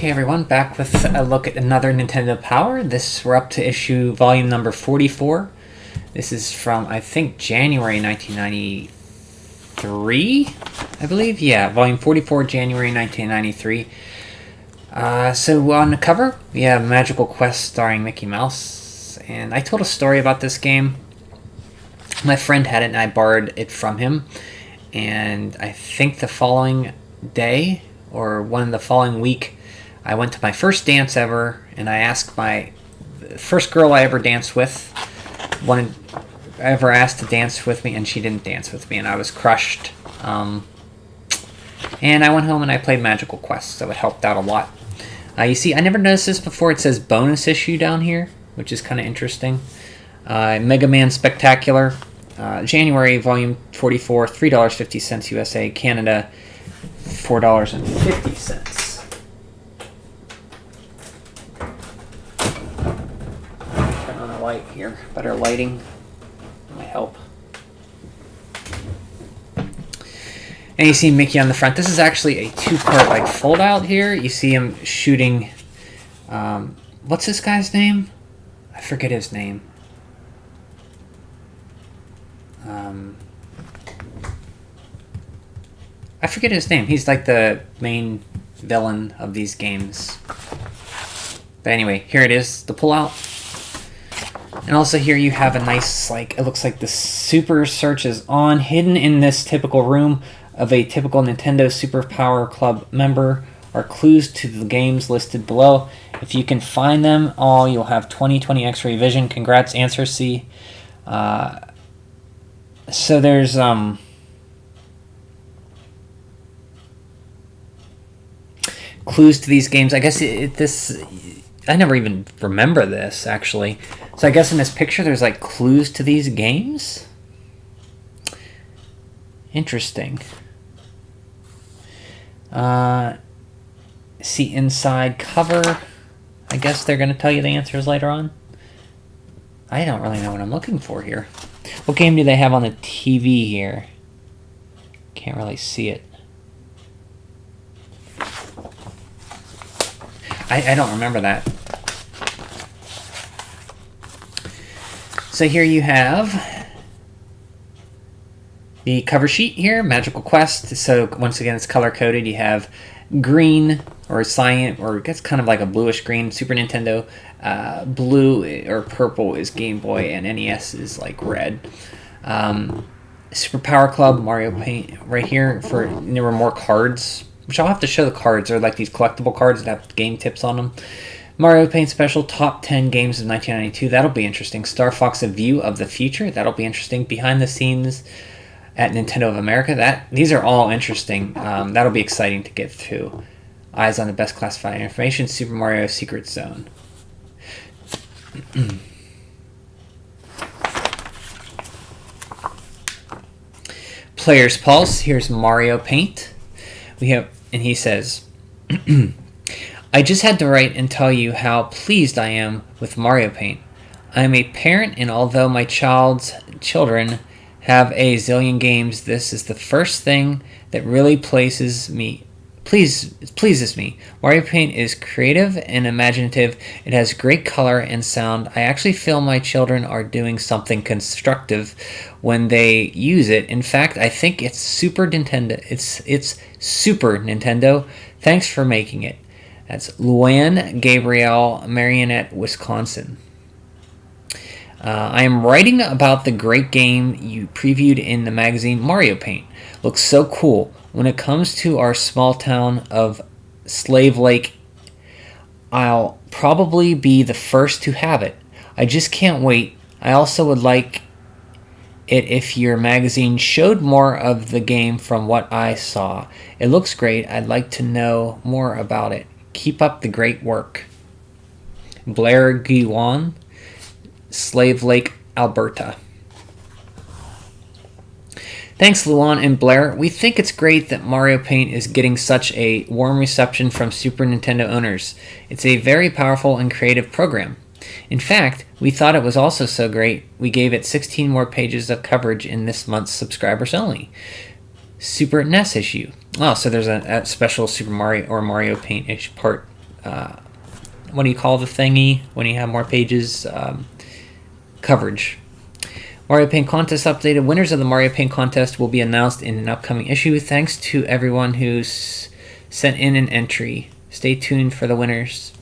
Okay, everyone, back with a look at another Nintendo Power. We're up to volume number 44. This is from, I think, January 1993, I believe. Yeah, volume 44, January 1993. So on the cover, we have Magical Quest starring Mickey Mouse. And I told a story about this game. My friend had it, and I borrowed it from him. And I think the following day, or the following week, I went to my first dance ever, and I asked the first girl I ever danced with, I ever asked to dance with me, and she didn't dance with me, and I was crushed. And I went home and I played Magical Quest, so it helped out a lot. You see, I never noticed this before. It says bonus issue down here, which is kind of interesting. Mega Man Spectacular, January, volume 44, $3.50 USA, Canada, $4.50. Turn on a light here. Better lighting might help. And you see Mickey on the front. This is actually a two-part fold out here. You see him shooting. What's this guy's name? I forget his name. I forget his name. He's like the main villain of these games. But anyway, here it is, the pullout. And also here you have a nice, it looks like the Super Search is on, hidden in this typical room of a typical Nintendo Super Power Club member are clues to the games listed below. If you can find them all, you'll have 20/20 X-ray vision. Congrats, Answer C. So there's clues to these games. I guess I never even remember this, actually. So I guess in this picture there's clues to these games? Interesting. See inside cover. I guess they're going to tell you the answers later on. I don't really know what I'm looking for here. What game do they have on the TV here? Can't really see it. I don't remember that. So here you have the cover sheet here, Magical Quest. So once again, it's color-coded. You have green or cyan, or it's kind of like a bluish green, Super Nintendo. Blue or purple is Game Boy, and NES is red. Super Power Club, Mario Paint right here. There were more cards, which I'll have to show the cards. They're these collectible cards that have game tips on them. Mario Paint Special, Top 10 Games of 1992. That'll be interesting. Star Fox, A View of the Future. That'll be interesting. Behind the Scenes at Nintendo of America. These are all interesting. That'll be exciting to get through. Eyes on the Best Classified Information. Super Mario Secret Zone. Player's Pulse. Here's Mario Paint. And he says, I just had to write and tell you how pleased I am with Mario Paint. I am a parent, and although my children have a zillion games, this is the first thing that really pleases me. Mario Paint is creative and imaginative. It has great color and sound. I actually feel my children are doing something constructive when they use it. In fact, I think it's Super Nintendo. It's Super Nintendo. Thanks for making it. That's Luann Gabrielle, Marionette, Wisconsin. I am writing about the great game you previewed in the magazine Mario Paint. Looks so cool. When it comes to our small town of Slave Lake, I'll probably be the first to have it. I just can't wait. I also would like it if your magazine showed more of the game from what I saw. It looks great. I'd like to know more about it. Keep up the great work. Blair Guiwan, Slave Lake, Alberta. Thanks, Luan and Blair. We think it's great that Mario Paint is getting such a warm reception from Super Nintendo owners. It's a very powerful and creative program. In fact, we thought it was also so great, we gave it 16 more pages of coverage in this month's subscribers only Super NES issue. Oh, so there's a special Super Mario or Mario Paint-ish part what do you call the thingy when you have more pages? Coverage. Mario Paint Contest updated. Winners of the Mario Paint Contest will be announced in an upcoming issue. Thanks to everyone who's sent in an entry. Stay tuned for the winners.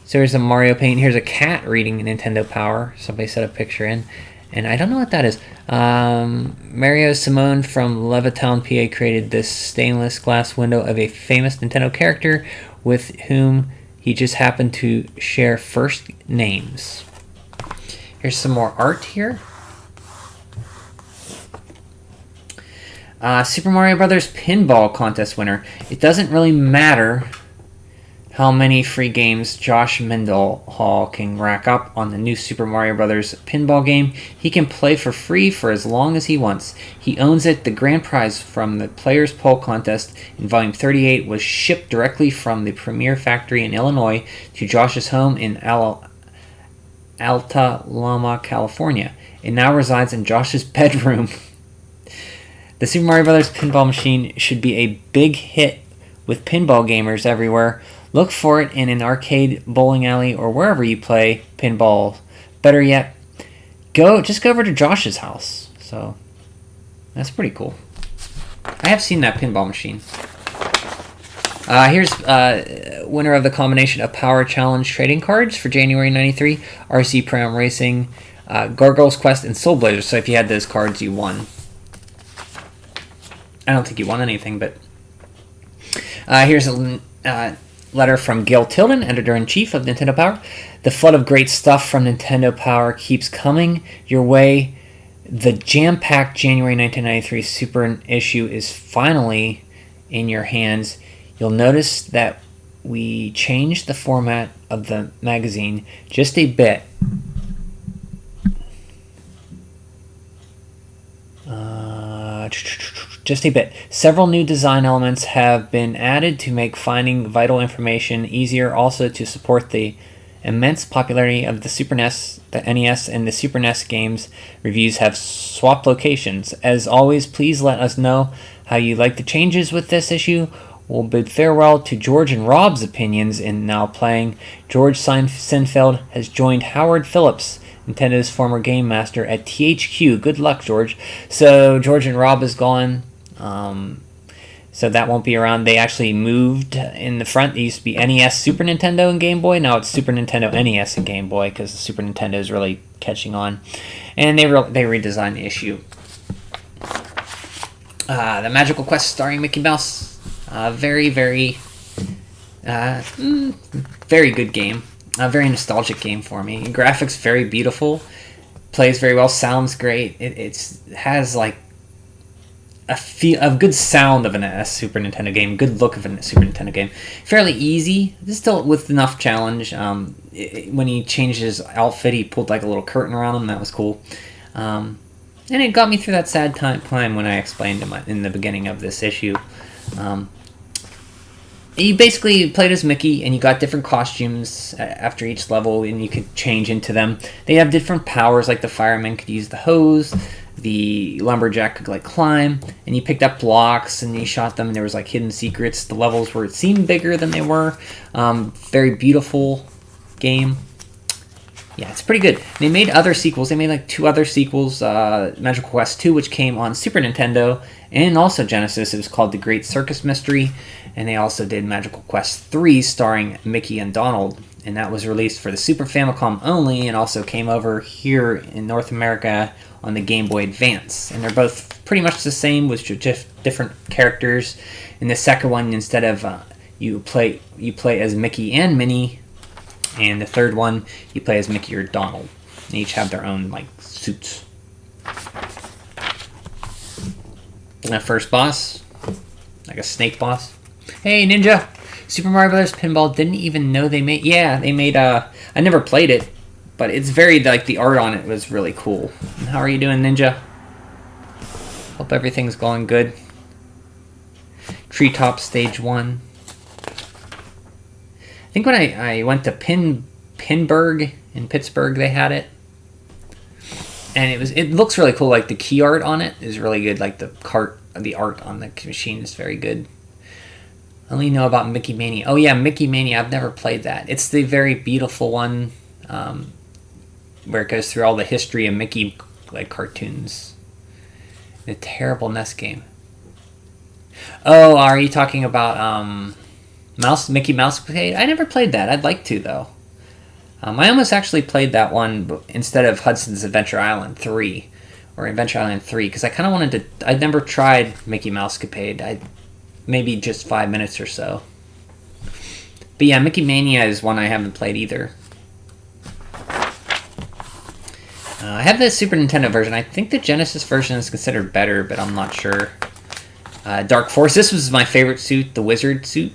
So here's a Mario Paint. Here's a cat reading Nintendo Power. Somebody set a picture in. And I don't know what that is. Mario Simone from Levittown, PA created this stainless glass window of a famous Nintendo character with whom he just happened to share first names. Here's some more art here. Super Mario Brothers Pinball Contest winner. It doesn't really matter how many free games Josh Mendenhall can rack up on the new Super Mario Brothers pinball game. He can play for free for as long as he wants. He owns it. The grand prize from the Players Poll Contest in Volume 38 was shipped directly from the Premier Factory in Illinois to Josh's home in Alta Loma, California. It now resides in Josh's bedroom. The Super Mario Brothers pinball machine should be a big hit with pinball gamers everywhere. Look for it in an arcade, bowling alley, or wherever you play pinball. Better yet, just go over to Josh's house. So that's pretty cool. I have seen that pinball machine. Here's winner of the combination of Power Challenge trading cards for January 93, RC Pro-Am Racing, Gargoyle's Quest, and Soul Blazer. So if you had those cards, you won. I don't think you won anything, but here's a letter from Gil Tilden, Editor-in-Chief of Nintendo Power. The flood of great stuff from Nintendo Power keeps coming your way. The jam-packed January 1993 Super issue is finally in your hands. You'll notice that we changed the format of the magazine just a bit. Just a bit. Several new design elements have been added to make finding vital information easier, also to support the immense popularity of the Super NES, the NES, and the Super NES games. Reviews have swapped locations. As always, please let us know how you like the changes with this issue. We'll bid farewell to George and Rob's opinions in Now Playing. George Sinfeld has joined Howard Phillips, Nintendo's former game master, at THQ. Good luck, George. So George and Rob is gone. So that won't be around. They actually moved in the front. It used to be NES, Super Nintendo, and Game Boy. Now it's Super Nintendo, NES, and Game Boy because the Super Nintendo is really catching on. And they redesigned the issue. The Magical Quest starring Mickey Mouse. Very, very good game. A very nostalgic game for me. Graphics very beautiful. Plays very well. Sounds great. It has like a good sound of a Super Nintendo game, good look of a Super Nintendo game. Fairly easy, still with enough challenge. When he changed his outfit, he pulled like a little curtain around him. That was cool. And it got me through that sad time when I explained in the beginning of this issue. You basically played as Mickey, and you got different costumes after each level, and you could change into them. They have different powers, like the fireman could use the hose, the lumberjack could like climb, and you picked up blocks and you shot them, and there was like hidden secrets. The levels seemed bigger than they were. Very beautiful game. Yeah, it's pretty good. They made other sequels. They made like 2 other sequels. Magical Quest 2, which came on Super Nintendo and also Genesis. It was called The Great Circus Mystery. And they also did Magical Quest 3 starring Mickey and Donald. And that was released for the Super Famicom only, and also came over here in North America on the Game Boy Advance. And they're both pretty much the same with just different characters. In the second one, instead of you play as Mickey and Minnie, and the third one you play as Mickey or Donald. They each have their own like suits. And that first boss, like a snake boss. Hey Ninja! Super Mario Brothers Pinball, didn't even know they made... Yeah, they made... I never played it, but it's very... Like, the art on it was really cool. And how are you doing, Ninja? Hope everything's going good. Treetop Stage 1. I think when I went to Pinburg in Pittsburgh, they had it. And it looks really cool. Like, the key art on it is really good. Like, the art on the machine is very good. I only know about Mickey Mania. Oh yeah, Mickey Mania. I've never played that. It's the very beautiful one where it goes through all the history of Mickey like cartoons. The terrible NES game. Oh, are you talking about Mickey Mouse Cape? I never played that. I'd like to though. I almost actually played that one instead of Hudson's Adventure Island 3 or Adventure Island 3 because I kind of wanted to. I'd never tried Mickey Mouse Capade. Maybe just 5 minutes or so. But yeah, Mickey Mania is one I haven't played either. I have the Super Nintendo version. I think the Genesis version is considered better, but I'm not sure. Dark Force. This was my favorite suit, the wizard suit.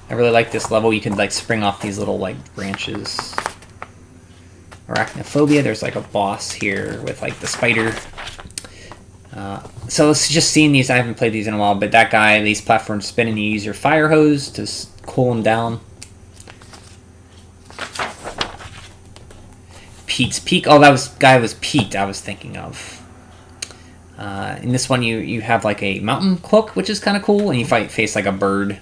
I really like this level. You can like spring off these little like branches. Arachnophobia. There's like a boss here with like the spider. So it's just seeing these. I haven't played these in a while, but that guy, these platforms spin and you use your fire hose to cool him down. Pete's Peak. Oh, guy was Pete I was thinking of. In this one, you have like a mountain cloak, which is kind of cool, and you face like a bird.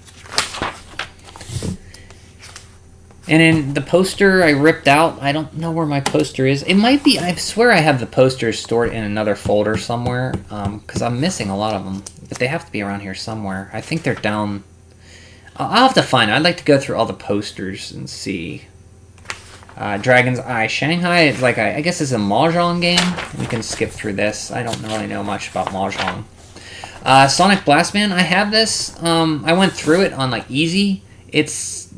And in the poster I ripped out, I don't know where my poster is. It might be, I swear I have the posters stored in another folder somewhere, because I'm missing a lot of them. But they have to be around here somewhere. I think they're down. I'll have to find them. I'd like to go through all the posters and see. Dragon's Eye Shanghai, it's like, I guess it's a Mahjong game. We can skip through this. I don't really know much about Mahjong. Sonic Blastman, I have this. I went through it on like easy. It's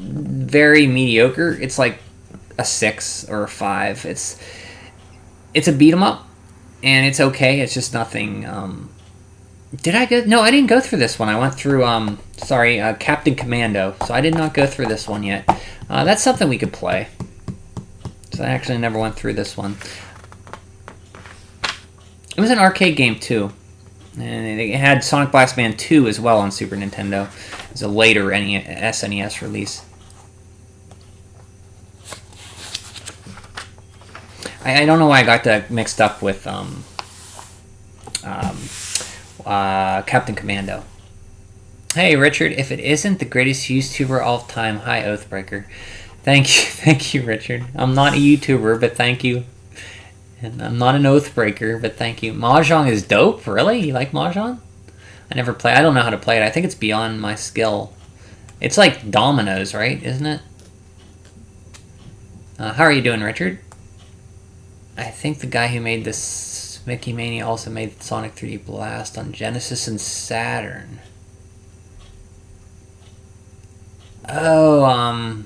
very mediocre. It's like a 6 or a 5. It's a beat 'em up, and it's okay. It's just nothing. Did I go? No, I didn't go through this one. I went through Captain Commando. So I did not go through this one yet. That's something we could play. So I actually never went through this one. It was an arcade game too, and it had Sonic Blastman 2 as well on Super Nintendo. It's a later SNES release. I don't know why I got that mixed up with Captain Commando. Hey Richard, if it isn't the greatest YouTuber of all time, hi Oathbreaker. Thank you, Richard. I'm not a YouTuber, but thank you. And I'm not an Oathbreaker, but thank you. Mahjong is dope, really? You like Mahjong? I never play. I don't know how to play it. I think it's beyond my skill. It's like dominoes, right? Isn't it? How are you doing, Richard? I think the guy who made this Mickey Mania also made Sonic 3D Blast on Genesis and Saturn. Oh,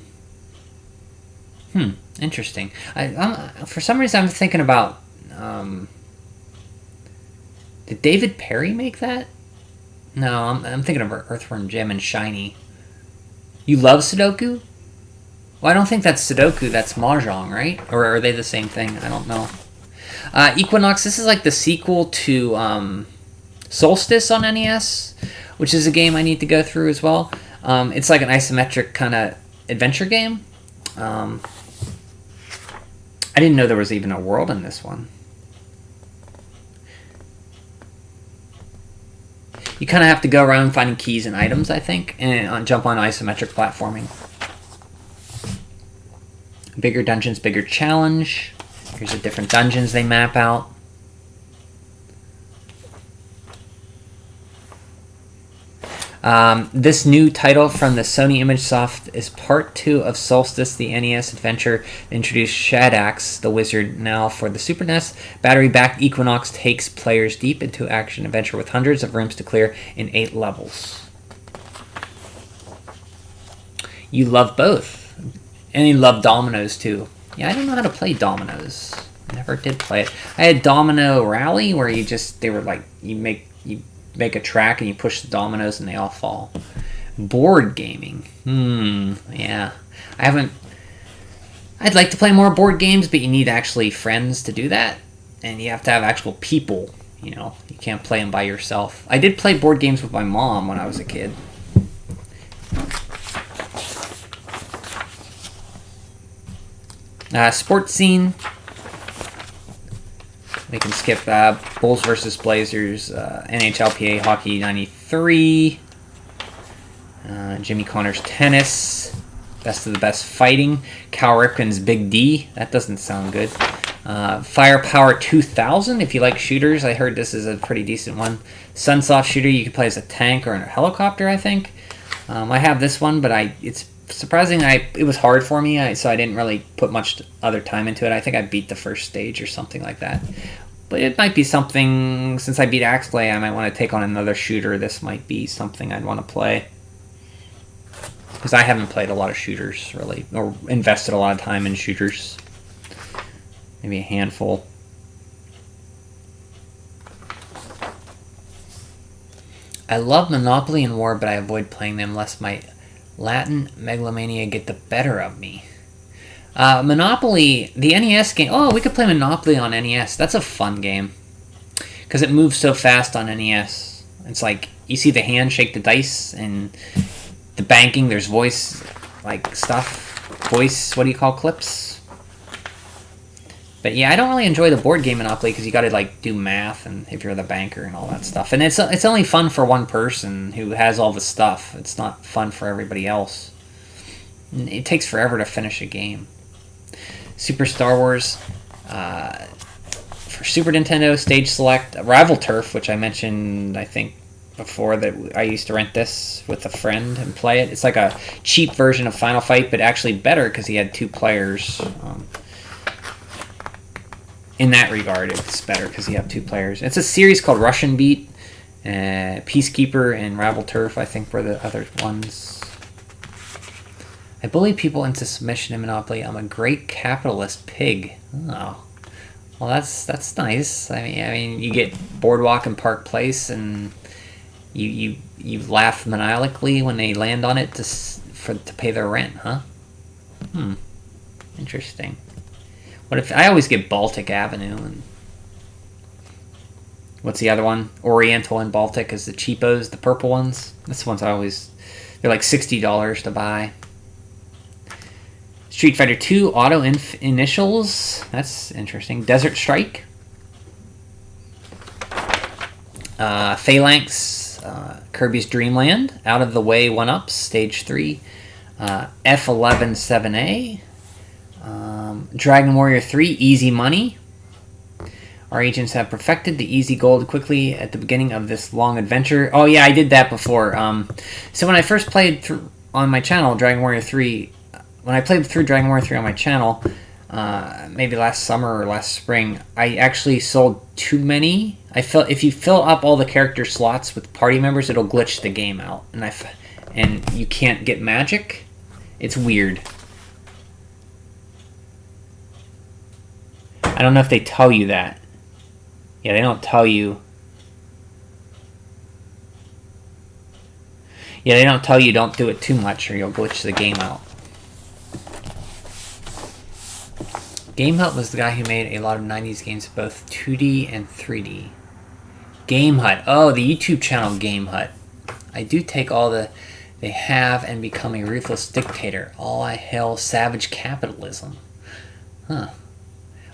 interesting. For some reason, I'm thinking about, did David Perry make that? No, I'm thinking of Earthworm Jim and Shiny. You love Sudoku? Well, I don't think that's Sudoku, that's Mahjong, right? Or are they the same thing? I don't know. Equinox, this is like the sequel to Solstice on NES, which is a game I need to go through as well. It's like an isometric kind of adventure game. I didn't know there was even a world in this one. You kind of have to go around finding keys and items, I think, and jump on isometric platforming. Bigger dungeons, bigger challenge. Here's the different dungeons they map out. This new title from the Sony ImageSoft is part 2 of Solstice, the NES adventure that introduced Shadax, the wizard. Now for the Super NES, battery-backed Equinox takes players deep into action-adventure with hundreds of rooms to clear in 8 levels. You love both. And you love dominoes, too. Yeah, I don't know how to play dominoes. Never did play it. I had Domino Rally, where you make a track and you push the dominoes and they all fall. Board gaming. Yeah. I'd like to play more board games, but you need actually friends to do that. And you have to have actual people, you know. You can't play them by yourself. I did play board games with my mom when I was a kid. Sports scene. We can skip Bulls versus Blazers, NHLPA Hockey 93. Jimmy Connor's Tennis. Best of the Best Fighting. Cal Ripken's Big D. That doesn't sound good. Firepower 2000. If you like shooters, I heard this is a pretty decent one. Sunsoft shooter. You can play as a tank or in a helicopter, I think. I have this one, but it's surprising. It was hard for me, so I didn't really put much other time into it. I think I beat the first stage or something like that. But it might be something, since I beat Axeplay, I might want to take on another shooter. This might be something I'd want to play. Because I haven't played a lot of shooters, really, or invested a lot of time in shooters. Maybe a handful. I love Monopoly and War, but I avoid playing them lest my Latin megalomania get the better of me. Monopoly, the NES game. Oh, we could play Monopoly on NES. That's a fun game. Because it moves so fast on NES. It's like, you see the hand shake the dice, and the banking, there's voice, like, stuff. Voice, what do you call clips? But yeah, I don't really enjoy the board game Monopoly because you got to like do math and if you're the banker and all that stuff. And it's only fun for one person who has all the stuff. It's not fun for everybody else. It takes forever to finish a game. Super Star Wars for Super Nintendo Stage Select, Rival Turf, which I mentioned I think before, that I used to rent this with a friend and play it. It's like a cheap version of Final Fight, but actually better because he had 2 players. In that regard, it's better because you have 2 players. It's a series called Russian Beat, Peacekeeper, and Rival Turf, I think, were the other ones. I bully people into submission in Monopoly. I'm a great capitalist pig. Oh, well, that's nice. I mean, you get Boardwalk and Park Place, and you laugh maniacally when they land on it to pay their rent, huh? Interesting. What if I always get Baltic Avenue, and what's the other one? Oriental and Baltic is the cheapos, the purple ones. This one's they're like $60 to buy. Street Fighter 2 Auto Initials. That's interesting. Desert Strike. Phalanx. Kirby's Dream Land. Out of the Way 1-Ups. Stage 3. F11 7A. Dragon Warrior 3, Easy Money. Our agents have perfected the easy gold quickly at the beginning of this long adventure. Oh yeah, I did that before. So when I first played through on my channel, Dragon Warrior 3, when I played through Dragon Warrior 3 on my channel, maybe last summer or last spring, I actually sold too many. If you fill up all the character slots with party members, it'll glitch the game out, and you can't get magic. It's weird. I don't know if they tell you that. Yeah, they don't tell you. Yeah, they don't tell you don't do it too much or you'll glitch the game out. Game Hut was the guy who made a lot of 90s games, both 2D and 3D. Game Hut. Oh, the YouTube channel Game Hut. I do take all they have and become a ruthless dictator. All I hail savage capitalism. Huh.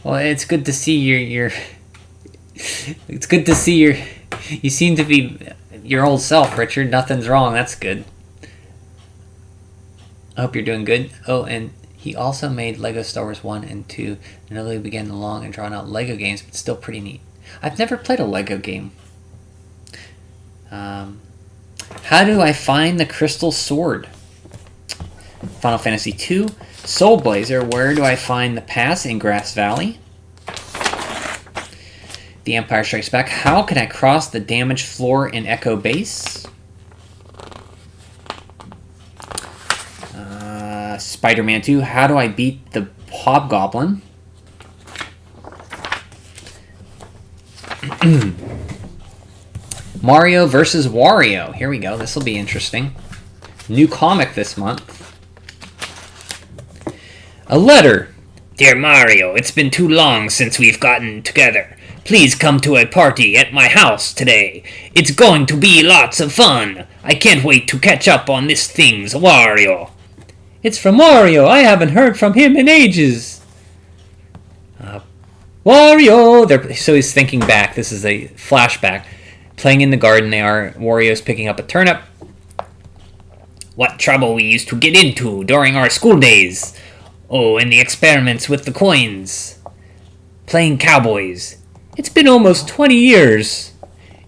Well, it's good to see it's good to see you seem to be your old self, Richard. Nothing's wrong. That's good. I hope you're doing good. Oh, and he also made Lego Star Wars 1 and 2, and really began the long and drawn out Lego games, but still pretty neat. I've never played a Lego game. How do I find the Crystal Sword? Final Fantasy 2. Soul Blazer, where do I find the pass in Grass Valley? The Empire Strikes Back. How can I cross the damaged floor in Echo Base? Spider-Man 2. How do I beat the Hobgoblin? Mario versus Wario. Here we go. This will be interesting. New comic this month. A letter. Dear Mario, it's been too long since we've gotten together. Please come to a party at my house today. It's going to be lots of fun. I can't wait to catch up on this thing's Wario. It's from Mario. I haven't heard from him in ages. Wario! So he's thinking back. This is a flashback. Playing in the garden they are. Wario's picking up a turnip. what trouble we used to get into during our school days. Oh, and the experiments with the coins. Playing cowboys. It's been almost 20 years.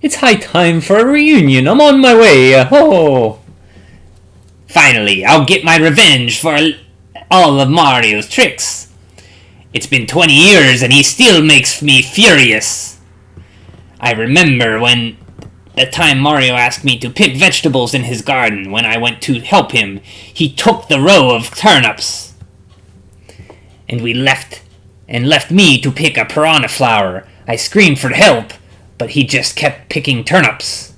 It's high time for a reunion. I'm on my way. Oh! Finally, I'll get my revenge for all of Mario's tricks. It's been 20 years and he still makes me furious. I remember when the time Mario asked me to pick vegetables in his garden when I went to help him. He took the row of turnips. And left me to pick a piranha flower. I screamed for help, but he just kept picking turnips.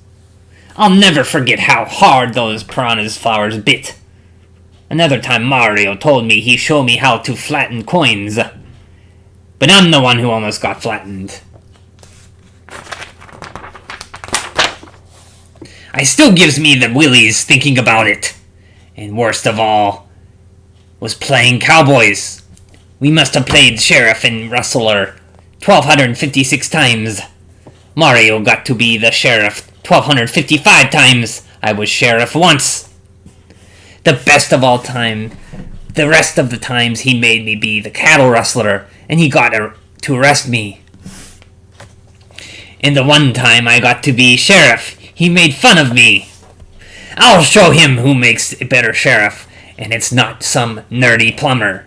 I'll never forget how hard those piranha's flowers bit. Another time Mario told me he'd show me how to flatten coins. But I'm the one who almost got flattened. I still gives me the willies thinking about it. And worst of all, was playing cowboys. We must have played sheriff and rustler 1,256 times. Mario got to be the sheriff 1,255 times. I was sheriff once. The best of all time. The rest of the times he made me be the cattle rustler, and he got to arrest me. And the one time I got to be sheriff, he made fun of me. I'll show him who makes a better sheriff, and it's not some nerdy plumber.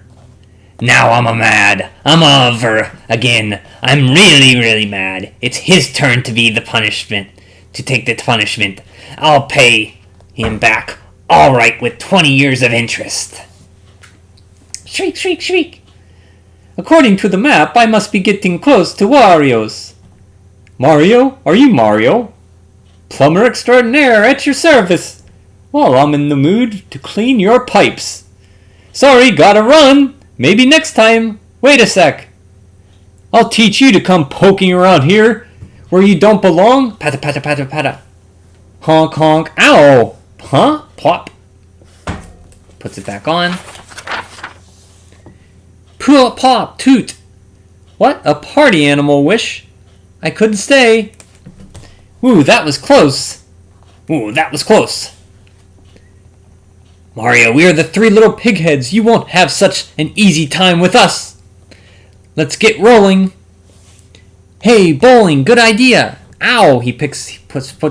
Now I'm mad. I'm over again. I'm really mad. It's his turn to be the punishment. To take the punishment. I'll pay him back all right with 20 years of interest. Shriek, shriek, shriek. According to the map, I must be getting close to Wario's. Mario? Are you Mario? Plumber extraordinaire at your service. Well, I'm in the mood to clean your pipes. Sorry, gotta run. Maybe next time. Wait a sec. I'll teach you to come poking around here where you don't belong. Pata pata pata pata. Honk honk. Ow. Huh? Plop. Puts it back on. Pop pop toot. What a party animal wish. I couldn't stay. Ooh, that was close. Ooh, that was close. Mario, we are the three little pigheads. You won't have such an easy time with us. Let's get rolling. Hey, bowling, good idea. Ow, he puts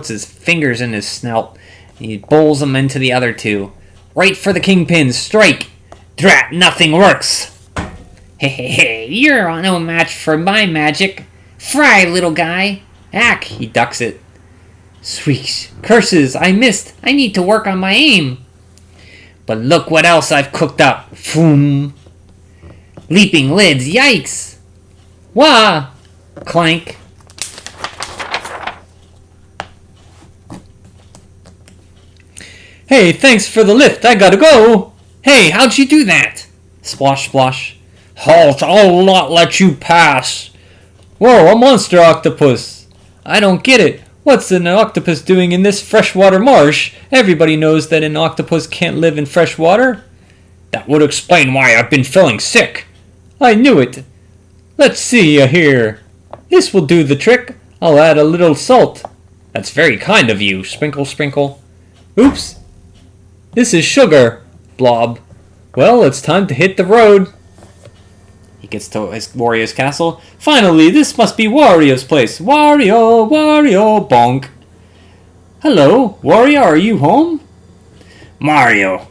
his fingers in his snout. He bowls them into the other two. Right for the kingpin, strike. Drat, nothing works. Hey, you're no match for my magic. Fry, little guy. Ack, he ducks it. Sweet, curses, I missed. I need to work on my aim. But look what else I've cooked up. Foom. Leaping lids, yikes. Wah! Clank. Hey, thanks for the lift, I gotta go. Hey, how'd you do that? Splosh, splosh. Halt, I'll not let you pass. Whoa, a monster octopus. I don't get it. What's an octopus doing in this freshwater marsh? Everybody knows that an octopus can't live in fresh water. That would explain why I've been feeling sick. I knew it. Let's see here. This will do the trick. I'll add a little salt. That's very kind of you. Sprinkle, sprinkle. Oops. This is sugar. Blob. Well, it's time to hit the road. He gets to Wario's castle. Finally, this must be Wario's place. Wario, Wario, bonk. Hello, Wario, are you home? Mario,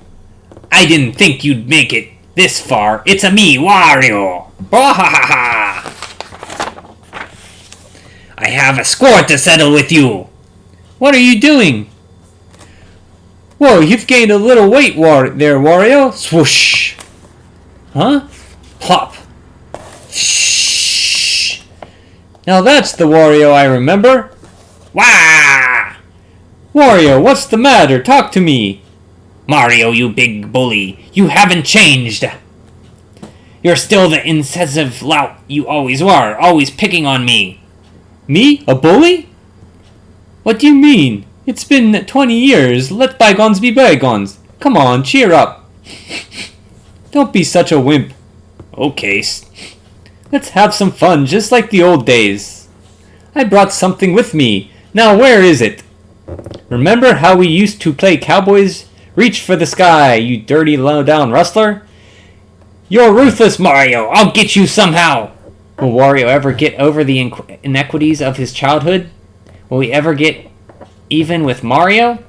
I didn't think you'd make it this far. It's a me, Wario. Bwahaha! I have a score to settle with you. What are you doing? Whoa, you've gained a little weight there, Wario. Swoosh. Huh? Plop. Shh. Now that's the Wario I remember. Wah! Wario, what's the matter? Talk to me. Mario, you big bully. You haven't changed. You're still the incisive lout you always were, always picking on me. Me? A bully? What do you mean? It's been 20 years. Let bygones be bygones. Come on, cheer up. Don't be such a wimp. Okay. Let's have some fun, just like the old days. I brought something with me. Now where is it? Remember how we used to play cowboys? Reach for the sky, you dirty low-down rustler. You're ruthless, Mario. I'll get you somehow. Will Wario ever get over the inequities of his childhood? Will he ever get even with Mario?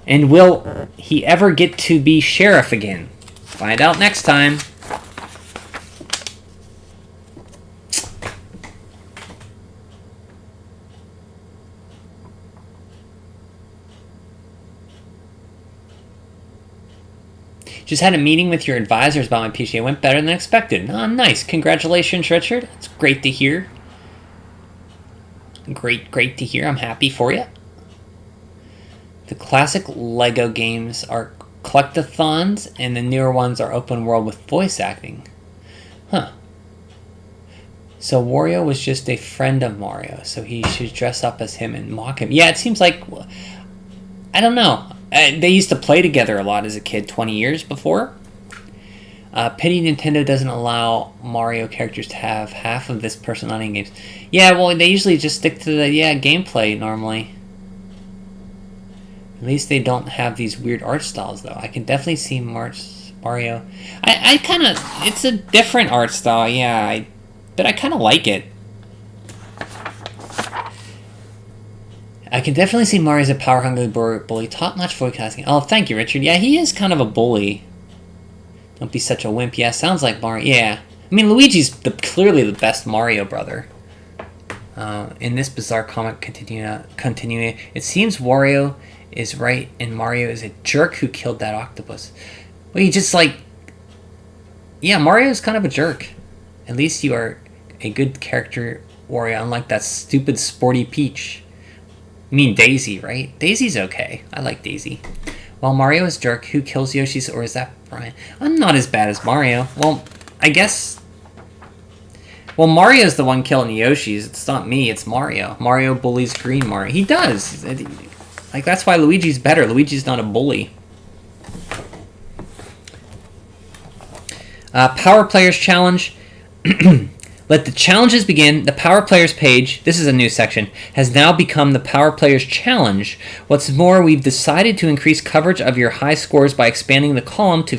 And will he ever get to be sheriff again? Find out next time. Just had a meeting with your advisors about my PC. It went better than expected. Oh, nice. Congratulations, Richard. It's great to hear. Great to hear. I'm happy for you. The classic Lego games are collectathons, and the newer ones are open world with voice acting. Huh. So Wario was just a friend of Mario, so he should dress up as him and mock him. Yeah, it seems like... I don't know. They used to play together a lot as a kid 20 years before. Pity Nintendo doesn't allow Mario characters to have half of this personality in games. Yeah, well, they usually just stick to the gameplay normally. At least they don't have these weird art styles, though. I can definitely see Mario. I kind of... It's a different art style, yeah. But I kind of like it. I can definitely see Mario as a power-hungry bully. Top-notch voice casting. Oh, thank you, Richard. Yeah, he is kind of a bully. Don't be such a wimp. Yeah, sounds like Mario. Yeah. I mean, Luigi's clearly the best Mario brother. In this bizarre comic continuing, it seems Wario is right and Mario is a jerk who killed that octopus. Well, he just like... Yeah, Mario is kind of a jerk. At least you are a good character, Wario, unlike that stupid sporty Peach. You mean Daisy, right? Daisy's okay. I like Daisy. While Mario is jerk, who kills Yoshi's, or is that Brian? I'm not as bad as Mario. Well, I guess... Well, Mario's the one killing Yoshi's. It's not me, it's Mario. Mario bullies Green Mario. He does. Like, that's why Luigi's better. Luigi's not a bully. Power Players Challenge. Let the challenges begin. The Power Players page, this is a new section, has now become the Power Players Challenge. What's more, we've decided to increase coverage of your high scores by expanding the column to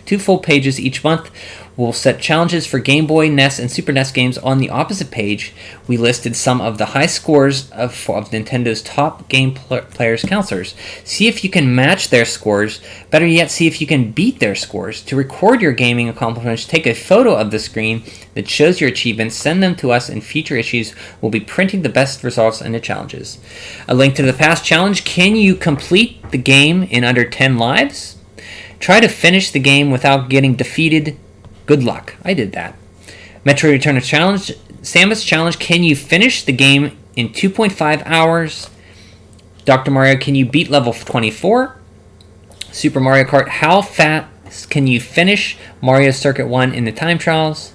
two full pages each month. We'll set challenges for Game Boy, NES, and Super NES games on the opposite page. We listed some of the high scores of Nintendo's top game players counselors. See if you can match their scores. Better yet, see if you can beat their scores. To record your gaming accomplishments, take a photo of the screen that shows your achievements, send them to us. In future issues, we'll be printing the best results and the challenges. A link to the past challenge. Can you complete the game in under 10 lives? Try to finish the game without getting defeated. Good luck. I did that. Metroid Return Challenge. Samus Challenge. Can you finish the game in 2.5 hours? Dr. Mario. Can you beat level 24? Super Mario Kart. How fast can you finish Mario Circuit 1 in the time trials?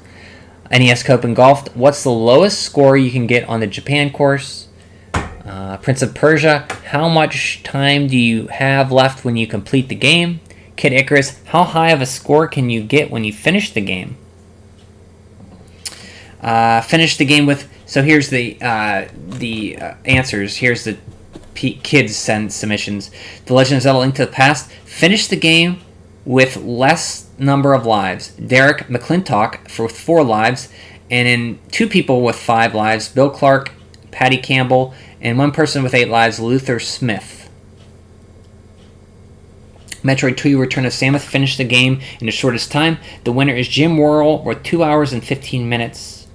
NES Cope and Golf. What's the lowest score you can get on the Japan course? Prince of Persia. How much time do you have left when you complete the game? Kid Icarus, how high of a score can you get when you finish the game? Finish the game with... So here's the answers. Here's the kids send submissions. The Legend of Zelda: Link to the Past. Finish the game with less number of lives. Derek McClintock with 4 lives. And then 2 people with 5 lives. Bill Clark, Patty Campbell, and 1 person with 8 lives, Luther Smith. Metroid 2 Return of Samus finished the game in the shortest time. The winner is Jim Worrell, with 2 hours and 15 minutes.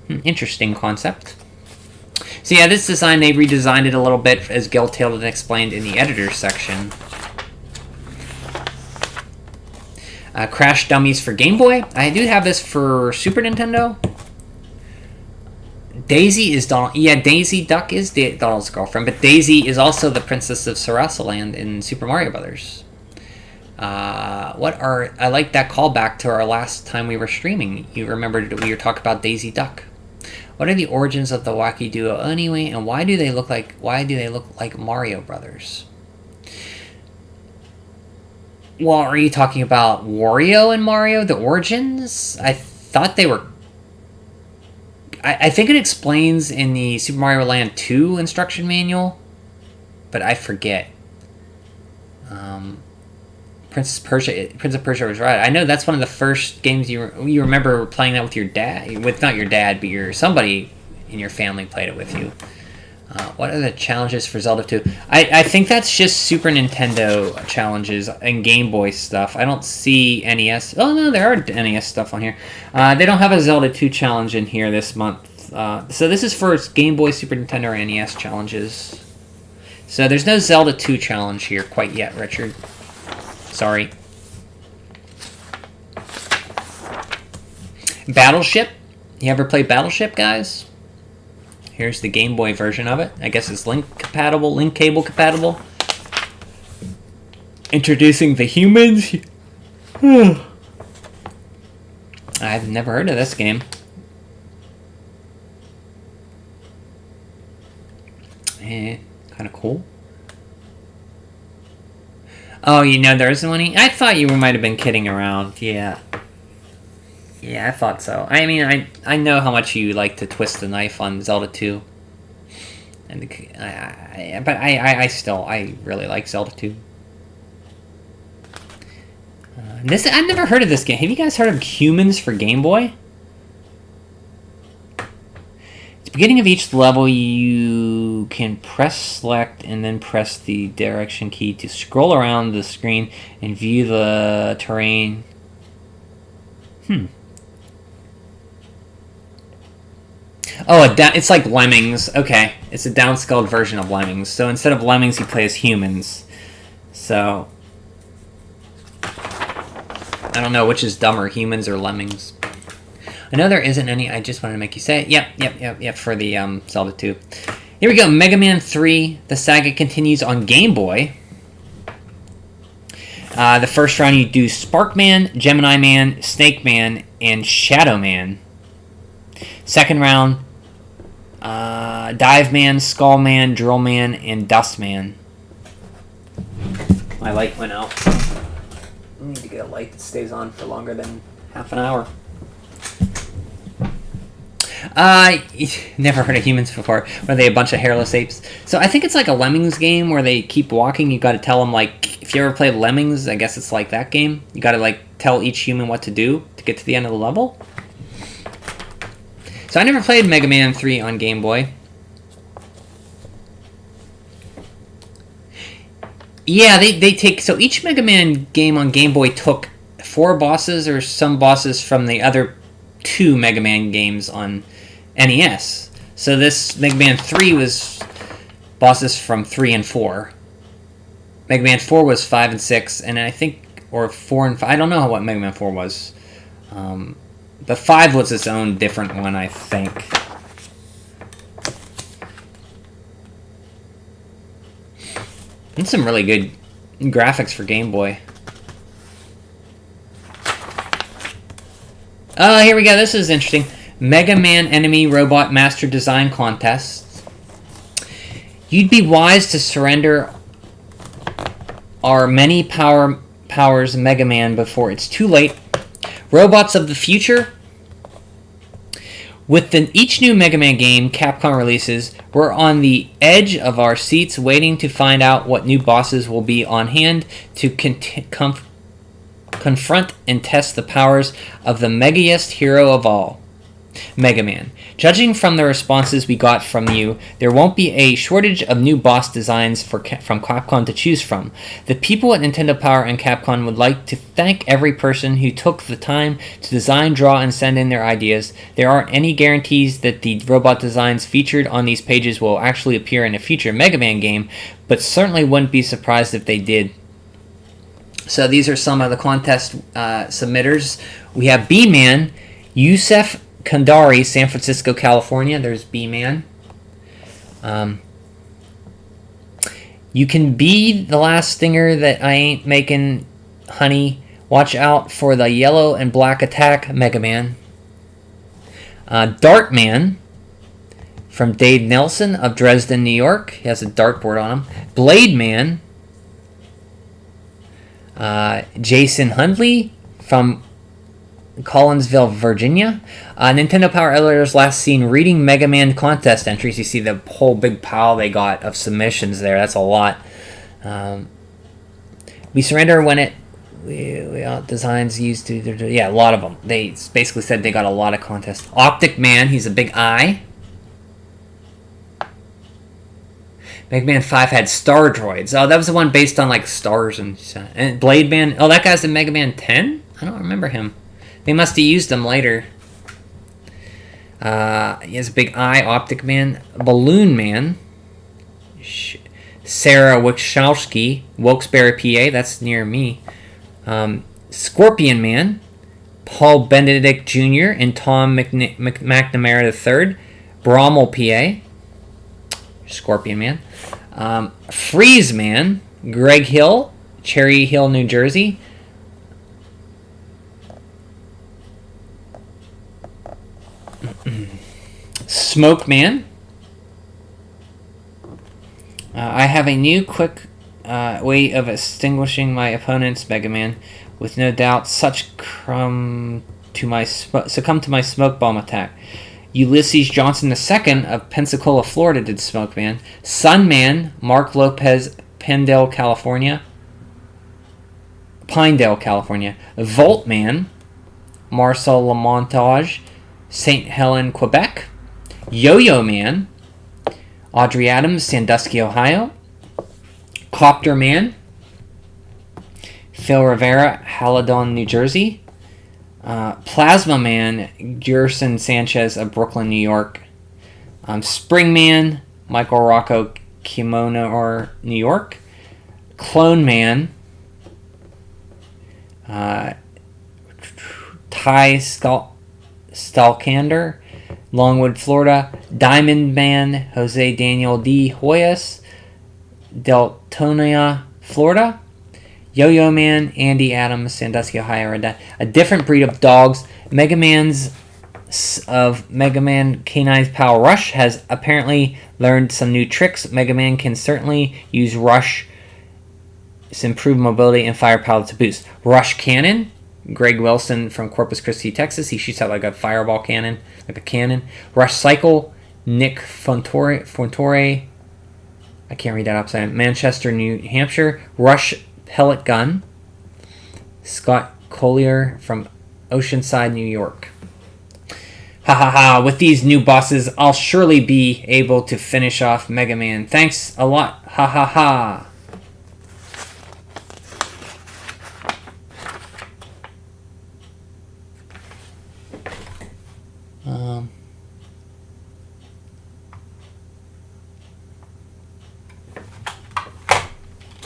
Interesting concept. So yeah, this design, they redesigned it a little bit, as Gil Taylor explained in the editor's section. Crash Dummies for Game Boy. I do have this for Super Nintendo. Daisy is Donald. Yeah, Daisy Duck is Donald's girlfriend, but Daisy is also the princess of Sarasaland in Super Mario Brothers. I like that callback to our last time we were streaming. You remembered we were talking about Daisy Duck. What are the origins of the wacky duo anyway, and why do they look like Mario Brothers? Well, are you talking about Wario and Mario, the origins? I thought they were... I think it explains in the Super Mario Land 2 instruction manual but I forget. Prince of Persia was right. I know that's one of the first games you remember playing that with your dad. With not your dad, but somebody in your family played it with you. What are the challenges for Zelda 2? I think that's just Super Nintendo challenges and Game Boy stuff. I don't see NES. Oh, no, there are NES stuff on here. They don't have a Zelda 2 challenge in here this month. So this is for Game Boy, Super Nintendo, or NES challenges. So there's no Zelda 2 challenge here quite yet, Richard. Sorry. Battleship. You ever play Battleship, guys? Here's the Game Boy version of it. I guess it's link cable compatible. Introducing the humans. I've never heard of this game. Kind of cool. Oh, there isn't one. I thought you might have been kidding around. Yeah. Yeah, I thought so. I mean, I know how much you like to twist the knife on Zelda 2. But I really like Zelda 2. I've never heard of this game. Have you guys heard of Humans for Game Boy? At the beginning of each level, you can press select and then press the direction key to scroll around the screen and view the terrain. Oh, it's like Lemmings. Okay, it's a downscaled version of Lemmings. So instead of Lemmings, you play as humans. So I don't know which is dumber, humans or Lemmings. I know there isn't any. I just wanted to make you say it. Yep. For the Zelda 2. Here we go. Mega Man 3. The saga continues on Game Boy. The first round you do Spark Man, Gemini Man, Snake Man, and Shadow Man. Second round, Dive Man, Skull Man, Drill Man, and Dust Man. My light went out. I need to get a light that stays on for longer than half an hour. Never heard of Humans before. Are they a bunch of hairless apes? So I think it's like a Lemmings game where they keep walking. You got to tell them, like, if you ever played Lemmings, I guess it's like that game. You got to, like, tell each human what to do to get to the end of the level. So I never played Mega Man 3 on Game Boy. Yeah, they take... So each Mega Man game on Game Boy took 4 bosses or some bosses from the other 2 Mega Man games on NES. So this Mega Man 3 was bosses from 3 and 4. Mega Man 4 was 5 and 6, and I think... Or 4 and 5. I don't know what Mega Man 4 was. The 5 was its own different one, I think. And some really good graphics for Game Boy. Here we go. This is interesting. Mega Man Enemy Robot Master Design Contest. You'd be wise to surrender our many powers Mega Man before it's too late. Robots of the future. With each new Mega Man game Capcom releases, we're on the edge of our seats waiting to find out what new bosses will be on hand to confront and test the powers of the megaest hero of all, Mega Man. Judging from the responses we got from you, there won't be a shortage of new boss designs from Capcom to choose from. The people at Nintendo Power and Capcom would like to thank every person who took the time to design, draw, and send in their ideas. There aren't any guarantees that the robot designs featured on these pages will actually appear in a future Mega Man game, but certainly wouldn't be surprised if they did. So these are some of the contest submitters. We have B-Man, Yusef Kandari, San Francisco, California. There's B-Man. You can be the last stinger that I ain't making, honey. Watch out for the yellow and black attack, Mega Man. Dartman from Dave Nelson of Dresden, New York. He has a dartboard on him. Blade Man. Jason Hundley from Collinsville, Virginia. Nintendo Power Editors last seen reading Mega Man contest entries. You see the whole big pile they got of submissions there. That's a lot. We surrender when it... designs used to... Yeah, a lot of them. They basically said they got a lot of contests. Optic Man, he's a big eye. Mega Man 5 had Star Droids. Oh, that was the one based on, like, stars and Blade Man. Oh, that guy's in Mega Man 10? I don't remember him. They must have used him later. He has a big eye. Optic Man. Balloon Man. Sarah Wachowski. Wilkes-Barre, PA. That's near me. Scorpion Man. Paul Benedict Jr. and Tom McNamara III. Brommel, PA. Scorpion Man. Freeze Man, Greg Hill, Cherry Hill, New Jersey. Smoke Man. I have a new quick way of extinguishing my opponent's Mega Man. With no doubt, succumb to my smoke bomb attack. Ulysses Johnson II of Pensacola, Florida did Smoke Man. Sunman, Mark Lopez, Pinedale, California. Voltman, Marcel Lamontage, St. Helen, Quebec. Yo-Yo Man, Audrey Adams, Sandusky, Ohio. Copter Man, Phil Rivera, Haladon, New Jersey. Plasma Man, Gerson Sanchez of Brooklyn, New York. Spring Man, Michael Rocco, Kimono, New York. Clone Man, Ty Stalkander, Longwood, Florida. Diamond Man, Jose Daniel D. Hoyas, Deltonia, Florida. Yo-Yo Man, Andy Adams, Sandusky, Ohio. A different breed of dogs. Mega Man K9's Power Rush has apparently learned some new tricks. Mega Man can certainly use Rush's improved mobility and firepower to boost. Rush Cannon, Greg Wilson from Corpus Christi, Texas. He shoots out like a fireball cannon, like a cannon. Rush Cycle, Nick Fontore. I can't read that upside down. Manchester, New Hampshire. Rush Pellet Gun, Scott Collier from Oceanside, New York. Ha ha ha, with these new bosses, I'll surely be able to finish off Mega Man. Thanks a lot. Ha ha ha.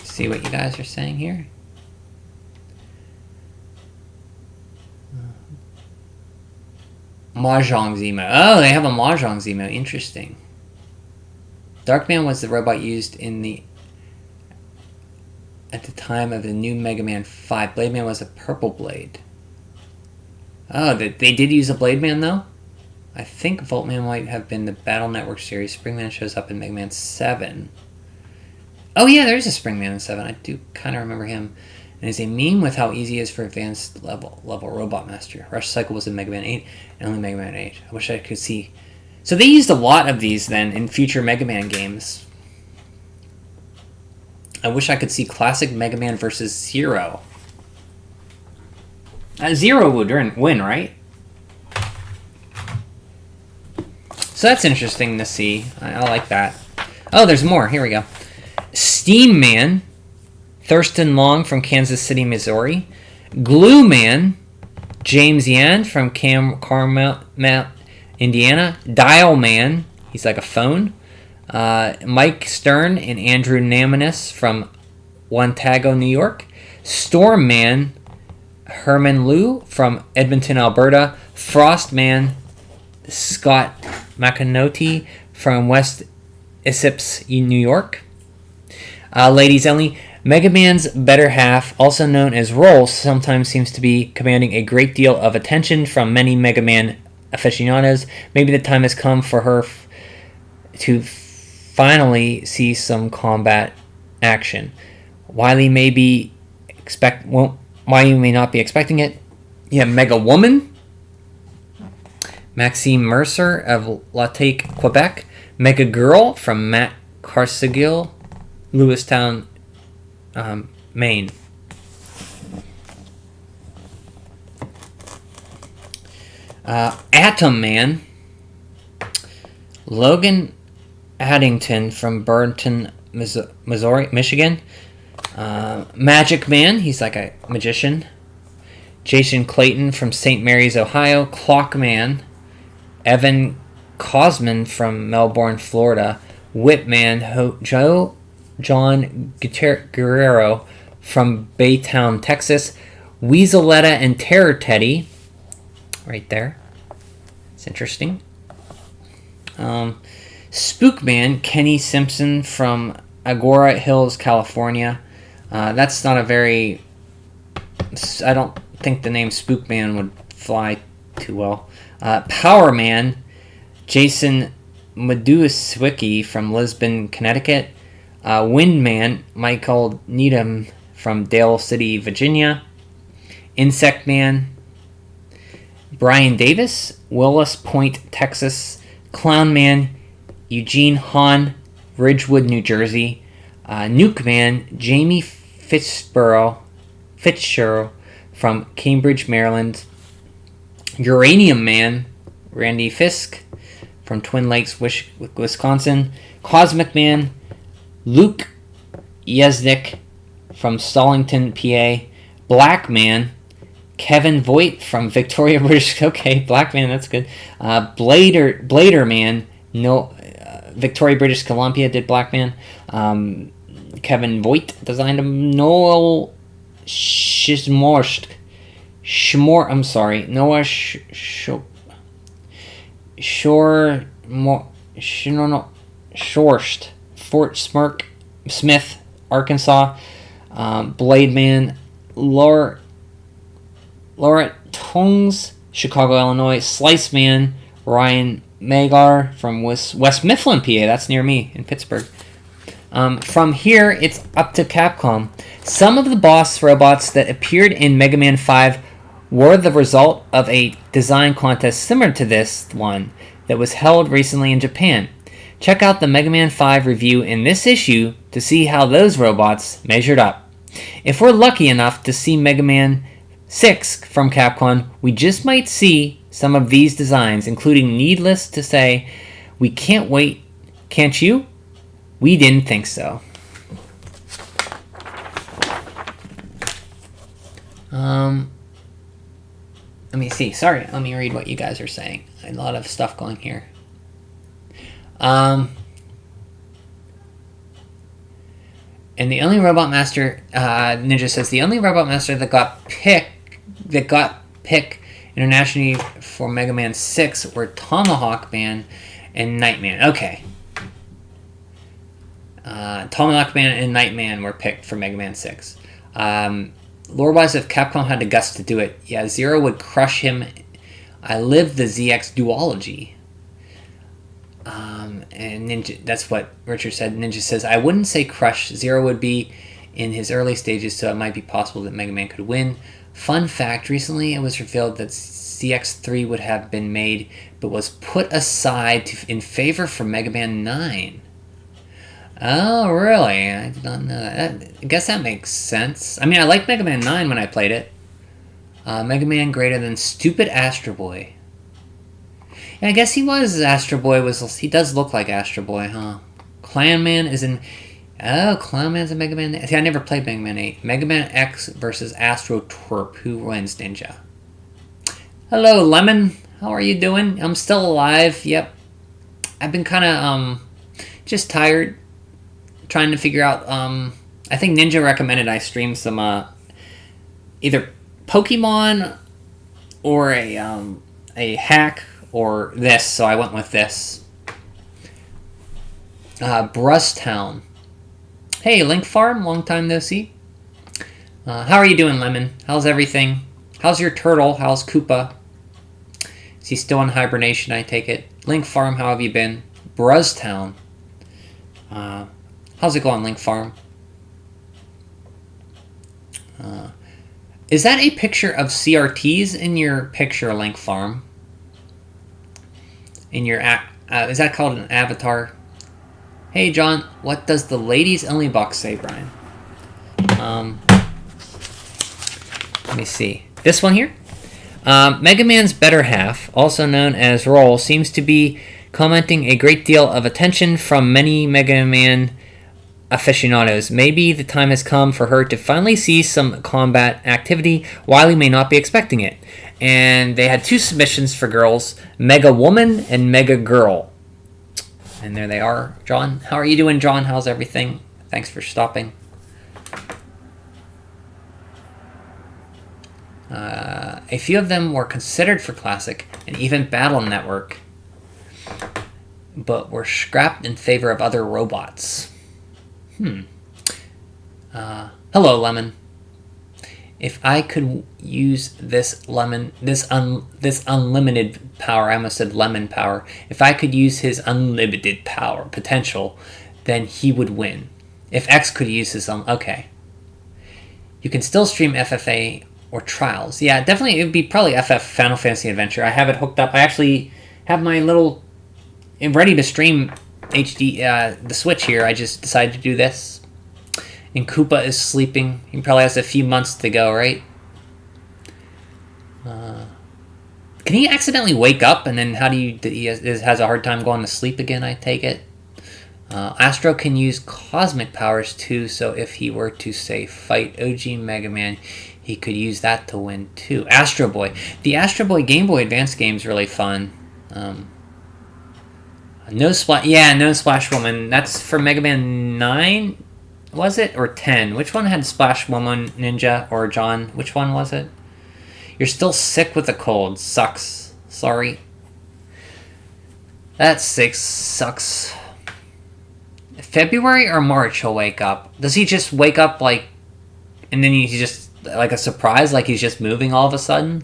See what you guys are saying here. Mahjong's emo. Oh, they have a Mahjong's emo. Interesting. Darkman was the robot used at the time of the new Mega Man 5. Blade Man was a purple blade. Oh, they did use a Blade Man though? I think Voltman might have been the Battle Network series. Springman shows up in Mega Man 7. Oh yeah, there is a Springman in 7. I do kind of remember him. And is a meme with how easy it is for advanced level Robot Master. Rush Cycle was in Mega Man 8 and only Mega Man 8. I wish I could see. So they used a lot of these then in future Mega Man games. I wish I could see classic Mega Man versus Zero. Zero would win, right? So that's interesting to see. I like that. Oh, there's more. Here we go. Steam Man, Thurston Long from Kansas City, Missouri. Glue Man, James Yan from Carmel, Indiana. Dial Man, he's like a phone. Mike Stern and Andrew Namanis from Wantago, New York. Storm Man, Herman Liu from Edmonton, Alberta. Frost Man, Scott McAnody from West Essex, New York. Ladies only, Mega Man's better half, also known as Roll, sometimes seems to be commanding a great deal of attention from many Mega Man aficionados. Maybe the time has come for her to finally see some combat action. While you may not be expecting it, You have Mega Woman, Maxime Mercer of La Take, Quebec. Mega Girl from Matt Carsegill, Lewistown, Maine. Atom Man, Logan Addington from Burton, Missouri, Michigan. Magic Man, he's like a magician. Jason Clayton from St. Mary's, Ohio. Clockman, Evan Cosman from Melbourne, Florida. Whipman, John Guerrero from Baytown, Texas. Weaseletta and Terror Teddy, right there. It's interesting. Spookman, Kenny Simpson from Agora Hills, California. That's not a very... I don't think the name Spookman would fly too well. Power Man, Jason Meduiswicki from Lisbon, Connecticut. Windman, Michael Needham from Dale City, Virginia. Insect Man, Brian Davis, Willis Point, Texas. Clown Man, Eugene Hahn, Ridgewood, New Jersey. Nuke Man, Jamie Fitzgerald from Cambridge, Maryland. Uranium Man, Randy Fisk from Twin Lakes, Wisconsin. Cosmic Man, Luke Yesnick from Stallington, PA. Black Man, Kevin Voigt from Victoria, British. Okay, Black Man, that's good. Blader Man, Victoria, British Columbia did Black Man. Kevin Voigt designed him. Noah Shorst, Fort Smith, Arkansas. Blade Man, Laura Tongs, Chicago, Illinois. Slice Man, Ryan Magar from West Mifflin, PA. That's near me in Pittsburgh. From here, it's up to Capcom. Some of the boss robots that appeared in Mega Man 5 were the result of a design contest similar to this one that was held recently in Japan. Check out the Mega Man 5 review in this issue to see how those robots measured up. If we're lucky enough to see Mega Man 6 from Capcom, we just might see some of these designs, including, needless to say, we can't wait. Can't you? We didn't think so. Let me see. Sorry, let me read what you guys are saying. A lot of stuff going here. And the only Robot Master, Ninja says, the only Robot Master that got picked internationally for Mega Man 6 were Tomahawk Man and Nightman. Okay. Tomahawk Man and Nightman were picked for Mega Man 6. Lore-wise, if Capcom had the guts to do it, yeah, Zero would crush him. I live the ZX duology. And Ninja, that's what Richard said. Ninja says, I wouldn't say crush. Zero would be in his early stages, so it might be possible that Mega Man could win. Fun fact, recently it was revealed that CX3 would have been made, but was put aside in favor for Mega Man 9. Oh, really? I did not know that. I guess that makes sense. I mean, I liked Mega Man 9 when I played it. Mega Man greater than Stupid Astro Boy. Yeah, I guess he was Astro Boy. He does look like Astro Boy, huh? Clan Man is in... Oh, Clown Man's in Mega Man... See, I never played Mega Man 8. Mega Man X versus Astro Twerp. Who wins, Ninja? Hello, Lemon. How are you doing? I'm still alive. Yep. I've been kind of, just tired. Trying to figure out, I think Ninja recommended I stream some, either Pokemon or a hack or this, so I went with this. Brustown. Hey, Link Farm, long time no see. How are you doing, Lemon? How's everything? How's your turtle? How's Koopa? Is he still in hibernation, I take it? Link Farm, how have you been? Brustown. How's it going, Link Farm? Is that a picture of CRTs in your picture link farm? In your is that called an avatar? Hey John, what does the ladies only box say, Brian? Let me see. This one here? Mega Man's better half, also known as Roll, seems to be commenting a great deal of attention from many Mega Man aficionados. Maybe the time has come for her to finally see some combat activity. Wily may not be expecting it. And they had 2 submissions for girls, Mega Woman and Mega Girl. And there they are. John, how are you doing, John? How's everything? Thanks for stopping. A few of them were considered for Classic and even Battle Network, but were scrapped in favor of other robots. Hello, Lemon. If I could use this unlimited power, I almost said lemon power. If I could use his unlimited power potential, then he would win. If X could use his okay. You can still stream FFA or Trials. Yeah, definitely it would be probably FF Final Fantasy Adventure. I have it hooked up. I actually have my little ready to stream HD the Switch here. I just decided to do this. And Koopa is sleeping. He probably has a few months to go, right? Can he accidentally wake up and then how do you... He has a hard time going to sleep again, I take it? Astro can use cosmic powers too, so if he were to, say, fight OG Mega Man, he could use that to win too. Astro Boy. The Astro Boy Game Boy Advance game is really fun. No Splash... Yeah, No Splash Woman. That's for Mega Man 9, was it? Or 10? Which one had Splash Woman, Ninja, or John? Which one was it? You're still sick with a cold. Sucks. Sorry. That sucks. February or March he'll wake up. Does he just wake up like... And then he's just... Like a surprise? Like he's just moving all of a sudden?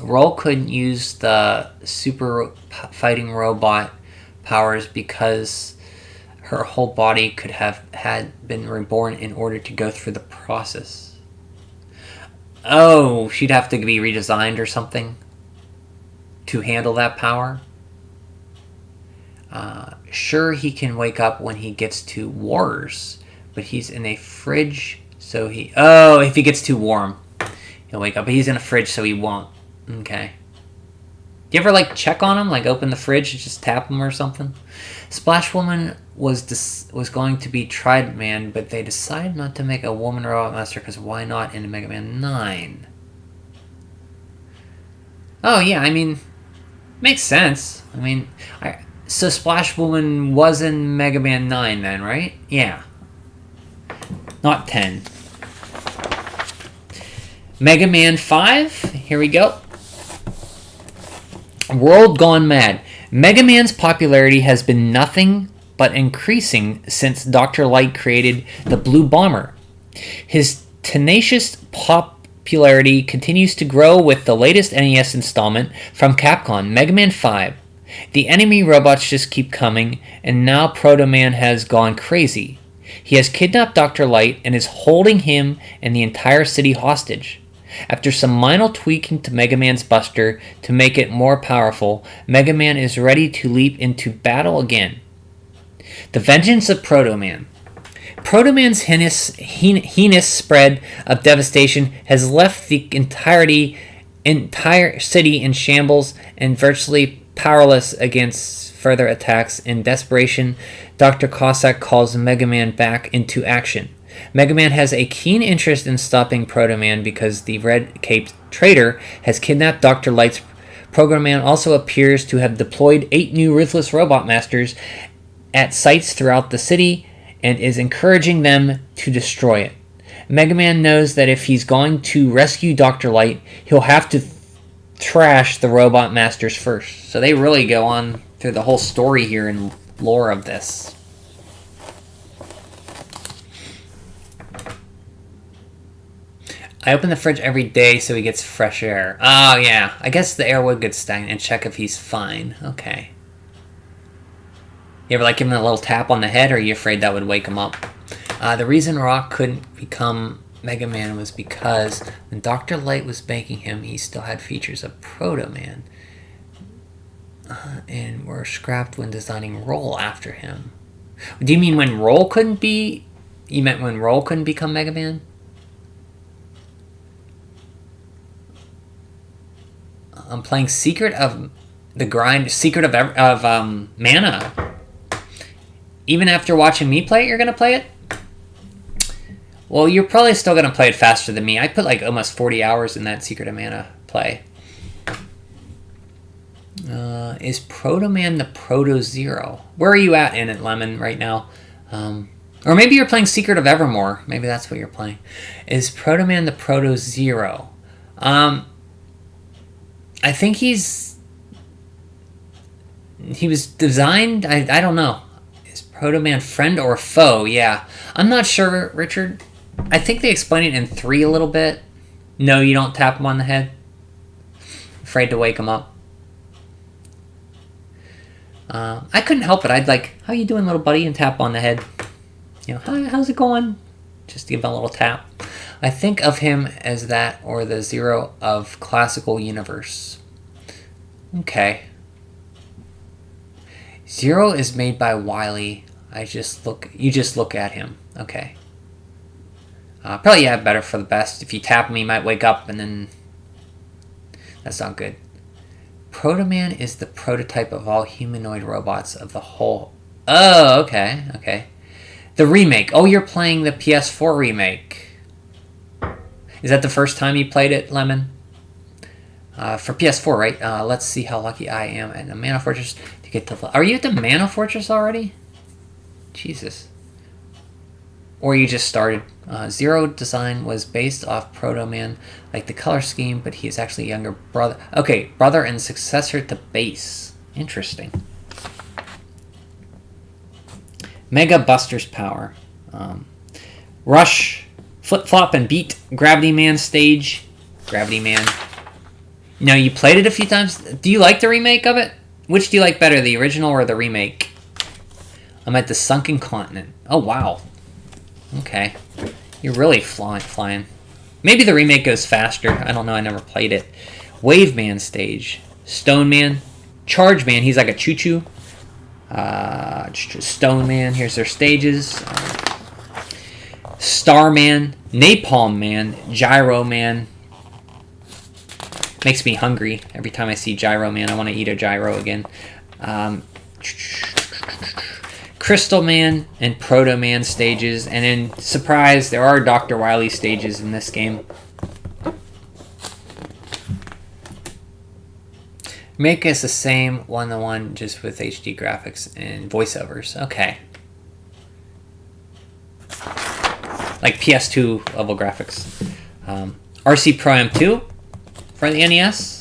Roll couldn't use the super fighting robot powers because her whole body could have been reborn in order to go through the process. Oh, she'd have to be redesigned or something to handle that power. Sure, he can wake up when he gets to Wars, but he's in a fridge, so he... Oh, if he gets too warm, he'll wake up. But he's in a fridge, so he won't. Okay. Do you ever, like, check on him? Like, open the fridge and just tap him or something? Splash Woman was going to be Tried Man, but they decided not to make a woman robot master, because why not in Mega Man 9? Oh, yeah, I mean... Makes sense. I mean... So Splash Woman was in Mega Man 9 then, right? Yeah. Not 10. Mega Man 5. Here we go. World Gone Mad. Mega Man's popularity has been nothing but increasing since Dr. Light created the Blue Bomber. His tenacious popularity continues to grow with the latest NES installment from Capcom, Mega Man 5. The enemy robots just keep coming, and now Proto Man has gone crazy. He has kidnapped Dr. Light and is holding him and the entire city hostage. After some minor tweaking to Mega Man's Buster to make it more powerful, Mega Man is ready to leap into battle again. The Vengeance of Proto Man. Proto Man's heinous spread of devastation has left the entire city in shambles and virtually powerless against further attacks. In desperation, Dr. Cossack calls Mega Man back into action. Mega Man has a keen interest in stopping Proto Man because the red-caped traitor has kidnapped Dr. Light's. Proto Man also appears to have deployed 8 new Ruthless Robot Masters at sites throughout the city and is encouraging them to destroy it. Mega Man knows that if he's going to rescue Dr. Light, he'll have to trash the Robot Masters first. So they really go on through the whole story here and lore of this. I open the fridge every day so he gets fresh air. Oh, yeah. I guess the air would get stagnant and check if he's fine. Okay. You ever, like, give him a little tap on the head, or are you afraid that would wake him up? The reason Rock couldn't become Mega Man was because when Dr. Light was making him, he still had features of Proto Man. And were scrapped when designing Roll after him. Do you mean when Roll couldn't be... You meant when Roll couldn't become Mega Man? I'm playing Secret of the Grind... Secret of Mana. Even after watching me play it, you're going to play it? Well, you're probably still going to play it faster than me. I put like almost 40 hours in that Secret of Mana play. Is Proto Man the Proto Zero? Where are you at in it, Lemon, right now? Or maybe you're playing Secret of Evermore. Maybe that's what you're playing. Is Proto Man the Proto Zero? I think he was designed... I don't know. Is Proto Man friend or foe? Yeah. I'm not sure, Richard. I think they explain it in 3 a little bit. No, you don't tap him on the head. Afraid to wake him up. I couldn't help it. I'd like, how you doing, little buddy? And tap on the head. You know, how's it going? Just give him a little tap. I think of him as that or the Zero of Classical Universe. Okay. Zero is made by Wily. You just look at him. Okay. Probably, yeah, better for the best. If you tap him, he might wake up, and then... That's not good. Proto Man is the prototype of all humanoid robots of the whole... Oh, okay, okay. The remake. Oh, you're playing the PS4 remake. Is that the first time you played it, Lemon? For PS4, right? Let's see how lucky I am at the Mana Fortress to get to... Are you at the Mana Fortress already? Jesus. Or you just started. Zero design was based off Proto Man, like the color scheme, but he is actually a younger brother. Okay, brother and successor to Base. Interesting. Mega Buster's power. Rush, Flip Flop, and Beat. Gravity Man stage. Gravity Man. Now, you played it a few times. Do you like the remake of it? Which do you like better, the original or the remake? I'm at the Sunken Continent. Oh, wow. Okay. You're really flying. Maybe the remake goes faster. I don't know. I never played it. Wave Man stage. Stone Man. Charge Man. He's like a choo-choo. Stone Man. Here's their stages. Star Man. Napalm Man. Gyro Man. Makes me hungry. Every time I see Gyro Man, I want to eat a gyro again. Crystal Man and Proto Man stages, and then, surprise, there are Dr. Wily stages in this game. Make us the same one-to-one, just with HD graphics and voiceovers. Okay. Like PS2 level graphics. RC Pro M2 for the NES.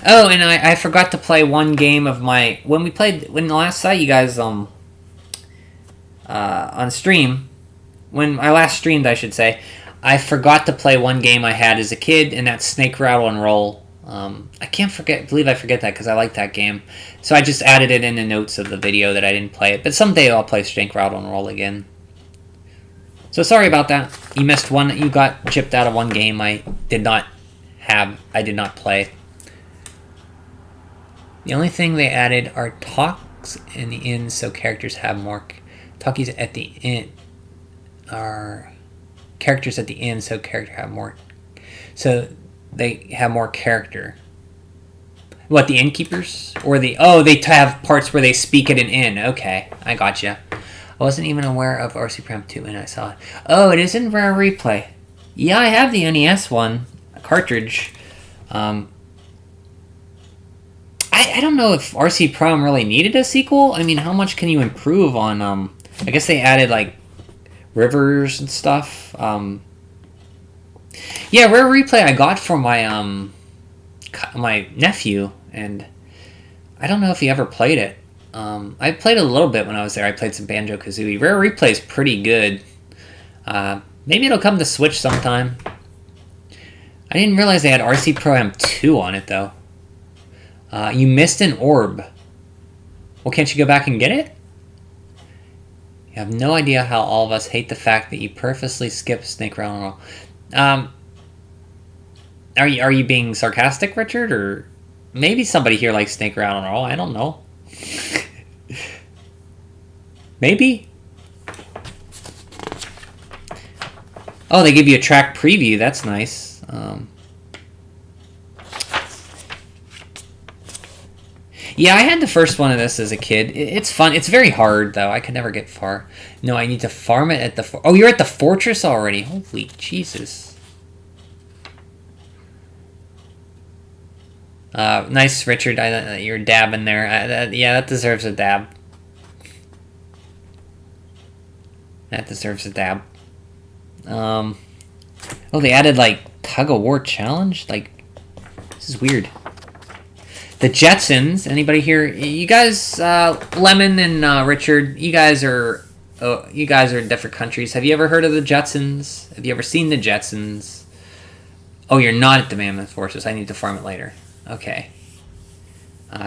Oh, and I forgot to play one game of my... When the last saw you guys on stream, when I last streamed, I should say, I forgot to play one game I had as a kid, and that's Snake Rattle and Roll. I can't believe I forget that, because I like that game. So I just added it in the notes of the video that I didn't play it. But someday I'll play Snake Rattle and Roll again. So sorry about that. You missed one. You got chipped out of one game I did not play. The only thing they added are talks in the end, so characters have more... Talkies at the end are... Characters at the end, so characters have more... So they have more character. What, the innkeepers? Or the... Oh, they have parts where they speak at an inn. Okay, I gotcha. I wasn't even aware of RC Pro M2 and I saw it. Oh, it is in Rare Replay. Yeah, I have the NES one. A cartridge. I don't know if RC Prom really needed a sequel. I mean, how much can you improve on... I guess they added, like, rivers and stuff. Yeah, Rare Replay I got from my my nephew, and I don't know if he ever played it. I played it a little bit when I was there. I played some Banjo-Kazooie. Rare Replay is pretty good. Maybe it'll come to Switch sometime. I didn't realize they had RC Pro M2 on it, though. You missed an orb. Well, can't you go back and get it? You have no idea how all of us hate the fact that you purposely skip snake rattle and roll. Are you being sarcastic, Richard, or maybe somebody here likes snake rattle and roll? I don't know. Maybe. Oh, they give you a track preview. That's nice. Yeah, I had the first one of this as a kid. It's fun. It's very hard, though. I could never get far. No, I need to farm it at the... Oh, you're at the fortress already. Holy Jesus. Nice, Richard. You're dabbing there. Yeah, that deserves a dab. That deserves a dab. Oh, they added, like, tug-of-war challenge? Like, this is weird. The Jetsons. Anybody here? You guys, Lemon and Richard, you guys are in different countries. Have you ever heard of the Jetsons? Have you ever seen the Jetsons? Oh, you're not at the Mammoth Fortress. I need to farm it later. Okay.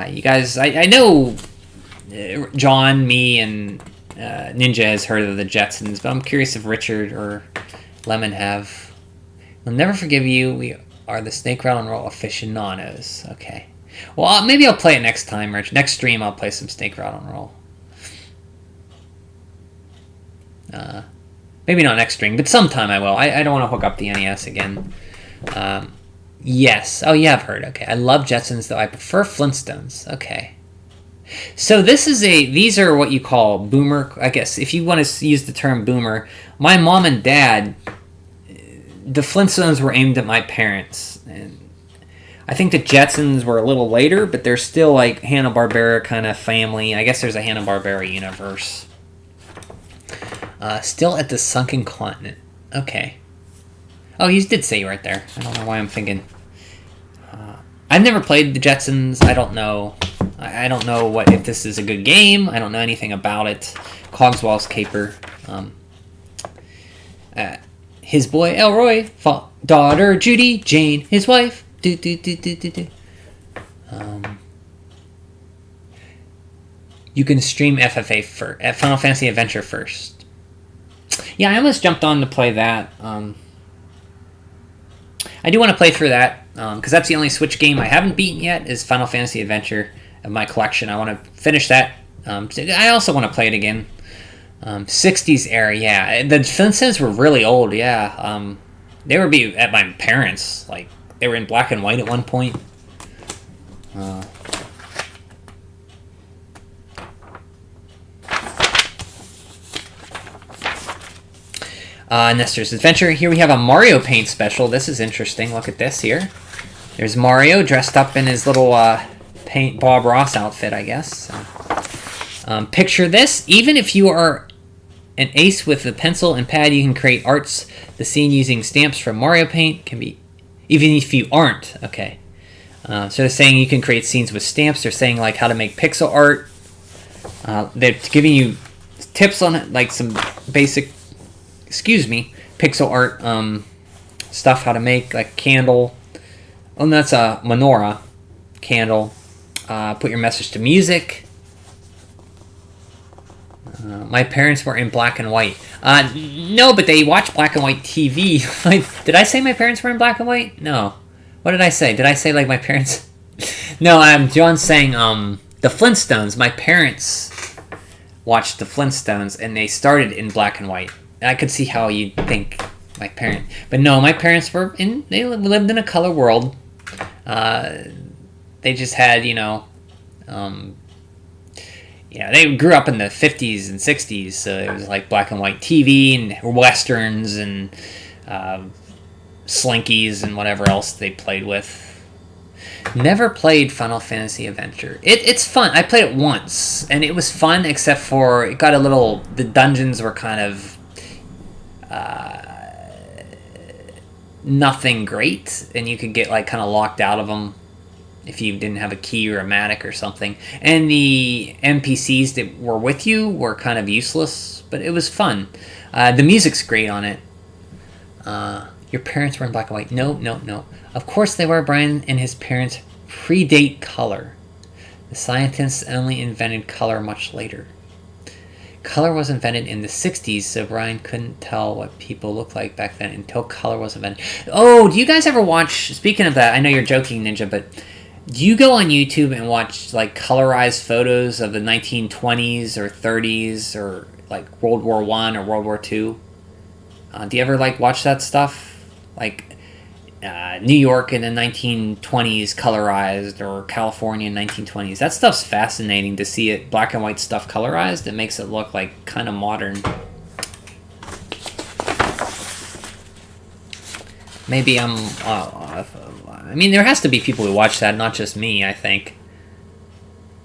You guys, I know John, me, and Ninja has heard of the Jetsons, but I'm curious if Richard or Lemon have. We'll never forgive you. We are the Snake Rattle and Roll aficionados. Okay. Well, maybe I'll play it next time, Rich. Next stream, I'll play some Snake Rattle and Roll. Maybe not next stream, but sometime I will. I don't want to hook up the NES again. Yes. Oh, yeah, I've heard. Okay. I love Jetsons, though. I prefer Flintstones. Okay. So these are what you call boomer, I guess. If you want to use the term boomer, my mom and dad, the Flintstones were aimed at my parents. And I think the Jetsons were a little later, but they're still like Hanna-Barbera kind of family. I guess there's a Hanna-Barbera universe. Still at the sunken continent. Okay. Oh, you did say right there. I don't know why I'm thinking. I've never played the Jetsons. I don't know. I don't know if this is a good game. I don't know anything about it. Cogswall's Caper. His boy Elroy. Daughter Judy. Jane. His wife. You can stream FFA for Final Fantasy Adventure first. Yeah, I almost jumped on to play that. I do want to play through that because that's the only Switch game I haven't beaten yet is Final Fantasy Adventure of my collection. I want to finish that. I also want to play it again. 60s era, yeah. The Flintstones were really old, yeah. They were at my parents, like they were in black and white at one point. Nestor's Adventure. Here we have a Mario Paint special. This is interesting. Look at this here. There's Mario dressed up in his little paint Bob Ross outfit, I guess. Picture this. Even if you are an ace with a pencil and pad, you can create arts. The scene using stamps from Mario Paint can be... Even if you aren't. Okay. So they're saying you can create scenes with stamps. They're saying like how to make pixel art. They're giving you tips on it, like some basic... pixel art stuff, how to make like candle. Oh, and that's a menorah candle. Put your message to music. My parents were in black and white. No, but they watch black and white TV. Did I say my parents were in black and white? No. What did I say? Did I say like my parents? No, John's saying the Flintstones. My parents watched the Flintstones, and they started in black and white. I could see how you'd think my parent, but no, my parents they lived in a color world. They just had, they grew up in the 50s and 60s, so it was like black and white TV and westerns and slinkies and whatever else they played with. Never played Final Fantasy Adventure. It's fun. I played it once, and it was fun, except for it got the dungeons were kind of nothing great, and you could get like kind of locked out of them if you didn't have a key or a matic or something. And the NPCs that were with you were kind of useless, but it was fun. The music's great on it. Your parents were in black and white. No. Of course they were. Brian and his parents predate color. The scientists only invented color much later. Color was invented in the 60s, so Brian couldn't tell what people looked like back then until color was invented. Oh, do you guys ever watch, speaking of that, I know you're joking, Ninja, but do you go on YouTube and watch like colorized photos of the 1920s or 30s or like World War One or World War Two? Do you ever like watch that stuff? Like New York in the 1920s colorized, or California in 1920s. That stuff's fascinating to see it, black and white stuff colorized. It makes it look like kind of modern. Maybe I mean, there has to be people who watch that, not just me, I think.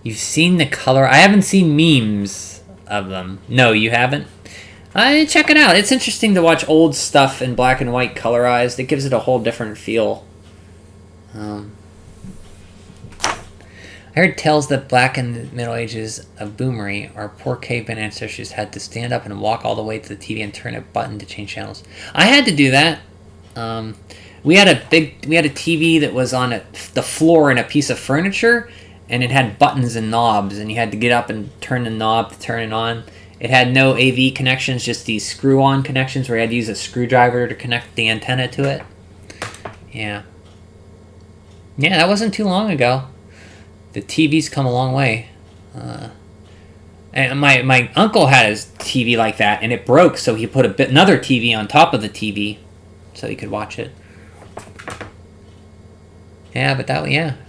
You've seen the color... I haven't seen memes of them. No, you haven't? Check it out. It's interesting to watch old stuff in black and white colorized. It gives it a whole different feel. I heard tales that back in the Middle Ages of Boomery, our poor caveman ancestors had to stand up and walk all the way to the TV and turn a button to change channels. I had to do that. We had a TV that was on the floor in a piece of furniture, and it had buttons and knobs, and you had to get up and turn the knob to turn it on. It had no AV connections, just these screw-on connections where you had to use a screwdriver to connect the antenna to it. Yeah. Yeah, that wasn't too long ago. The TV's come a long way. And my uncle had his TV like that, and it broke, so he put another TV on top of the TV so he could watch it. Yeah, but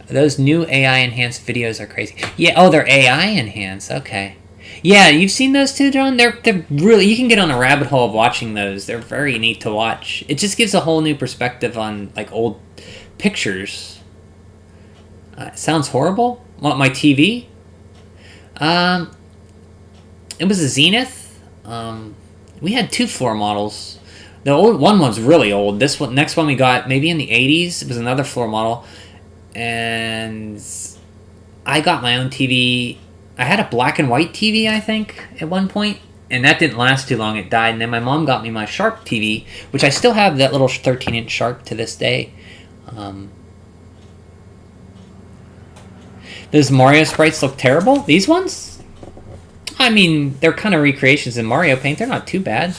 those new AI-enhanced videos are crazy. Yeah, oh, they're AI-enhanced, okay. Yeah, you've seen those too, John? They're really... You can get on a rabbit hole of watching those. They're very neat to watch. It just gives a whole new perspective on, like, old pictures. Sounds horrible? Want my TV? It was a Zenith. We had 2 floor models. The old one was really old. This one, next one we got maybe in the 80s. It was another floor model. And I got my own TV... I had a black and white TV, I think, at one point, and that didn't last too long. It died, and then my mom got me my Sharp TV, which I still have that little 13-inch Sharp to this day. Those Mario sprites look terrible? These ones? I mean, they're kind of recreations in Mario Paint. They're not too bad.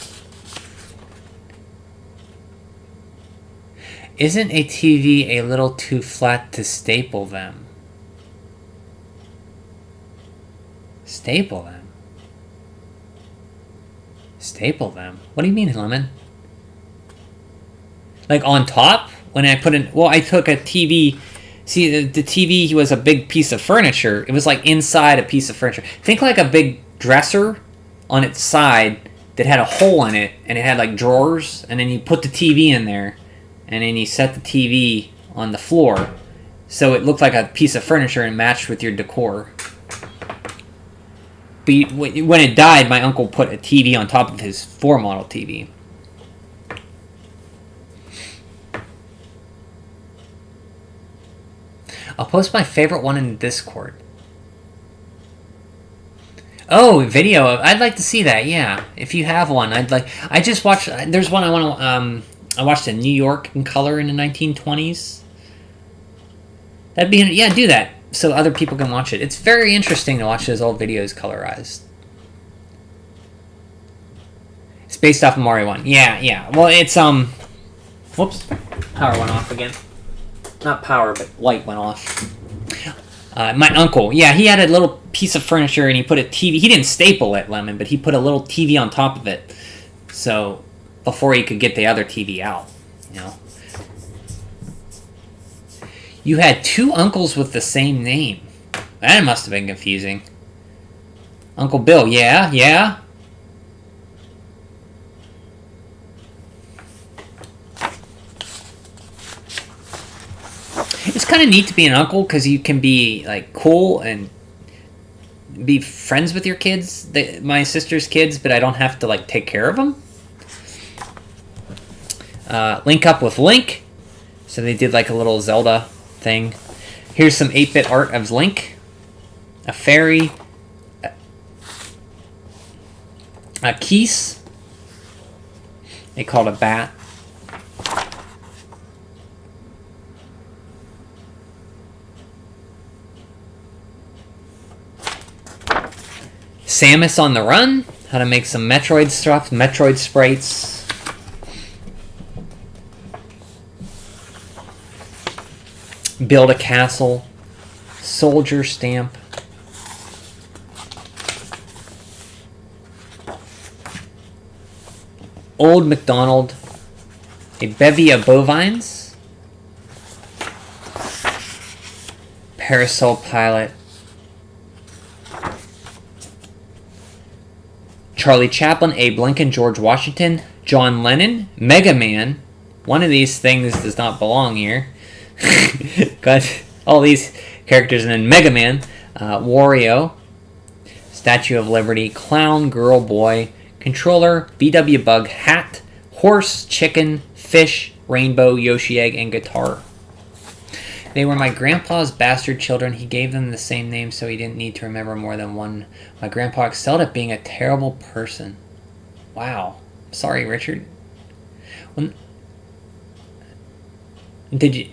Isn't a TV a little too flat to staple them? Staple them? Staple them? What do you mean, Lemon? Like on top? When I put in... Well, I took a TV... See, the TV was a big piece of furniture. It was like inside a piece of furniture. Think like a big dresser on its side that had a hole in it, and it had like drawers, and then you put the TV in there, and then you set the TV on the floor so it looked like a piece of furniture and matched with your decor. But when it died, my uncle put a TV on top of his 4 model TV. I'll post my favorite one in Discord. Oh, video of... I'd like to see that, yeah. If you have one, I'd like... I just watched... There's one I want to... I watched a New York in color in the 1920s. That'd be... Yeah, do that, so other people can watch it. It's very interesting to watch those old videos colorized. It's based off of Mario 1. Yeah. Well, it's, Whoops. Power went off again. Not power, but light went off. My uncle, yeah, he had a little piece of furniture and he put a TV. He didn't staple it, Lemon, but he put a little TV on top of it. So, before he could get the other TV out, you know. You had 2 uncles with the same name. That must have been confusing. Uncle Bill, yeah. It's kind of neat to be an uncle because you can be like cool and be friends with your kids, my sister's kids, but I don't have to like take care of them. Link up with Link. So they did like a little Zelda thing. Here's some 8-bit art of Link. A fairy. A Keese. They called a bat. Samus on the run. how to make some Metroid stuff, Metroid sprites. Build a castle. Soldier stamp. Old MacDonald. A bevy of bovines. Parasol pilot. Charlie Chaplin, Abe Lincoln, George Washington, John Lennon, Mega Man. One of these things does not belong here. Got all these characters, and then Mega Man, Wario, Statue of Liberty, Clown, Girl, Boy, Controller, VW Bug, Hat, Horse, Chicken, Fish, Rainbow, Yoshi Egg, and Guitar. They were my grandpa's bastard children. He gave them the same name so he didn't need to remember more than one. My grandpa excelled at being a terrible person. Wow. Sorry, Richard. Did you?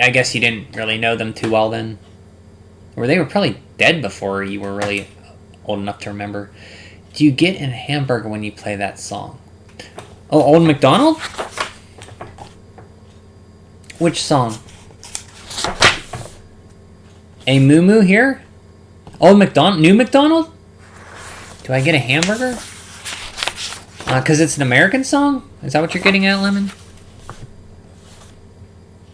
I guess you didn't really know them too well then? Or they were probably dead before you were really old enough to remember. Do you get a hamburger when you play that song? Oh, Old MacDonald? Which song? A moo-moo here? Old MacDonald? New MacDonald? Do I get a hamburger? Because it's an American song? Is that what you're getting at, Lemon?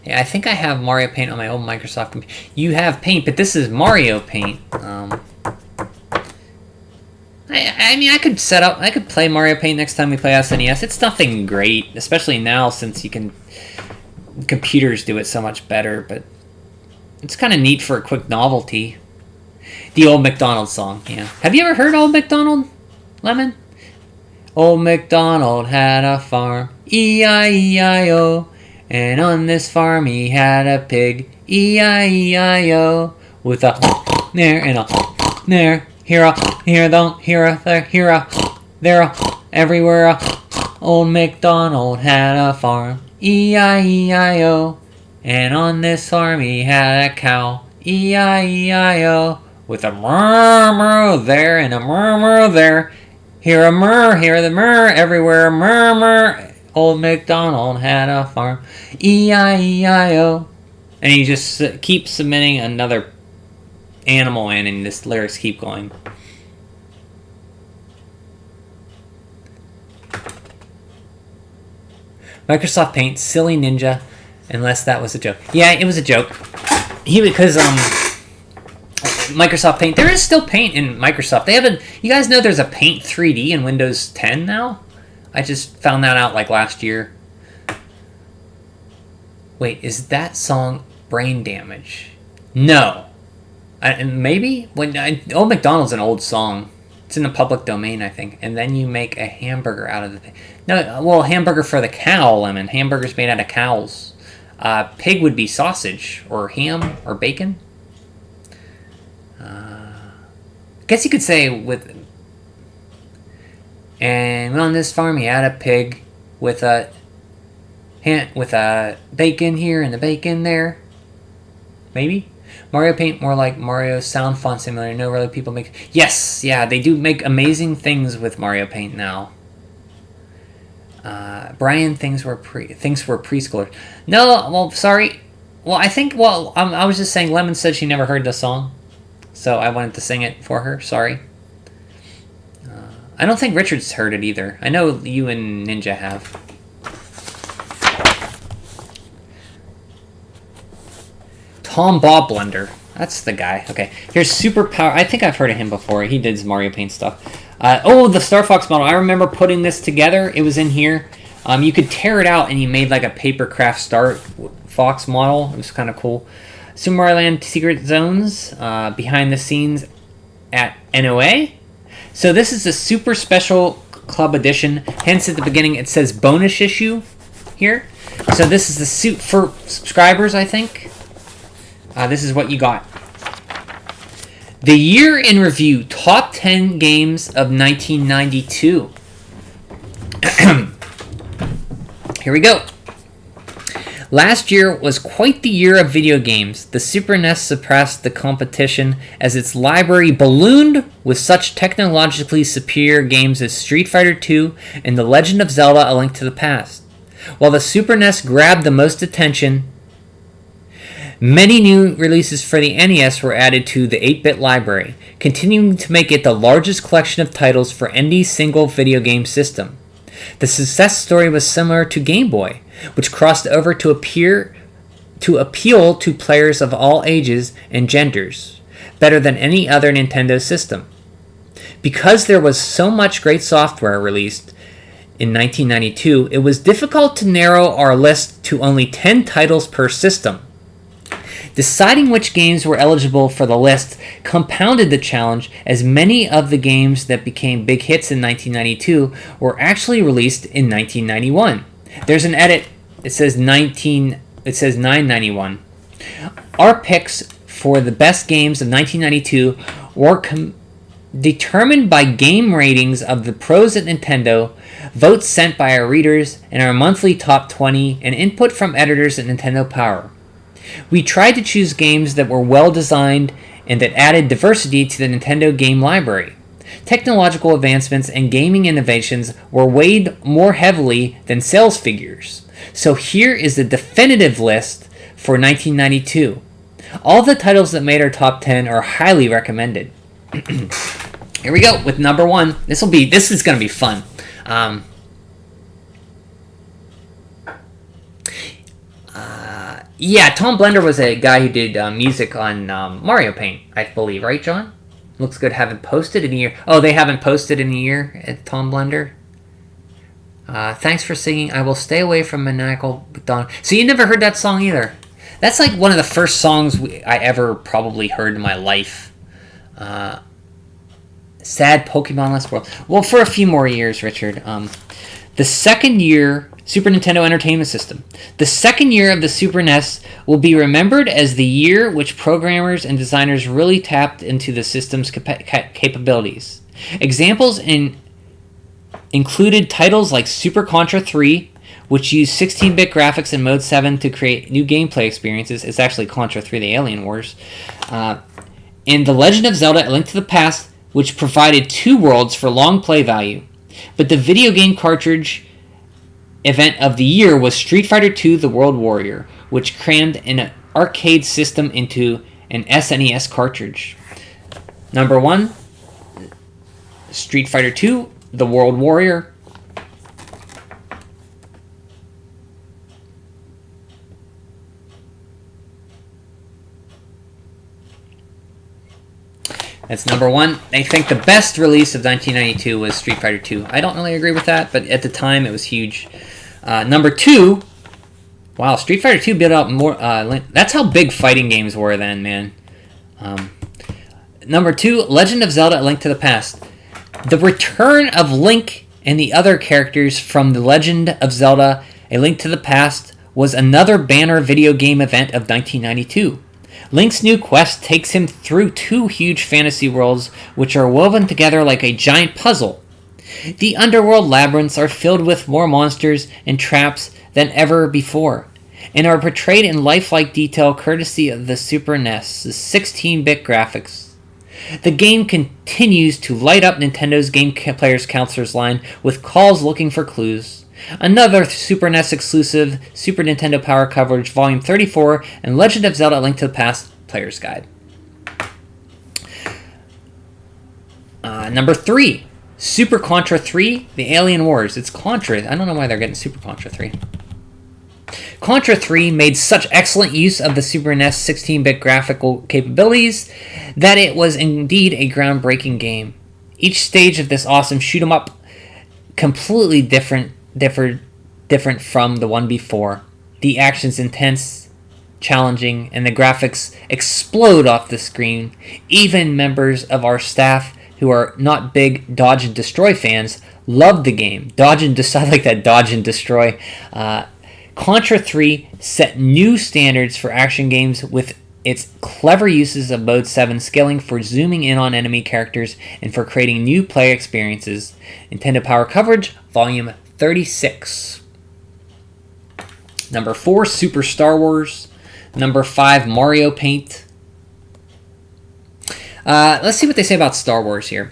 Yeah, I think I have Mario Paint on my old Microsoft computer. You have Paint, but this is Mario Paint. I mean, I could play Mario Paint next time we play SNES. It's nothing great, especially now since computers do it so much better, but it's kind of neat for a quick novelty. The Old MacDonald song, yeah. Have you ever heard Old MacDonald, Lemon? Old MacDonald had a farm, E-I-E-I-O, and on this farm he had a pig, E-I-E-I-O, with a there and a there, here, there, everywhere. Old MacDonald had a farm, E-I-E-I-O, and on this farm he had a cow, E-I-E-I-O, with a murmur there and a murmur there. Here a murr, here the murr, everywhere a murmur. Old MacDonald had a farm, E-I-E-I-O. And he just keeps submitting another animal in, and this lyrics keep going. Microsoft Paint, silly ninja, unless that was a joke. Yeah, it was a joke. Because Microsoft Paint, there is still Paint in Microsoft. You guys know there's a Paint 3D in Windows 10 now? I just found that out like last year. Wait, is that song Brain Damage? No. Maybe? Old MacDonald's an old song. It's in the public domain, I think. And then you make a hamburger out of the thing. No, well, hamburger for the cow, Lemon. Hamburgers made out of cows. Pig would be sausage, or ham, or bacon. I guess you could say and on this farm he had a pig with a bacon here and the bacon there. Maybe? Mario Paint, more like Mario Sound Font Simulator. No, really, people make... Yes, yeah, they do make amazing things with Mario Paint now. Brian, things were preschoolers. No, well, sorry. Well, I was just saying Lemon said she never heard the song. So I wanted to sing it for her. Sorry. I don't think Richard's heard it either. I know you and Ninja have. Tom Bob Blender. That's the guy. Okay. Here's Superpower. I think I've heard of him before. He did Mario Paint stuff. The Star Fox model. I remember putting this together. It was in here. You could tear it out and you made like a papercraft Star Fox model. It was kind of cool. Super Mario Land Secret Zones, behind the scenes at NOA. So this is a super special club edition. Hence at the beginning it says bonus issue here. So this is the suit for subscribers, I think. This is what you got. The Year in Review, Top 10 Games of 1992. Here we go. Last year was quite the year of video games. The Super NES surpassed the competition as its library ballooned with such technologically superior games as Street Fighter II and The Legend of Zelda: A Link to the Past. While the Super NES grabbed the most attention, many new releases for the NES were added to the 8-bit library, continuing to make it the largest collection of titles for any single video game system. The success story was similar to Game Boy, which crossed over to appeal to players of all ages and genders, better than any other Nintendo system. Because there was so much great software released in 1992, it was difficult to narrow our list to only 10 titles per system. Deciding which games were eligible for the list compounded the challenge, as many of the games that became big hits in 1992 were actually released in 1991. There's an edit. It says 991. Our picks for the best games of 1992 were determined by game ratings of the pros at Nintendo, votes sent by our readers, and our monthly top 20, and input from editors at Nintendo Power. We tried to choose games that were well designed and that added diversity to the Nintendo game library. Technological advancements and gaming innovations were weighed more heavily than sales figures. So here is the definitive list for 1992. All the titles that made our top 10 are highly recommended. Here we go with number 1. This is going to be fun. Yeah, Tom Blender was a guy who did music on Mario Paint, I believe, right, John? Looks good. Haven't posted in a year. Oh, they haven't posted in a year at Tom Blender? Thanks for singing. I will stay away from maniacal Dawn. So you never heard that song either? That's like one of the first songs I ever probably heard in my life. Sad Pokemon-less world. Well, for a few more years, Richard. The second year... Super Nintendo Entertainment System. The second year of the Super NES will be remembered as the year which programmers and designers really tapped into the system's capabilities. Examples included titles like Super Contra 3, which used 16-bit graphics in Mode 7 to create new gameplay experiences. It's actually Contra 3: The Alien Wars. And The Legend of Zelda: A Link to the Past, which provided 2 worlds for long play value. But the video game cartridge event of the year was Street Fighter II: The World Warrior, which crammed an arcade system into an SNES cartridge. Number 1, Street Fighter II: The World Warrior. That's number 1. I think the best release of 1992 was Street Fighter II. I don't really agree with that, but at the time it was huge. Number 2, wow, Street Fighter II built out more. That's how big fighting games were then, man. Number 2, Legend of Zelda: A Link to the Past. The return of Link and the other characters from The Legend of Zelda: A Link to the Past was another banner video game event of 1992. Link's new quest takes him through 2 huge fantasy worlds, which are woven together like a giant puzzle. The underworld labyrinths are filled with more monsters and traps than ever before, and are portrayed in lifelike detail courtesy of the Super NES's 16-bit graphics. The game continues to light up Nintendo's Game Players Counselors line with calls looking for clues. Another Super NES exclusive, Super Nintendo Power Coverage Volume 34, and Legend of Zelda: A Link to the Past Player's Guide. Number 3, Super Contra 3, The Alien Wars. It's Contra. I don't know why they're getting Super Contra 3. Contra 3 made such excellent use of the Super NES 16-bit graphical capabilities that it was indeed a groundbreaking game. Each stage of this awesome shoot-'em-up completely different from the one before. The action's intense, challenging, and the graphics explode off the screen. Even members of our staff who are not big Dodge and Destroy fans love the game. I like that, Dodge and Destroy. Contra 3 set new standards for action games with its clever uses of Mode 7 scaling for zooming in on enemy characters and for creating new play experiences. Nintendo Power Coverage, Volume 36. Number 4, Super Star Wars. Number 5, Mario Paint. Let's see what they say about Star Wars here.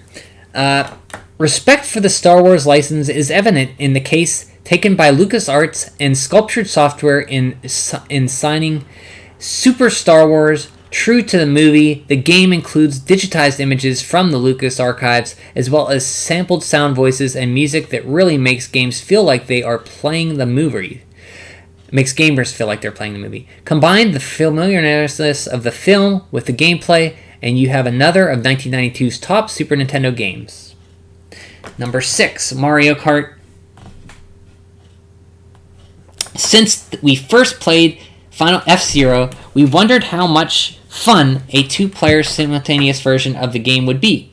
Respect for the Star Wars license is evident in the case taken by LucasArts and Sculptured Software in signing Super Star Wars. True to the movie, the game includes digitized images from the Lucas archives, as well as sampled sound voices and music that really makes games feel like they are playing the movie. Makes gamers feel like they're playing the movie. Combine the familiarness of the film with the gameplay, and you have another of 1992's top Super Nintendo games. Number 6, Mario Kart. Since we first played Final F-Zero, we wondered how much fun a 2-player simultaneous version of the game would be.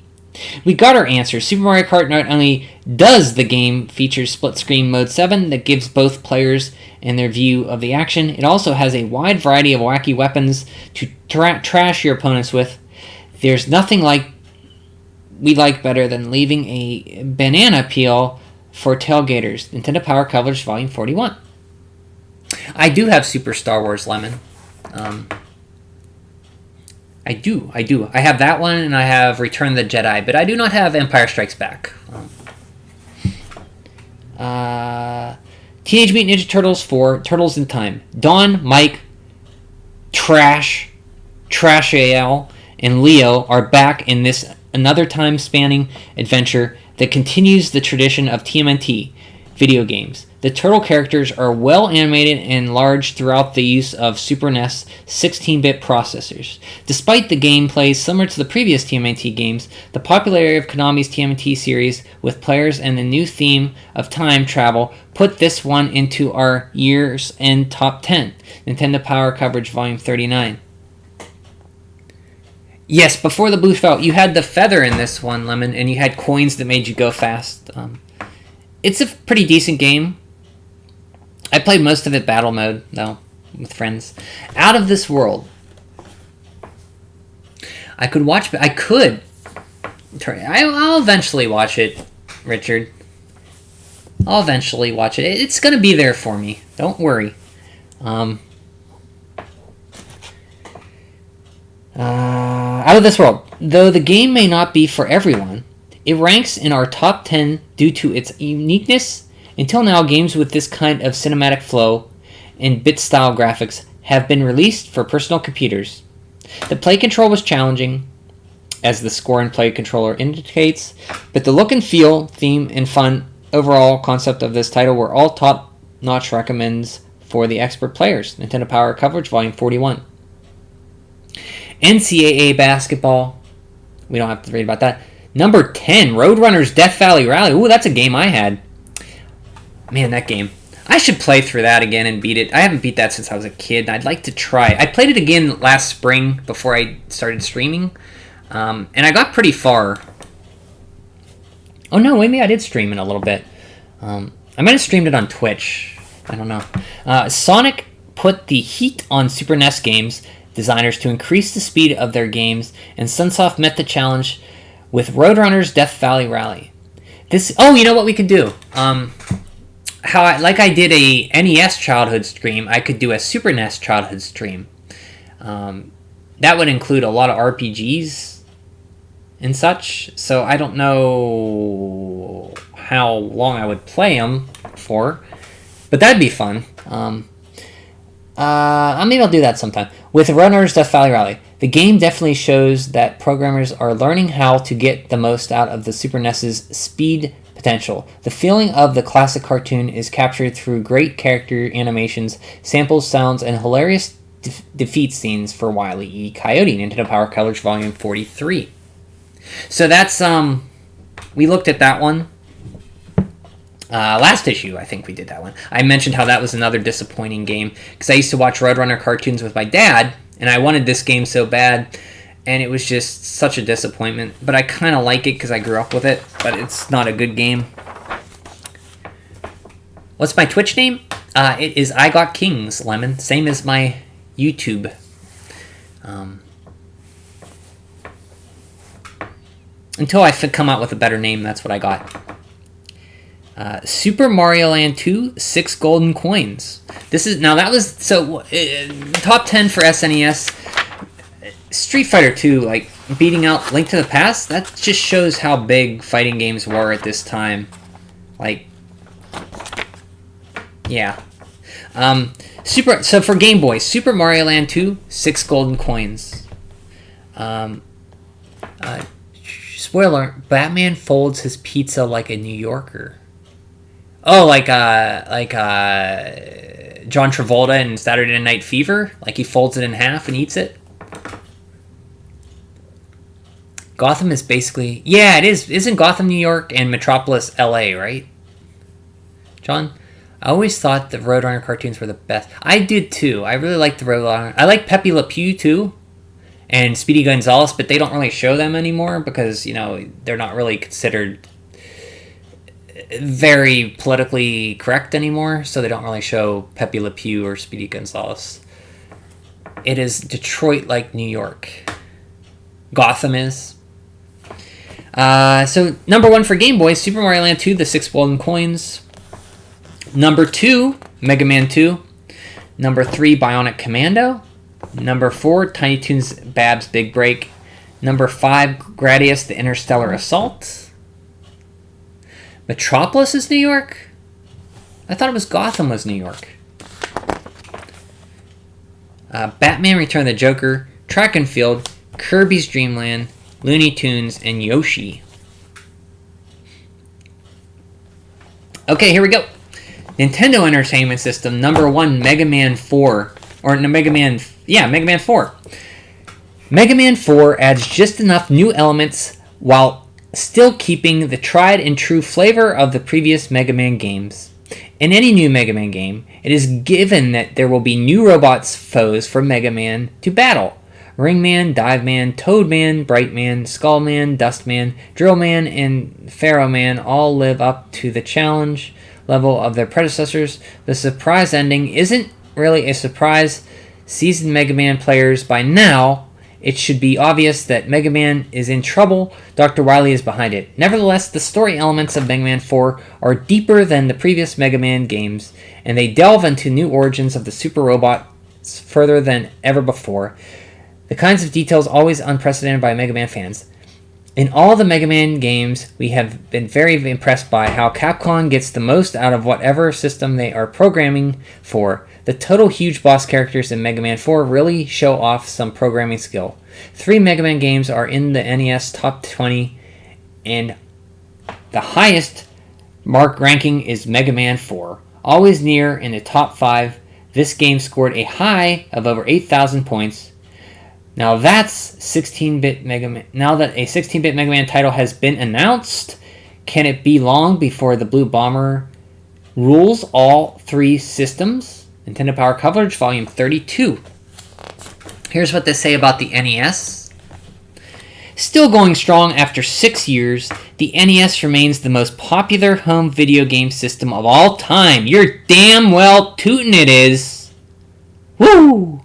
We got our answer. Super Mario Kart not only does the game feature split-screen Mode 7 that gives both players and their view of the action, it also has a wide variety of wacky weapons to trash your opponents with. There's nothing we like better than leaving a banana peel for tailgaters. Nintendo Power Colors Volume 41. I do have Super Star Wars Lemon. I do. I have that one, and I have Return of the Jedi, but I do not have Empire Strikes Back. Teenage Mutant Ninja Turtles 4, Turtles in Time. Dawn, Mike, Trash AL, and Leo are back in this another time-spanning adventure that continues the tradition of TMNT video games. The turtle characters are well animated and large throughout the use of Super NES 16-bit processors. Despite the gameplay similar to the previous TMNT games, the popularity of Konami's TMNT series with players and the new theme of time travel put this one into our year's end top 10. Nintendo Power Coverage Volume 39. Yes, before the blue felt, you had the feather in this one, Lemon, and you had coins that made you go fast. It's a pretty decent game. I played most of it battle mode, though, with friends. Out of This World. I'll eventually watch it, Richard. I'll eventually watch it. It's going to be there for me. Don't worry. Out of This World. Though the game may not be for everyone, it ranks in our top 10 due to its uniqueness. Until now, games with this kind of cinematic flow and bit-style graphics have been released for personal computers. The play control was challenging, as the score and play controller indicates, but the look and feel, theme, and fun overall concept of this title were all top-notch recommends for the expert players. Nintendo Power Coverage Volume 41. NCAA Basketball. We don't have to read about that. Number 10, Roadrunners Death Valley Rally. Ooh, that's a game I had. Man, that game. I should play through that again and beat it. I haven't beat that since I was a kid. I'd like to try. I played it again last spring before I started streaming, and I got pretty far. Oh no, maybe I did stream it a little bit. I might have streamed it on Twitch. I don't know. Sonic put the heat on Super NES games designers to increase the speed of their games, and Sunsoft met the challenge with Roadrunners Death Valley Rally. You know what we could do? Like I did a NES childhood stream, I could do a Super NES childhood stream. That would include a lot of RPGs and such, so I don't know how long I would play them for, but that'd be fun. Maybe I'll do that sometime. With Runners Death Valley Rally, the game definitely shows that programmers are learning how to get the most out of the Super NES's speed potential. The feeling of the classic cartoon is captured through great character animations, samples, sounds, and hilarious defeat scenes for Wile E. Coyote. Nintendo Power Colors Volume 43. So that's, we looked at that one. Last issue, I think we did that one. I mentioned how that was another disappointing game, because I used to watch Roadrunner cartoons with my dad, and I wanted this game so bad, and it was just such a disappointment. But I kind of like it because I grew up with it, but it's not a good game. What's my Twitch name? It is I Got Kings, Lemon. Same as my YouTube. Until I come out with a better name, that's what I got. Super Mario Land 2, 6 golden coins. This is now that was so top 10 for SNES. Street Fighter 2, like beating out Link to the Past. That just shows how big fighting games were at this time. Like, yeah. So for Game Boy, Super Mario Land 2, 6 golden coins. Spoiler: Batman folds his pizza like a New Yorker. Oh, like John Travolta in Saturday Night Fever. Like he folds it in half and eats it. Gotham is basically... Yeah, it is. Isn't Gotham New York and Metropolis LA, right? John? I always thought the Roadrunner cartoons were the best. I did too. I really liked the Roadrunner. I like Pepe Le Pew too. And Speedy Gonzales, but they don't really show them anymore because, you know, they're not really considered very politically correct anymore. So they don't really show Pepe Le Pew or Speedy Gonzales. It is Detroit like New York. Gotham is. So number 1 for Game Boy, Super Mario Land 2, the 6 golden coins. Number 2, Mega Man 2. Number 3, Bionic Commando. Number 4, Tiny Toons Bab's Big Break. Number 5, Gradius, the Interstellar Assault. Metropolis is New York? I thought it was Gotham was New York. Batman Return of the Joker, Track and Field, Kirby's Dream Land, Looney Tunes, and Yoshi. Okay, here we go. Nintendo Entertainment System, number 1, Mega Man 4. Or Mega Man 4. Mega Man 4 adds just enough new elements while still keeping the tried and true flavor of the previous Mega Man games. In any new Mega Man game, it is given that there will be new robots foes for Mega Man to battle. Ring Man, Dive Man, Toad Man, Bright Man, Skull Man, Dust Man, Drill Man, and Pharaoh Man all live up to the challenge level of their predecessors. The surprise ending isn't really a surprise. Seasoned Mega Man players by now, it should be obvious that Mega Man is in trouble. Dr. Wily is behind it. Nevertheless, the story elements of Mega Man 4 are deeper than the previous Mega Man games, and they delve into new origins of the super robots further than ever before. The kinds of details always unprecedented by Mega Man fans. In all the Mega Man games, we have been very impressed by how Capcom gets the most out of whatever system they are programming for. The total huge boss characters in Mega Man 4 really show off some programming skill. 3 Mega Man games are in the NES Top 20, and the highest mark ranking is Mega Man 4. Always near in the top 5, this game scored a high of over 8,000 points. Now that's 16-bit Mega Man. Now that a 16-bit Mega Man title has been announced, can it be long before the Blue Bomber rules all 3 systems? Nintendo Power Coverage, Volume 32. Here's what they say about the NES. Still going strong after 6 years, the NES remains the most popular home video game system of all time. You're damn well tootin' it is. Woo!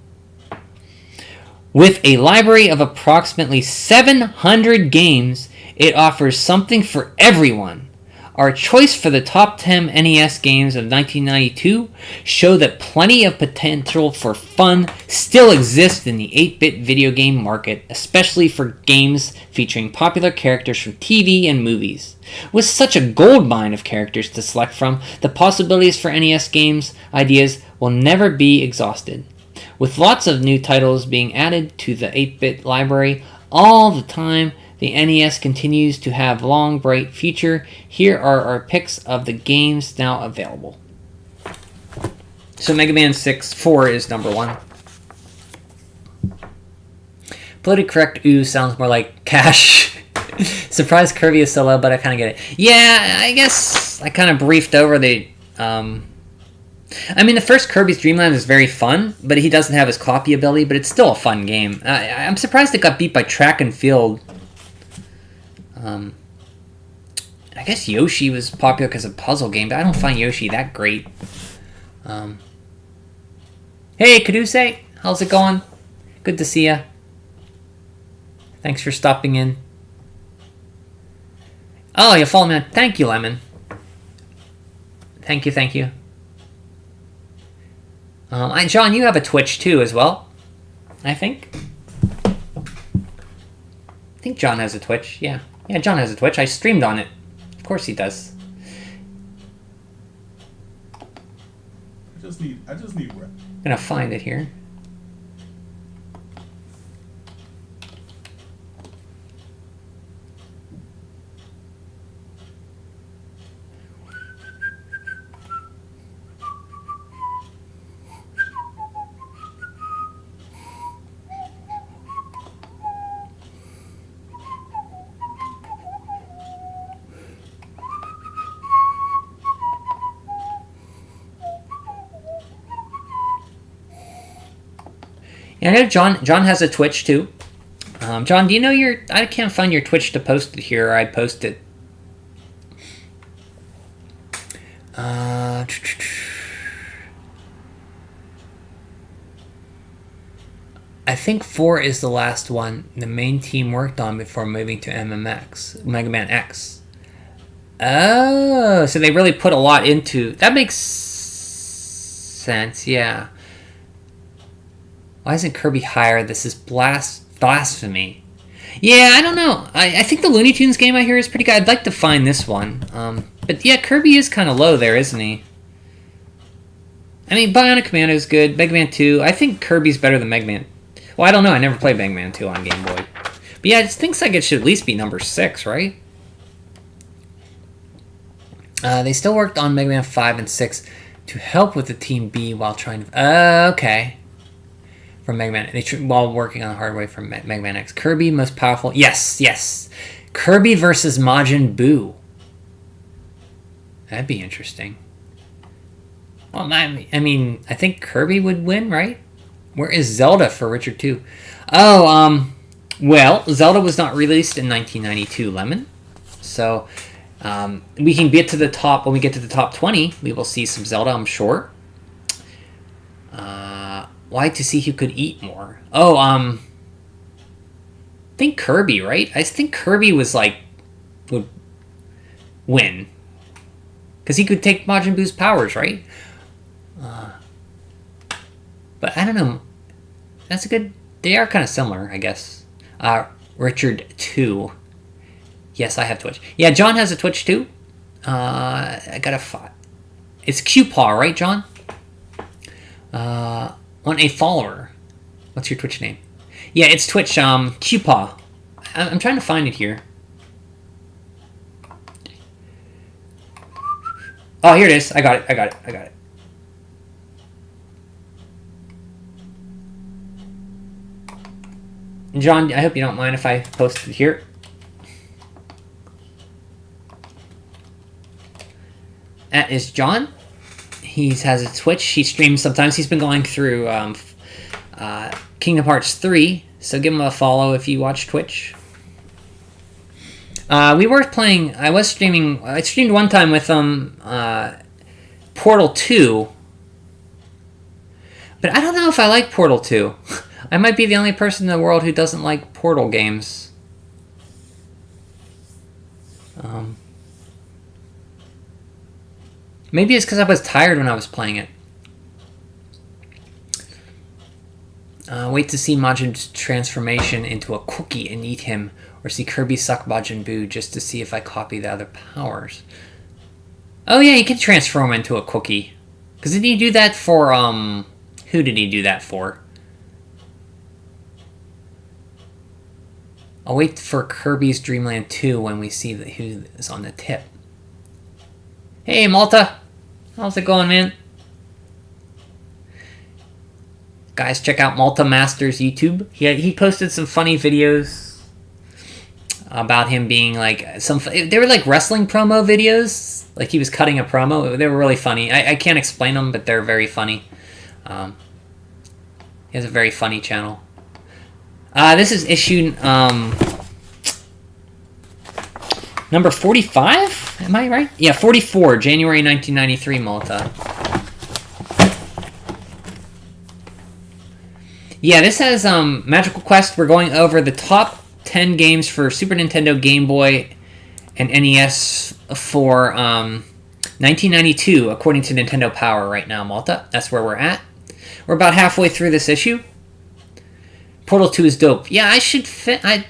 With a library of approximately 700 games, it offers something for everyone. Our choice for the top 10 NES games of 1992 show that plenty of potential for fun still exists in the 8-bit video game market, especially for games featuring popular characters from TV and movies. With such a goldmine of characters to select from, the possibilities for NES games ideas will never be exhausted. With lots of new titles being added to the 8-bit library all the time, the NES continues to have a long, bright future. Here are our picks of the games now available. So Mega Man 4 is number 1. Politically correct ooh sounds more like cash. Surprise Kirby is solo, but I kind of get it. Yeah, I guess I kind of briefed over the... I mean, the first Kirby's Dream Land is very fun, but he doesn't have his copy ability, but it's still a fun game. I'm surprised it got beat by Track and Field. I guess Yoshi was popular because of puzzle game, but I don't find Yoshi that great. Hey, Kaduse, how's it going? Good to see ya. Thanks for stopping in. Oh, you follow me on... Thank you, Lemon. Thank you, thank you. John, you have a Twitch too as well, I think. I think John has a Twitch. Yeah, John has a Twitch. I streamed on it. Of course he does. I just need. I'm gonna find it here. I know John has a Twitch too. John, do you know your... I can't find your Twitch to post it here, or I'd post it. I think 4 is the last one the main team worked on before moving to MMX, Mega Man X. Oh, so they really put a lot into... That makes sense, yeah. Why isn't Kirby higher? This is blasphemy. Yeah, I don't know. I think the Looney Tunes game I hear is pretty good. I'd like to find this one. But yeah, Kirby is kind of low there, isn't he? I mean, Bionic Commando is good. Mega Man 2. I think Kirby's better than Mega Man. Well, I don't know. I never played Mega Man 2 on Game Boy. But yeah, it thinks like it should at least be number 6, right? They still worked on Mega Man 5 and 6 to help with the Team B while trying to... okay. From Mega Man, while working on the hardware from Mega Man X. Kirby, most powerful. Yes. Kirby versus Majin Buu. That'd be interesting. Well, I mean, I think Kirby would win, right? Where is Zelda for Richard 2? Oh, well, Zelda was not released in 1992, Lemon. So, we can get to the top, when we get to the top 20, we will see some Zelda, I'm sure. Why to see who could eat more? Oh, I think Kirby, right? I think Kirby was like, would win. Because he could take Majin Buu's powers, right? But I don't know. That's a good... They are kind of similar, I guess. Richard 2. Yes, I have Twitch. Yeah, John has a Twitch too. I got a... It's QPaw, right, John? Want a follower. What's your Twitch name? Yeah, it's Twitch, QPaw. I'm trying to find it here. Oh, here it is. I got it. John, I hope you don't mind if I post it here. That is John. He has a Twitch. He streams sometimes. He's been going through Kingdom Hearts 3, so give him a follow if you watch Twitch. We were playing... I streamed one time with Portal 2. But I don't know if I like Portal 2. I might be the only person in the world who doesn't like Portal games. Maybe it's because I was tired when I was playing it. Wait to see Majin's transformation into a cookie and eat him, or see Kirby suck Majin Buu just to see if I copy the other powers. Oh yeah, you can transform into a cookie. Because didn't he do that for, who did he do that for? I'll wait for Kirby's Dream Land 2 when we see who is on the tip. Hey, Malta! How's it going, man? Guys, check out Malta Master's YouTube. He posted some funny videos about him being like they were like wrestling promo videos. Like he was cutting a promo. They were really funny. I can't explain them, but they're very funny. He has a very funny channel. This is issue number 45? Am I right? Yeah, 44, January 1993, Malta. Yeah, this has Magical Quest. We're going over the top 10 games for Super Nintendo, Game Boy, and NES for 1992, according to Nintendo Power right now, Malta. That's where we're at. We're about halfway through this issue. Portal 2 is dope. Yeah, I should fit. I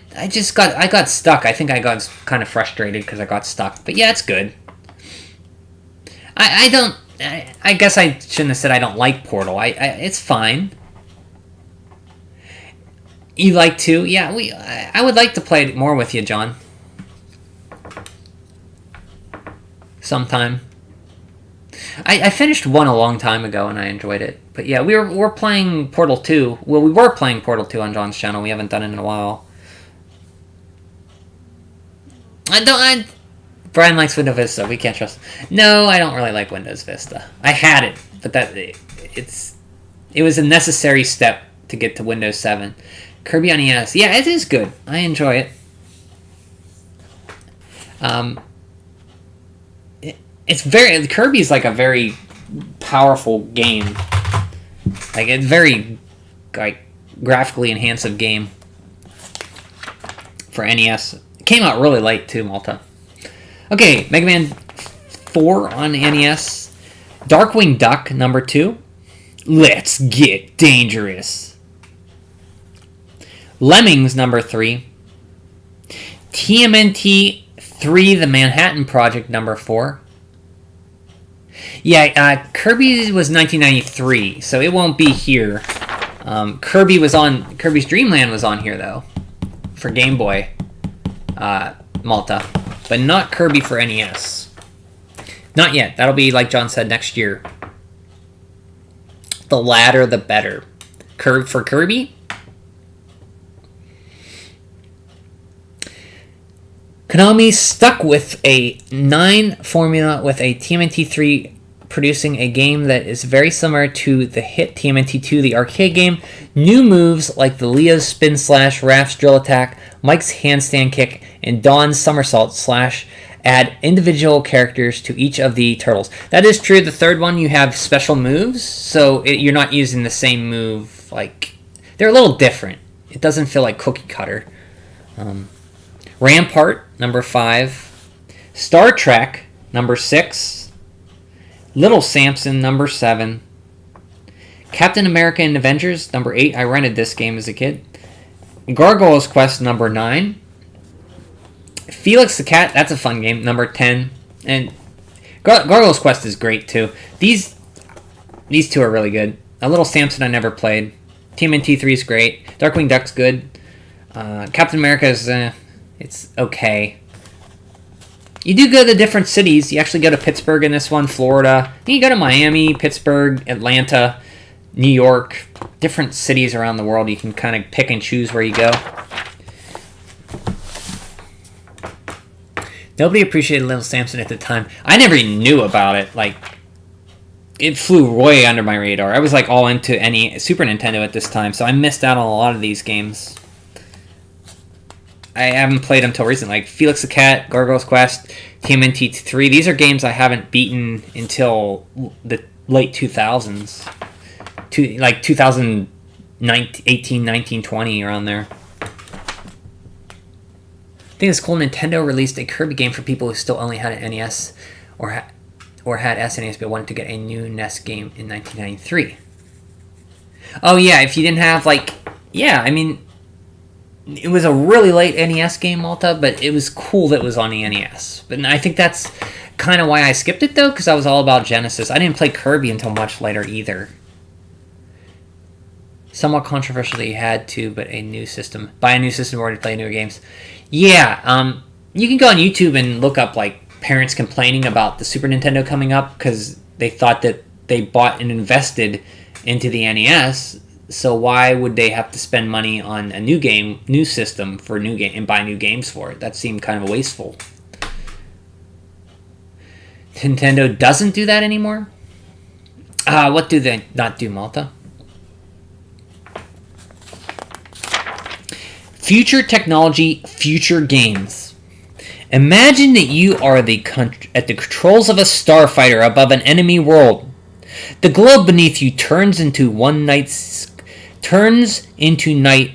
got stuck. I think I got kind of frustrated because I got stuck. But yeah, it's good. I guess I shouldn't have said I don't like Portal. It's fine. You like to? Yeah, I would like to play it more with you, John. Sometime. I finished 1 a long time ago and I enjoyed it. But yeah, we're playing Portal 2. Well, we were playing Portal 2 on John's channel. We haven't done it in a while. Brian likes Windows Vista. We can't trust. No, I don't really like Windows Vista. I had it, but it was a necessary step to get to Windows 7. Kirby on ES. Yeah, it is good. I enjoy it. Kirby's like a very powerful game. Like it's very graphically enhanced game for NES. It came out really late too, Malta. Okay, Mega Man 4 on NES. Darkwing Duck number 2. Let's get dangerous. Lemmings number 3. TMNT 3, The Manhattan Project number 4. Yeah, Kirby was 1993, so it won't be here. Kirby's Dream Land was on here though, for Game Boy, Malta, but not Kirby for NES. Not yet. That'll be, like John said, next year. The latter, the better. For Kirby. Konami stuck with a 9 formula with a TMNT3 producing a game that is very similar to the hit TMNT2, the arcade game. New moves like the Leo's Spin Slash, Raph's Drill Attack, Mike's Handstand Kick, and Don's Somersault Slash add individual characters to each of the turtles. That is true. The third one, you have special moves, so you're not using the same move. Like, they're a little different. It doesn't feel like cookie cutter. Rampart, number 5. Star Trek, number 6. Little Samson, number 7. Captain America and Avengers, number 8. I rented this game as a kid. Gargoyle's Quest, number 9. Felix the Cat, that's a fun game, number 10. And Gargoyle's Quest is great, too. These two are really good. A Little Samson I never played. TMNT3 is great. Darkwing Duck's good. Captain America's, it's okay. You do go to different cities. You actually go to Pittsburgh in this one, Florida. Then you go to Miami, Pittsburgh, Atlanta, New York. Different cities around the world. You can kind of pick and choose where you go. Nobody appreciated Little Samson at the time. I never even knew about it. Like, it flew way under my radar. I was like all into any Super Nintendo at this time, so I missed out on a lot of these games. I haven't played them until recently. Like Felix the Cat, Gargoyle's Quest, TMNT 3. These are games I haven't beaten until the late 2000s. Like 2018, 19, 20, around there. I think it's cool. Nintendo released a Kirby game for people who still only had an NES or had SNES but wanted to get a new NES game in 1993. Oh yeah, if you didn't have I mean, it was a really late NES game, Malta, but it was cool that it was on the NES. But I think that's kind of why I skipped it, though, because I was all about Genesis. I didn't play Kirby until much later, either. Somewhat controversial that you had to, but a new system. Buy a new system in order to play newer games. Yeah, you can go on YouTube and look up, parents complaining about the Super Nintendo coming up because they thought that they bought and invested into the NES. So why would they have to spend money on a new system for a new game, and buy new games for it? That seemed kind of wasteful. Nintendo doesn't do that anymore? What do they not do, Malta? Future technology, future games. Imagine that you are at the controls of a starfighter above an enemy world. The globe beneath you turns into night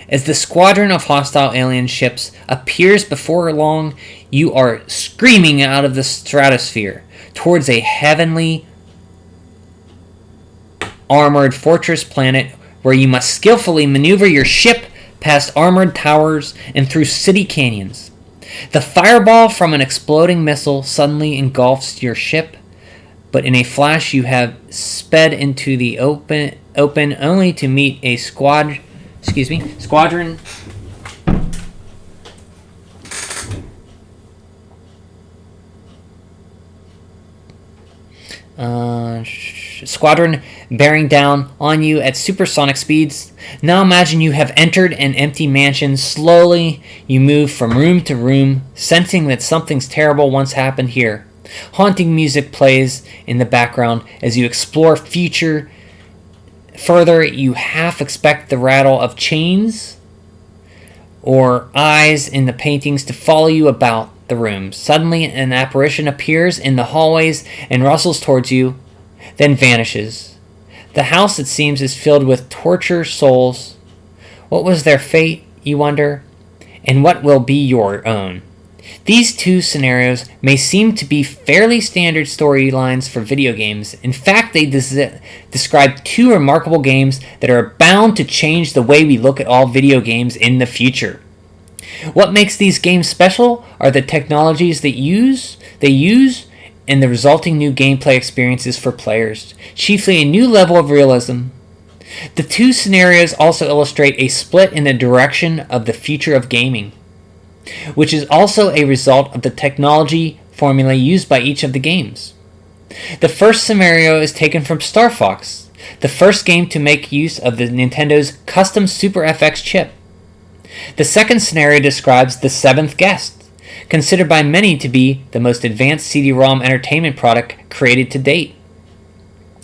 as the squadron of hostile alien ships appears. Before long, you are screaming out of the stratosphere. towards a heavenly armored fortress planet where you must skillfully maneuver your ship past armored towers and through city canyons. The fireball from an exploding missile suddenly engulfs your ship, but in a flash you have sped into the open only to meet a squadron. Squadron bearing down on you at supersonic speeds. Now imagine you have entered an empty mansion. Slowly, you move from room to room, sensing that something's terrible once happened here. Haunting music plays in the background as you explore future. Further, you half expect the rattle of chains or eyes in the paintings to follow you about the room. Suddenly, an apparition appears in the hallways and rustles towards you, then vanishes. The house, it seems, is filled with tortured souls. What was their fate, you wonder? And what will be your own? These two scenarios may seem to be fairly standard storylines for video games. In fact, they describe two remarkable games that are bound to change the way we look at all video games in the future. What makes these games special are the technologies they use, and the resulting new gameplay experiences for players, chiefly a new level of realism. The two scenarios also illustrate a split in the direction of the future of gaming, which is also a result of the technology formula used by each of the games. The first scenario is taken from Star Fox, the first game to make use of the Nintendo's custom Super FX chip. The second scenario describes The Seventh Guest, considered by many to be the most advanced CD-ROM entertainment product created to date.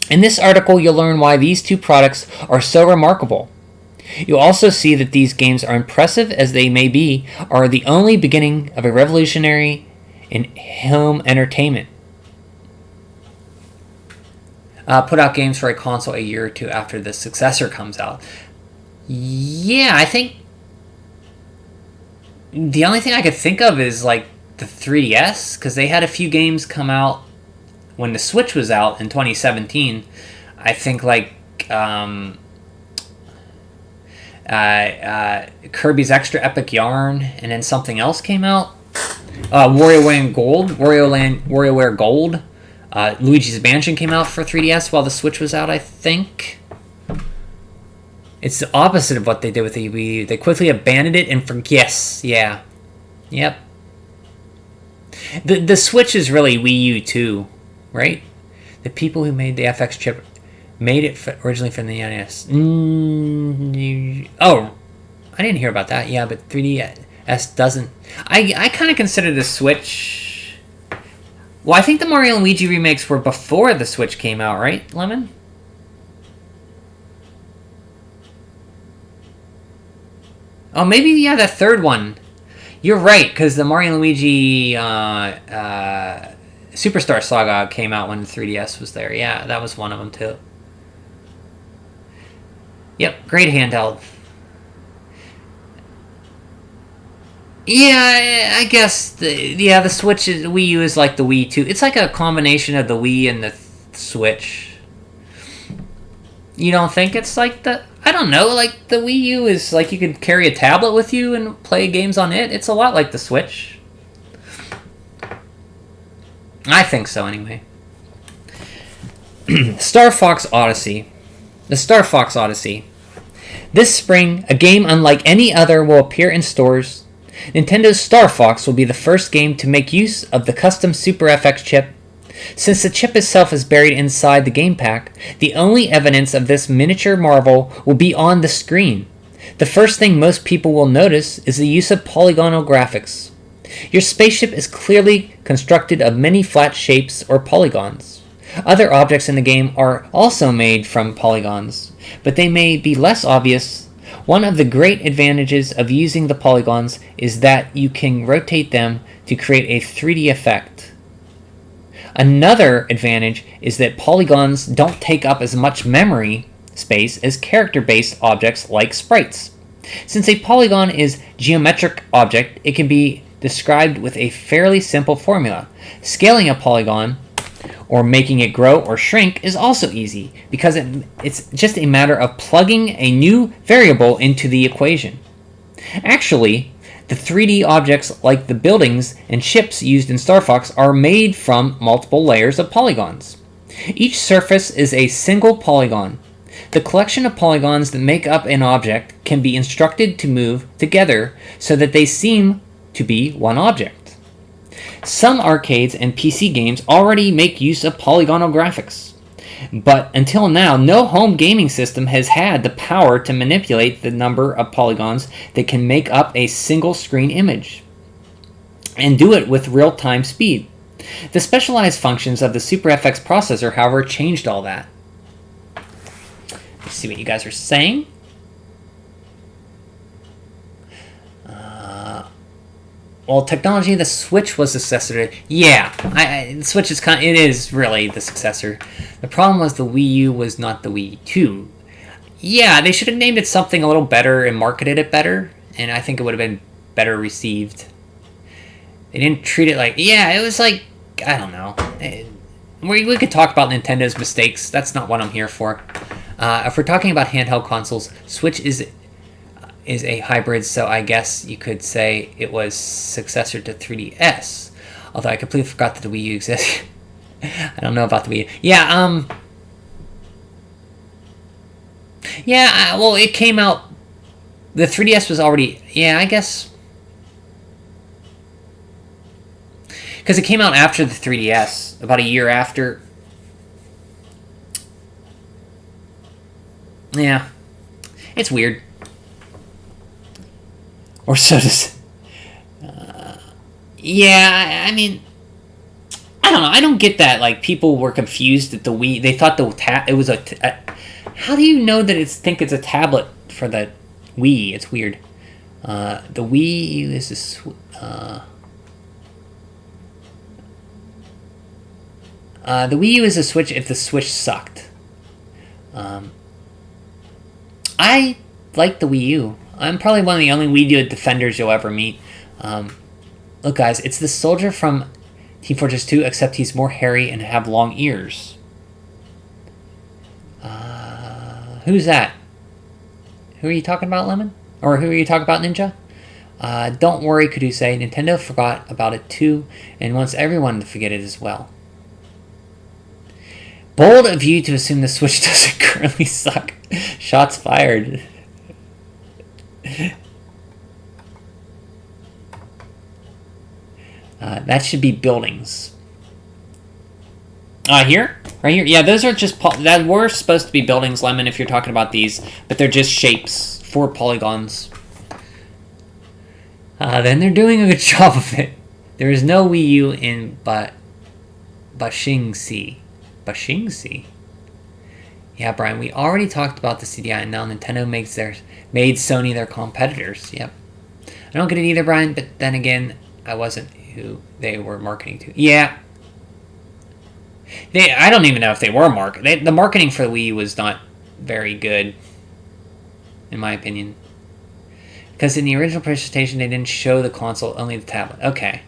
In this article, you'll learn why these two products are so remarkable. You'll also see that these games, are impressive as they may be, are the only beginning of a revolutionary in home entertainment. Put out games for a console a year or two after the successor comes out. Yeah, I think the only thing I could think of is like the 3DS, because they had a few games come out when the Switch was out in 2017. I think like Kirby's Extra Epic Yarn, and then something else came out. WarioWare Gold. Luigi's Mansion came out for 3DS while the Switch was out, I think. It's the opposite of what they did with the Wii. They quickly abandoned it and yes, yeah. Yep. The Switch is really Wii U too, right? The people who made the FX chip made it originally from the NES. Oh, I didn't hear about that. Yeah, but 3DS doesn't. I kind of consider the Switch. Well, I think the Mario and Luigi remakes were before the Switch came out, right, Lemon? Oh, maybe, yeah, the third one. You're right, because the Mario and Luigi Superstar Saga came out when the 3DS was there. Yeah, that was one of them, too. Yep, great handheld. Yeah, I guess the Switch is, Wii U is like the Wii too. It's like a combination of the Wii and the Switch. You don't think it's like the... I don't know, like the Wii U is like you can carry a tablet with you and play games on it. It's a lot like the Switch. I think so, anyway. Star Fox Odyssey. The Star Fox Odyssey. This spring, a game unlike any other will appear in stores. Nintendo's Star Fox will be the first game to make use of the custom Super FX chip. Since the chip itself is buried inside the game pack, the only evidence of this miniature marvel will be on the screen. The first thing most people will notice is the use of polygonal graphics. Your spaceship is clearly constructed of many flat shapes or polygons. Other objects in the game are also made from polygons, but they may be less obvious. One of the great advantages of using the polygons is that you can rotate them to create a 3D effect. Another advantage is that polygons don't take up as much memory space as character-based objects like sprites. Since a polygon is a geometric object, it can be described with a fairly simple formula. Scaling a polygon or making it grow or shrink is also easy because it's just a matter of plugging a new variable into the equation. Actually, the 3D objects like the buildings and ships used in Star Fox are made from multiple layers of polygons. Each surface is a single polygon. The collection of polygons that make up an object can be instructed to move together so that they seem to be one object. Some arcades and PC games already make use of polygonal graphics, but until now, no home gaming system has had the power to manipulate the number of polygons that can make up a single screen image, and do it with real-time speed. The specialized functions of the SuperFX processor, however, changed all that. Let's see what you guys are saying. Well, technology, the Switch was the successor to... Yeah, the Switch is it is really the successor. The problem was the Wii U was not the Wii 2. Yeah, they should have named it something a little better and marketed it better, and I think it would have been better received. They didn't treat it like... Yeah, it was like... I don't know. We could talk about Nintendo's mistakes. That's not what I'm here for. If we're talking about handheld consoles, Switch is a hybrid, so I guess you could say it was successor to 3DS. Although I completely forgot that the Wii U exists. I don't know about the Wii U. Yeah, well, it came out... The 3DS was already... Yeah, I guess... Because it came out after the 3DS, about a year after. Yeah. It's weird. Or so does... yeah, I mean... I don't know. I don't get that. Like, people were confused that the Wii... They thought it was a... How do you know that think it's a tablet for the Wii? It's weird. The Wii U is the Wii U is a Switch if the Switch sucked. I like the Wii U. I'm probably one of the only Wii U defenders you'll ever meet. Look, guys, it's the soldier from Team Fortress 2, except he's more hairy and have long ears. Who's that? Who are you talking about, Lemon? Or who are you talking about, Ninja? Don't worry, Kuduse. Nintendo forgot about it too, and wants everyone to forget it as well. Bold of you to assume the Switch doesn't currently suck. Shots fired. That should be buildings. Here? Right here? Yeah, those are just... that were supposed to be buildings, Lemon, if you're talking about these. But they're just shapes. 4 polygons. Then they're doing a good job of it. There is no Wii U in Bashingsi. Bashingsi? Yeah, Brian, we already talked about the CDI, and now Nintendo made Sony their competitors. Yep. I don't get it either, Brian, but then again, I wasn't who they were marketing to. Yeah. I don't even know if they were the marketing for the Wii was not very good, in my opinion. Because in the original presentation, they didn't show the console, only the tablet. Okay.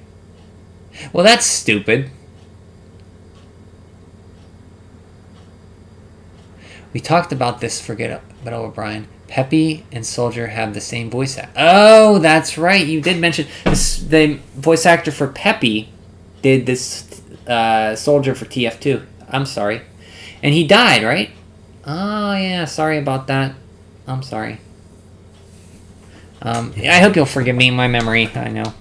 Well, that's stupid. We talked about this, but O'Brien. Peppy and Soldier have the same voice actor. Oh, that's right. You did mention this, the voice actor for Peppy did this Soldier for TF2. I'm sorry. And he died, right? Oh, yeah. Sorry about that. I'm sorry. I hope you'll forgive me my memory. I know.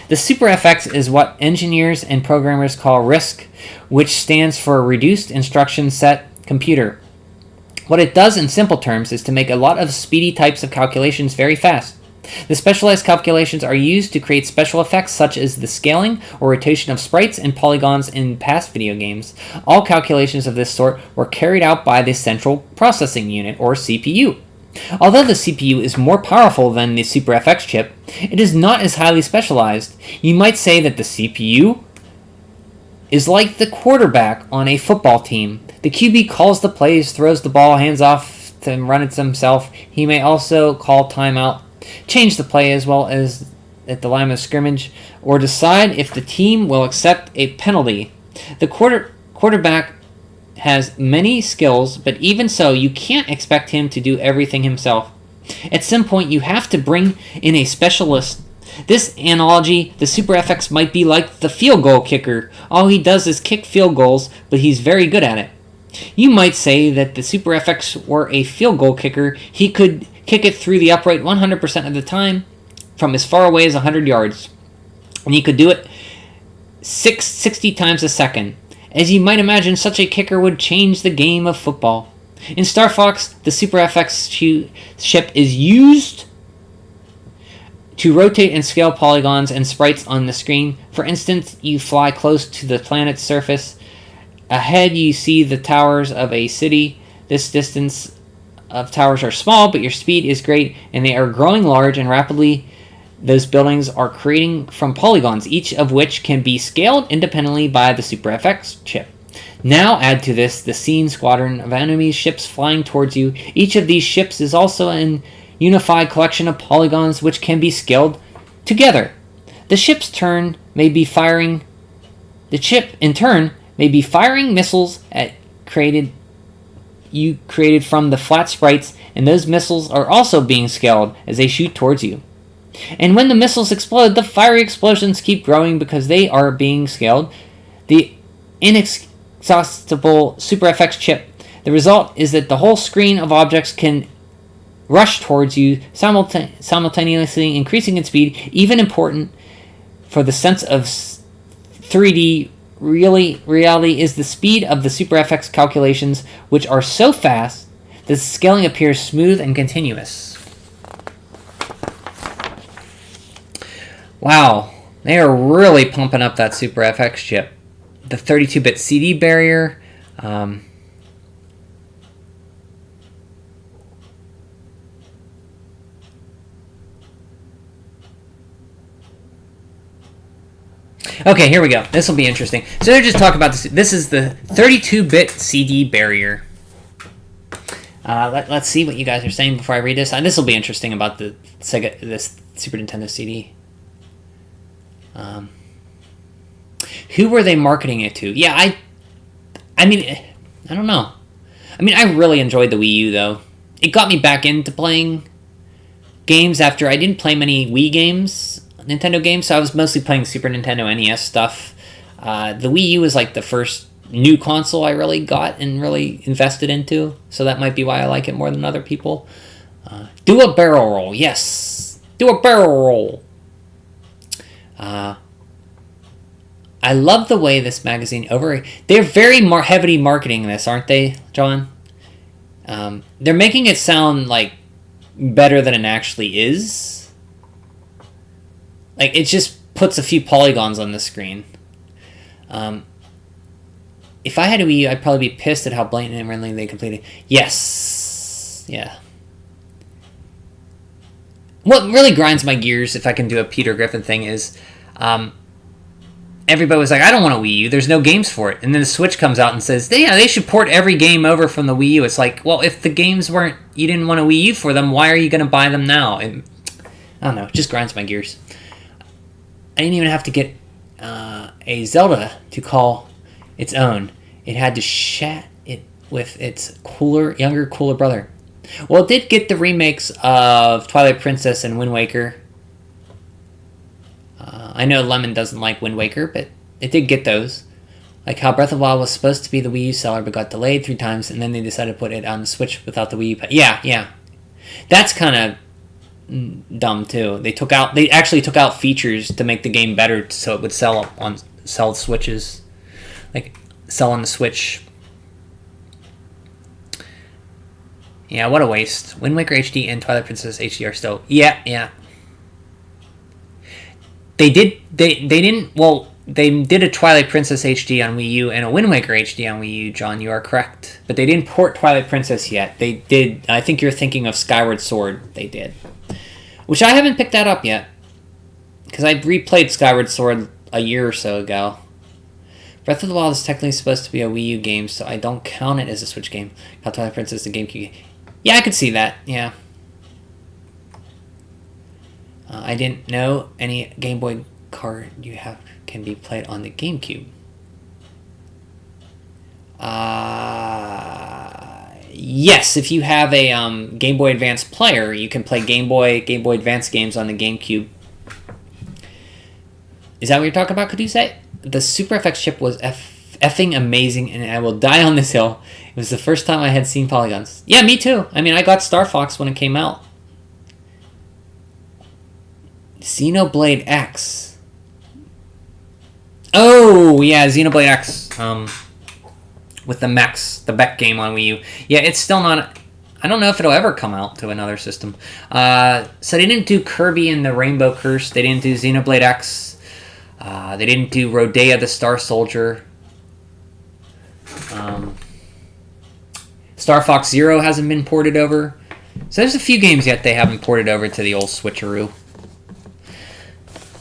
The SuperFX is what engineers and programmers call RISC, which stands for Reduced Instruction Set Computer. What it does in simple terms is to make a lot of speedy types of calculations very fast. The specialized calculations are used to create special effects such as the scaling or rotation of sprites and polygons in past video games. All calculations of this sort were carried out by the Central Processing Unit, or CPU. Although the CPU is more powerful than the SuperFX chip, it is not as highly specialized. You might say that the CPU is like the quarterback on a football team. The QB calls the plays, throws the ball, hands off to run it himself. He may also call timeout, change the play as well as at the line of scrimmage, or decide if the team will accept a penalty. The quarterback has many skills, but even so, you can't expect him to do everything himself. At some point, you have to bring in a specialist. This analogy, the Super FX might be like the field goal kicker. All he does is kick field goals, but he's very good at it. You might say that the Super FX were a field goal kicker. He could kick it through the upright 100% of the time from as far away as 100 yards. And he could do it 60 times a second. As you might imagine, such a kicker would change the game of football. In Star Fox, the Super FX ship is used to rotate and scale polygons and sprites on the screen. For instance, you fly close to the planet's surface. Ahead, you see the towers of a city. This distance of towers are small, but your speed is great, and they are growing large and rapidly. Those buildings are creating from polygons, each of which can be scaled independently by the Super FX chip. Now add to this the scene squadron of enemy ships flying towards you. Each of these ships is also an unified collection of polygons which can be scaled together. The ship in turn may be firing missiles created from the flat sprites, and those missiles are also being scaled as they shoot towards you. And when the missiles explode, the fiery explosions keep growing because they are being scaled. The inexhaustible Super FX chip. The result is that the whole screen of objects can rush towards you, simultaneously increasing in speed. Even important for the sense of 3D reality is the speed of the Super FX calculations, which are so fast that the scaling appears smooth and continuous. Wow, they are really pumping up that Super FX chip. The 32-bit CD barrier. Okay, here we go. This will be interesting. So they're just talking about this. This is the 32-bit CD barrier. Let's see what you guys are saying before I read this. This will be interesting about this Super Nintendo CD. Who were they marketing it to? Yeah, I mean, I don't know. I mean, I really enjoyed the Wii U, though. It got me back into playing games after I didn't play many Wii games, Nintendo games, so I was mostly playing Super Nintendo NES stuff. The Wii U was like the first new console I really got and really invested into, so that might be why I like it more than other people. Do a barrel roll, yes. Do a barrel roll. I love the way this magazine they're very heavily marketing this, aren't they, John? They're making it sound like better than it actually is. Like, it just puts a few polygons on the screen. If I had a Wii U, I'd probably be pissed at how blatant and randomly they completed. Yes. Yeah. What really grinds my gears, if I can do a Peter Griffin thing, is everybody was like, I don't want a Wii U, there's no games for it. And then the Switch comes out and says, they should port every game over from the Wii U. It's like, well, if the games you didn't want a Wii U for them, why are you going to buy them now? And, I don't know, it just grinds my gears. I didn't even have to get a Zelda to call its own. It had to chat it with its younger, cooler brother. Well, it did get the remakes of Twilight Princess and Wind Waker. I know Lemon doesn't like Wind Waker, but it did get those. Like how Breath of the Wild was supposed to be the Wii U seller, but got delayed 3 times, and then they decided to put it on the Switch without the Wii U. Yeah. That's kind of dumb, too. They actually took out features to make the game better so it would sell Switches. Like, sell on the Switch. Yeah, what a waste. Wind Waker HD and Twilight Princess HD are still... Yeah. They did a Twilight Princess HD on Wii U and a Wind Waker HD on Wii U, John, you are correct. But they didn't port Twilight Princess yet. They did, I think you're thinking of Skyward Sword, they did. Which I haven't picked that up yet. Because I replayed Skyward Sword a year or so ago. Breath of the Wild is technically supposed to be a Wii U game, so I don't count it as a Switch game. How Twilight Princess is a GameCube game. Yeah, I could see that, yeah. I didn't know any Game Boy card you have can be played on the GameCube. Yes, if you have a Game Boy Advance player, you can play Game Boy Advance games on the GameCube. Is that what you're talking about, could you say? The Super FX chip was effing amazing, and I will die on this hill. It was the first time I had seen polygons. Yeah, me too. I mean, I got Star Fox when it came out. Xenoblade X. Oh, yeah, Xenoblade X. With the Beck game on Wii U. Yeah, it's still not... I don't know if it'll ever come out to another system. So they didn't do Kirby and the Rainbow Curse. They didn't do Xenoblade X. They didn't do Rodea the Star Soldier. Star Fox Zero hasn't been ported over. So there's a few games yet they haven't ported over to the old switcheroo.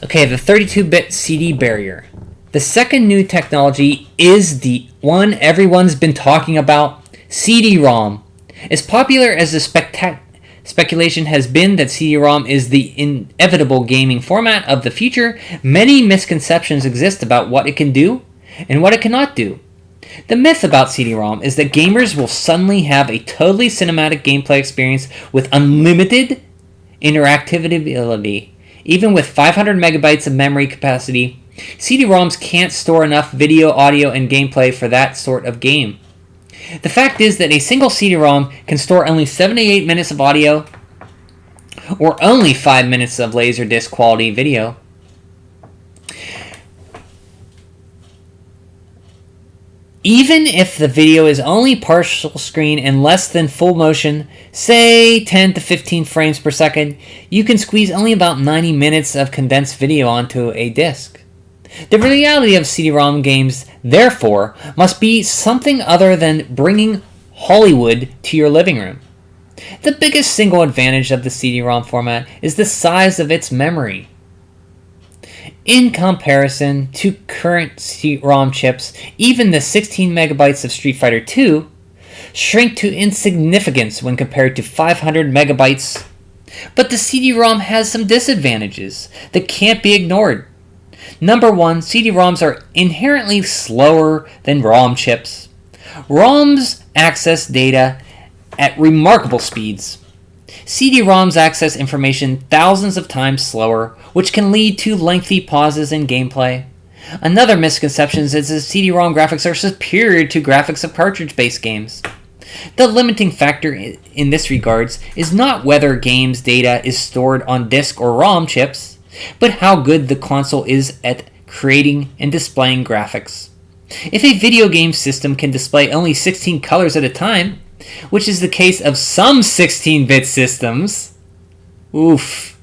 Okay, the 32-bit CD barrier. The second new technology is the one everyone's been talking about, CD-ROM. As popular as the speculation has been that CD-ROM is the inevitable gaming format of the future, many misconceptions exist about what it can do and what it cannot do. The myth about CD-ROM is that gamers will suddenly have a totally cinematic gameplay experience with unlimited interactivity. Even with 500 megabytes of memory capacity, CD-ROMs can't store enough video, audio, and gameplay for that sort of game. The fact is that a single CD-ROM can store only 78 minutes of audio or only 5 minutes of Laserdisc quality video. Even if the video is only partial screen and less than full motion, say 10 to 15 frames per second, you can squeeze only about 90 minutes of condensed video onto a disc. The reality of CD-ROM games, therefore, must be something other than bringing Hollywood to your living room. The biggest single advantage of the CD-ROM format is the size of its memory. In comparison to current CD-ROM chips, even the 16 megabytes of Street Fighter II shrink to insignificance when compared to 500 megabytes. But the CD-ROM has some disadvantages that can't be ignored. Number one, CD-ROMs are inherently slower than ROM chips. ROMs access data at remarkable speeds. CD-ROMs access information thousands of times slower, which can lead to lengthy pauses in gameplay. Another misconception is that CD-ROM graphics are superior to graphics of cartridge-based games. The limiting factor in this regards is not whether games' data is stored on disk or ROM chips, but how good the console is at creating and displaying graphics. If a video game system can display only 16 colors at a time, which is the case of some 16-bit systems, oof,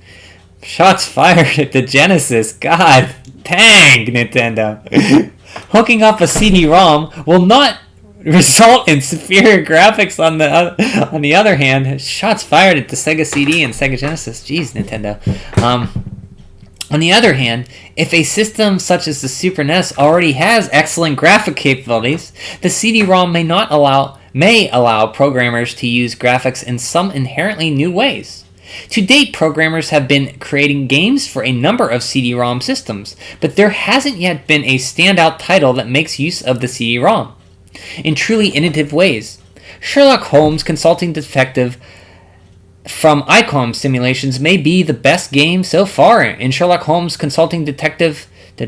shots fired at the Genesis, god dang, Nintendo. Hooking up a CD-ROM will not result in superior graphics on the other hand. Shots fired at the Sega CD and Sega Genesis, jeez, Nintendo. On the other hand, if a system such as the Super NES already has excellent graphic capabilities, the CD-ROM may allow programmers to use graphics in some inherently new ways. To date, programmers have been creating games for a number of CD-ROM systems, but there hasn't yet been a standout title that makes use of the CD-ROM in truly innovative ways. Sherlock Holmes Consulting Detective from ICOM Simulations may be the best game so far. In Sherlock Holmes Consulting Detective, see,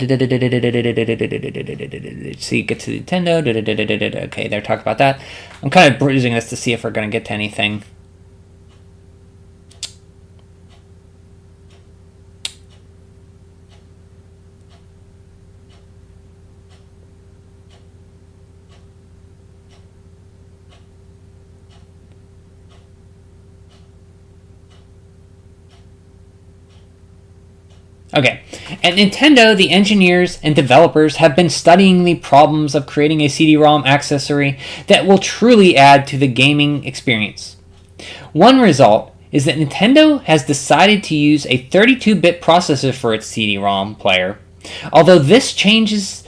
get to Nintendo. Okay, they're talking about that. I'm kind of bruising this to see if we're going to get to anything. Okay, at Nintendo, the engineers and developers have been studying the problems of creating a CD-ROM accessory that will truly add to the gaming experience. One result is that Nintendo has decided to use a 32-bit processor for its CD-ROM player. Although this change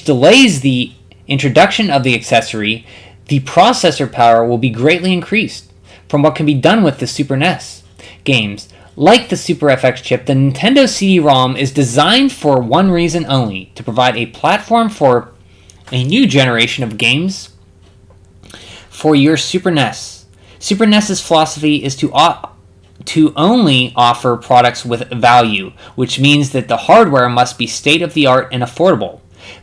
delays the introduction of the accessory, the processor power will be greatly increased from what can be done with the Super NES games. Like the Super FX chip, the Nintendo CD-ROM is designed for one reason only: to provide a platform for a new generation of games for your Super NES. Super NES's philosophy is to only offer products with value, which means that the hardware must be state-of-the-art and affordable,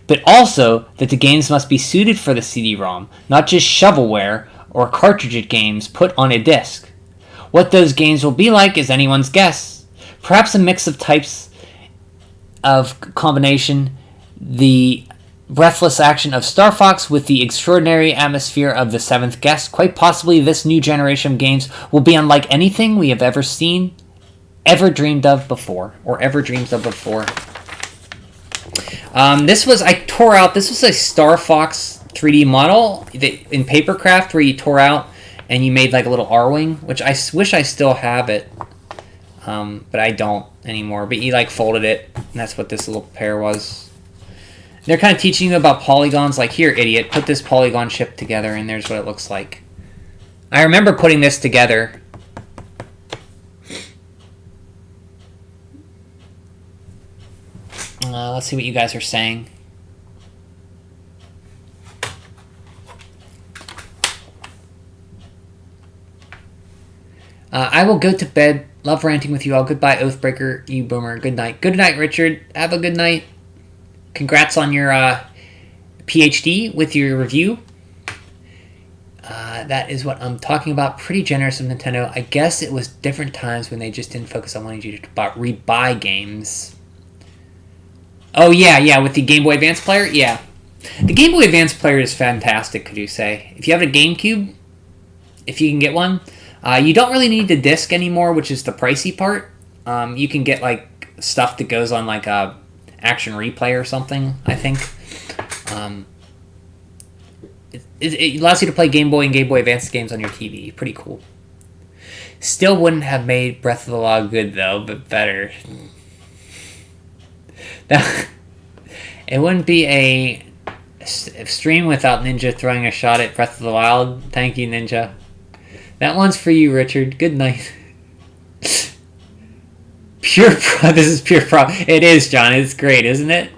but also that the games must be suited for the CD-ROM, not just shovelware or cartridge games put on a disc. What those games will be like is anyone's guess. Perhaps a mix of types of combination, the breathless action of Star Fox with the extraordinary atmosphere of The Seventh Guest. Quite possibly this new generation of games will be unlike anything we have ever seen, ever dreamed of before, or ever dreamed of before. This was a Star Fox 3D model in Papercraft where you tore out and you made like a little R-Wing, which I wish I still have it, but I don't anymore. But you like folded it, and that's what this little pair was. They're kind of teaching you about polygons, like, here, idiot, put this polygon chip together, and there's what it looks like. I remember putting this together. Let's see what you guys are saying. I will go to bed. Love ranting with you all. Goodbye, Oathbreaker, you boomer. Good night. Good night, Richard. Have a good night. Congrats on your PhD with your review. That is what I'm talking about. Pretty generous of Nintendo. I guess it was different times when they just didn't focus on wanting you to rebuy games. Oh, yeah, with the Game Boy Advance player? Yeah. The Game Boy Advance player is fantastic, could you say? If you have a GameCube, if you can get one, you don't really need the disc anymore, which is the pricey part. You can get, like, stuff that goes on, like, a Action Replay or something, I think. It allows you to play Game Boy and Game Boy Advance games on your TV. Pretty cool. Still wouldn't have made Breath of the Wild good, though, but better. It wouldn't be a stream without Ninja throwing a shot at Breath of the Wild. Thank you, Ninja. That one's for you, Richard. Good night. This is pure pro. It is, John. It's great, isn't it?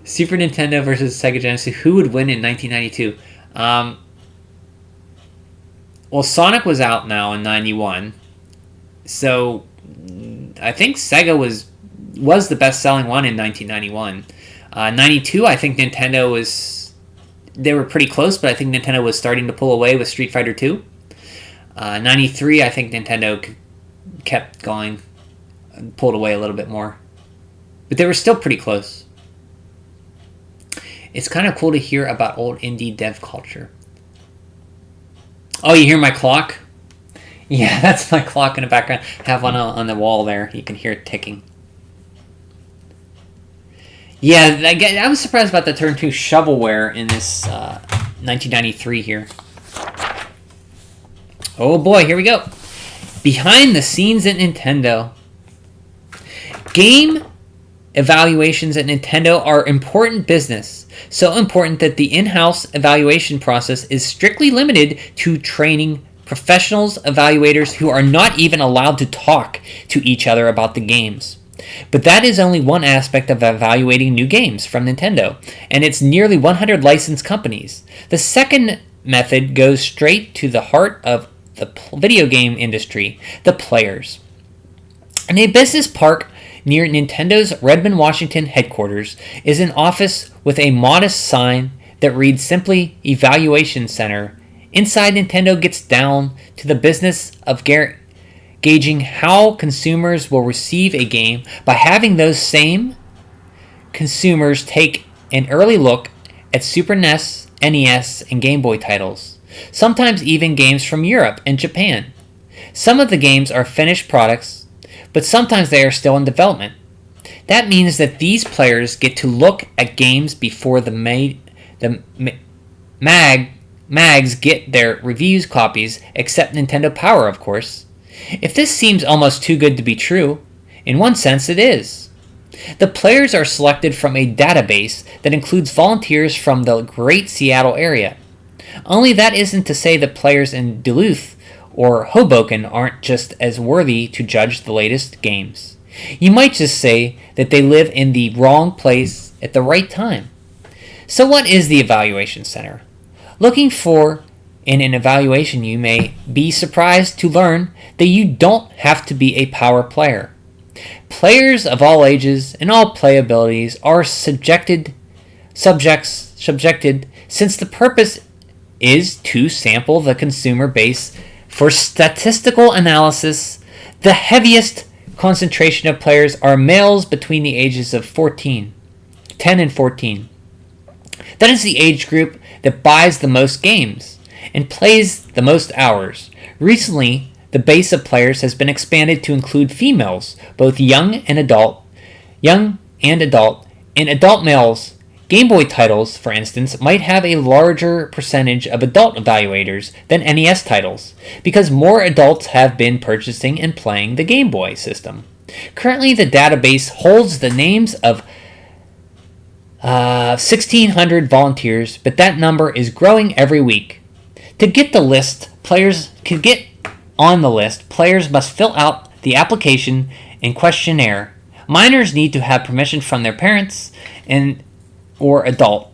Super Nintendo versus Sega Genesis. Who would win in 1992? Well, Sonic was out now in 91. So, I think Sega was the best-selling one in 1991. 92, I think Nintendo was... They were pretty close, but I think Nintendo was starting to pull away with Street Fighter 2. 93, I think Nintendo kept going and pulled away a little bit more. But they were still pretty close. It's kind of cool to hear about old indie dev culture. Oh, you hear my clock? Yeah, that's my clock in the background. I have one on the wall there. You can hear it ticking. Yeah, I was surprised about the Turn 2 shovelware in this 1993 here. Oh boy, here we go. Behind the scenes at Nintendo. Game evaluations at Nintendo are important business. So important that the in-house evaluation process is strictly limited to training professionals, evaluators who are not even allowed to talk to each other about the games. But that is only one aspect of evaluating new games from Nintendo, and its nearly 100 licensed companies. The second method goes straight to the heart of the video game industry, the players. In a business park near Nintendo's Redmond, Washington headquarters is an office with a modest sign that reads simply Evaluation Center. Inside, Nintendo gets down to the business of gauging how consumers will receive a game by having those same consumers take an early look at Super NES, NES, and Game Boy titles, sometimes even games from Europe and Japan. Some of the games are finished products, but sometimes they are still in development. That means that these players get to look at games before the mags get their reviews copies, except Nintendo Power, of course. If this seems almost too good to be true, in one sense it is. The players are selected from a database that includes volunteers from the great Seattle area. Only that isn't to say that players in Duluth or Hoboken aren't just as worthy to judge the latest games. You might just say that they live in the wrong place at the right time. So what is the Evaluation Center? Looking for in an evaluation, you may be surprised to learn that you don't have to be a power player. Players of all ages and all play abilities are subjected since the purpose is to sample the consumer base for statistical analysis. The heaviest concentration of players are males between the ages of 10 and 14. That is the age group that buys the most games and plays the most hours. Recently, the base of players has been expanded to include females, both young and adult. And adult males, Game Boy titles, for instance, might have a larger percentage of adult evaluators than NES titles, because more adults have been purchasing and playing the Game Boy system. Currently, the database holds the names of 1,600 volunteers, but that number is growing every week. To get on the list, players must fill out the application and questionnaire. Minors need to have permission from their parents or adult,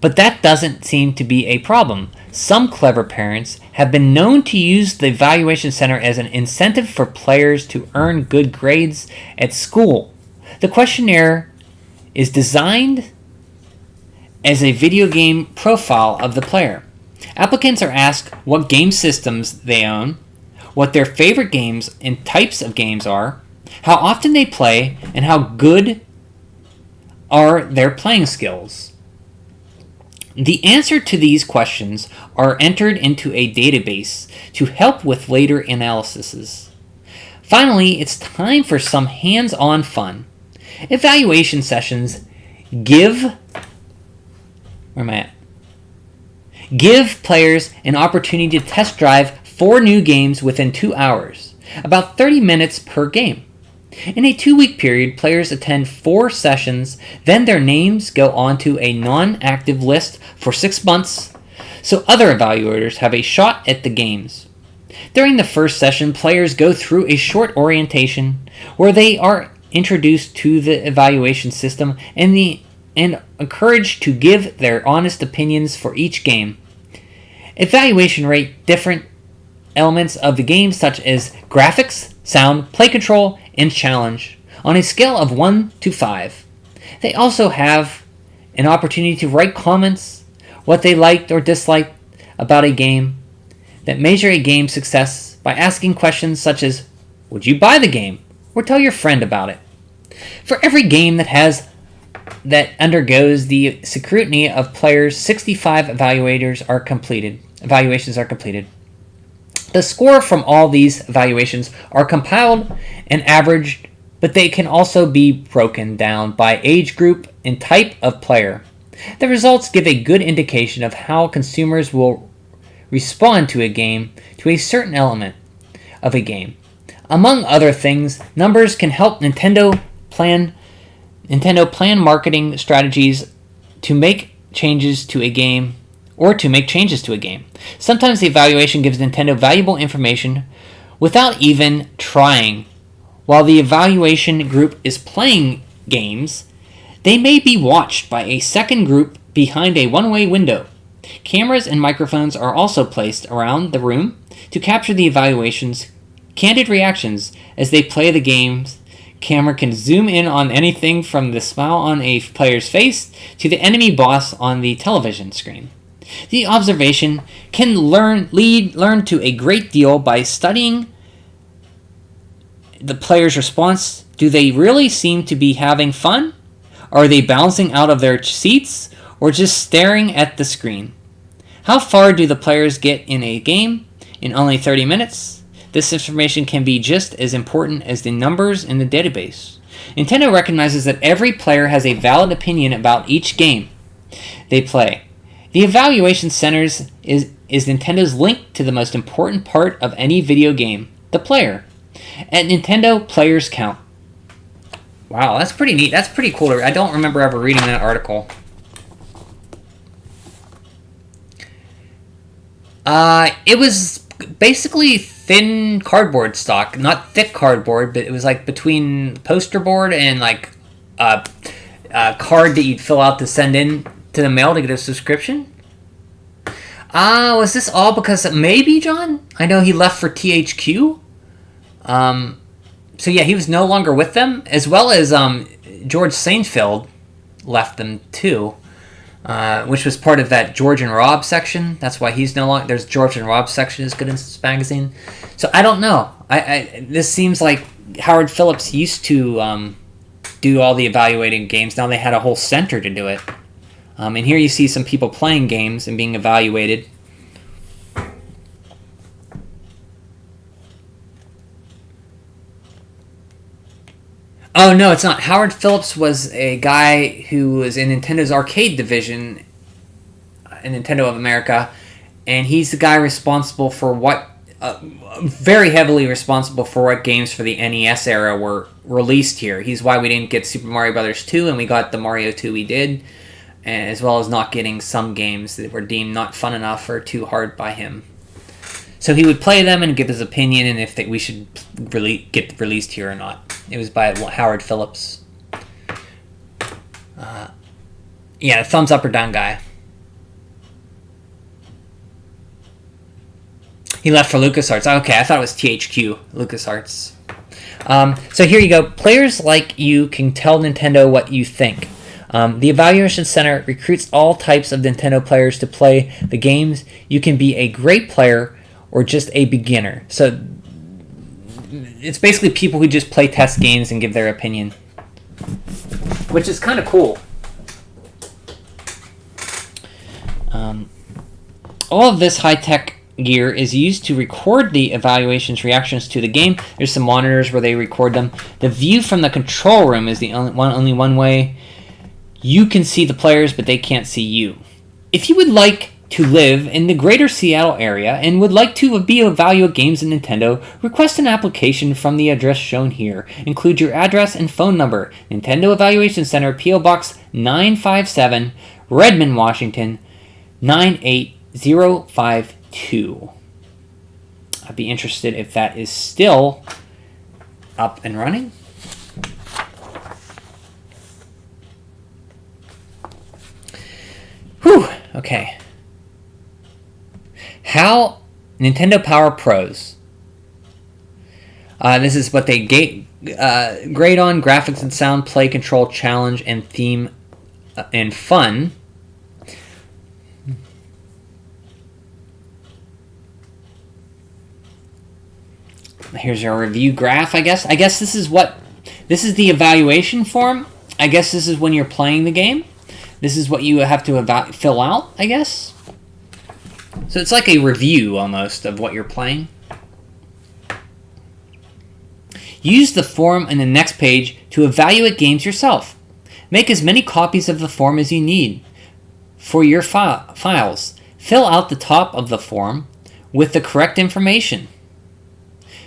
but that doesn't seem to be a problem. Some clever parents have been known to use the evaluation center as an incentive for players to earn good grades at school. The questionnaire is designed as a video game profile of the player. Applicants are asked what game systems they own, what their favorite games and types of games are, how often they play, and how good are their playing skills. The answer to these questions are entered into a database to help with later analyses. Finally, it's time for some hands-on fun. Evaluation sessions give players an opportunity to test drive 4 new games within 2 hours, about 30 minutes per game. In a 2-week period, players attend 4 sessions, then their names go onto a non-active list for 6 months, so other evaluators have a shot at the games. During the first session, players go through a short orientation where they are introduced to the evaluation system and encouraged to give their honest opinions for each game. Evaluation rate different elements of the game such as graphics, sound, play control, and challenge on a scale of 1 to 5. They also have an opportunity to write comments, what they liked or disliked about a game, that measure a game's success by asking questions such as, would you buy the game, or tell your friend about it? For every game that undergoes the scrutiny of players, 65 evaluations are completed. The score from all these evaluations are compiled and averaged, but they can also be broken down by age group and type of player. The results give a good indication of how consumers will respond to a certain element of a game. Among other things, numbers can help Nintendo plan marketing strategies to make changes to a game. Sometimes the evaluation gives Nintendo valuable information without even trying. While the evaluation group is playing games, they may be watched by a second group behind a one-way window. Cameras and microphones are also placed around the room to capture the evaluation's candid reactions as they play the games. Camera can zoom in on anything from the smile on a player's face to the enemy boss on the television screen. The observation can learn to a great deal by studying the player's response. Do they really seem to be having fun? Are they bouncing out of their seats or just staring at the screen? How far do the players get in a game in only 30 minutes? This information can be just as important as the numbers in the database. Nintendo recognizes that every player has a valid opinion about each game they play. The evaluation centers is Nintendo's link to the most important part of any video game, the player. At Nintendo, players count. Wow, that's pretty neat. That's pretty cool. I don't remember ever reading that article. It was basically thin cardboard stock. Not thick cardboard, but it was like between poster board and like a card that you'd fill out to send in to the mail to get a subscription. Was this all because maybe John? I know he left for THQ. So yeah, he was no longer with them, as well as George Seinfeld left them too, which was part of that George and Rob section. That's why he's no longer. There's George and Rob section is good in this magazine. So I don't know. This seems like Howard Phillips used to do all the evaluating games. Now they had a whole center to do it. And here you see some people playing games and being evaluated. Oh, no, it's not. Howard Phillips was a guy who was in Nintendo's arcade division in Nintendo of America, and he's the guy responsible for what, very heavily responsible for what games for the NES era were released here. He's why we didn't get Super Mario Bros. 2, and we got the Mario 2 we did, as well as not getting some games that were deemed not fun enough or too hard by him. So he would play them and give his opinion and if we should get released here or not. It was by Howard Phillips. Yeah, thumbs up or down guy. He left for LucasArts. Okay, I thought it was THQ, LucasArts. So here you go. Players like you can tell Nintendo what you think. The Evaluation Center recruits all types of Nintendo players to play the games. You can be a great player or just a beginner. So it's basically people who just play test games and give their opinion, which is kind of cool. All of this high-tech gear is used to record the evaluation's reactions to the game. There's some monitors where they record them. The view from the control room is the only one way. You can see the players, but they can't see you. If you would like to live in the greater Seattle area and would like to evaluate games in Nintendo, request an application from the address shown here. Include your address and phone number. Nintendo Evaluation Center, P.O. Box 957, Redmond, Washington, 98052. I'd be interested if that is still up and running. Whew, okay. How Nintendo Power Pros. This is what they grade on: graphics and sound, play control, challenge, and theme, and fun. Here's our review graph, I guess. I guess this is the evaluation form. I guess this is when you're playing the game. This is what you have to fill out, I guess. So it's like a review, almost, of what you're playing. Use the form in the next page to evaluate games yourself. Make as many copies of the form as you need for your files. Fill out the top of the form with the correct information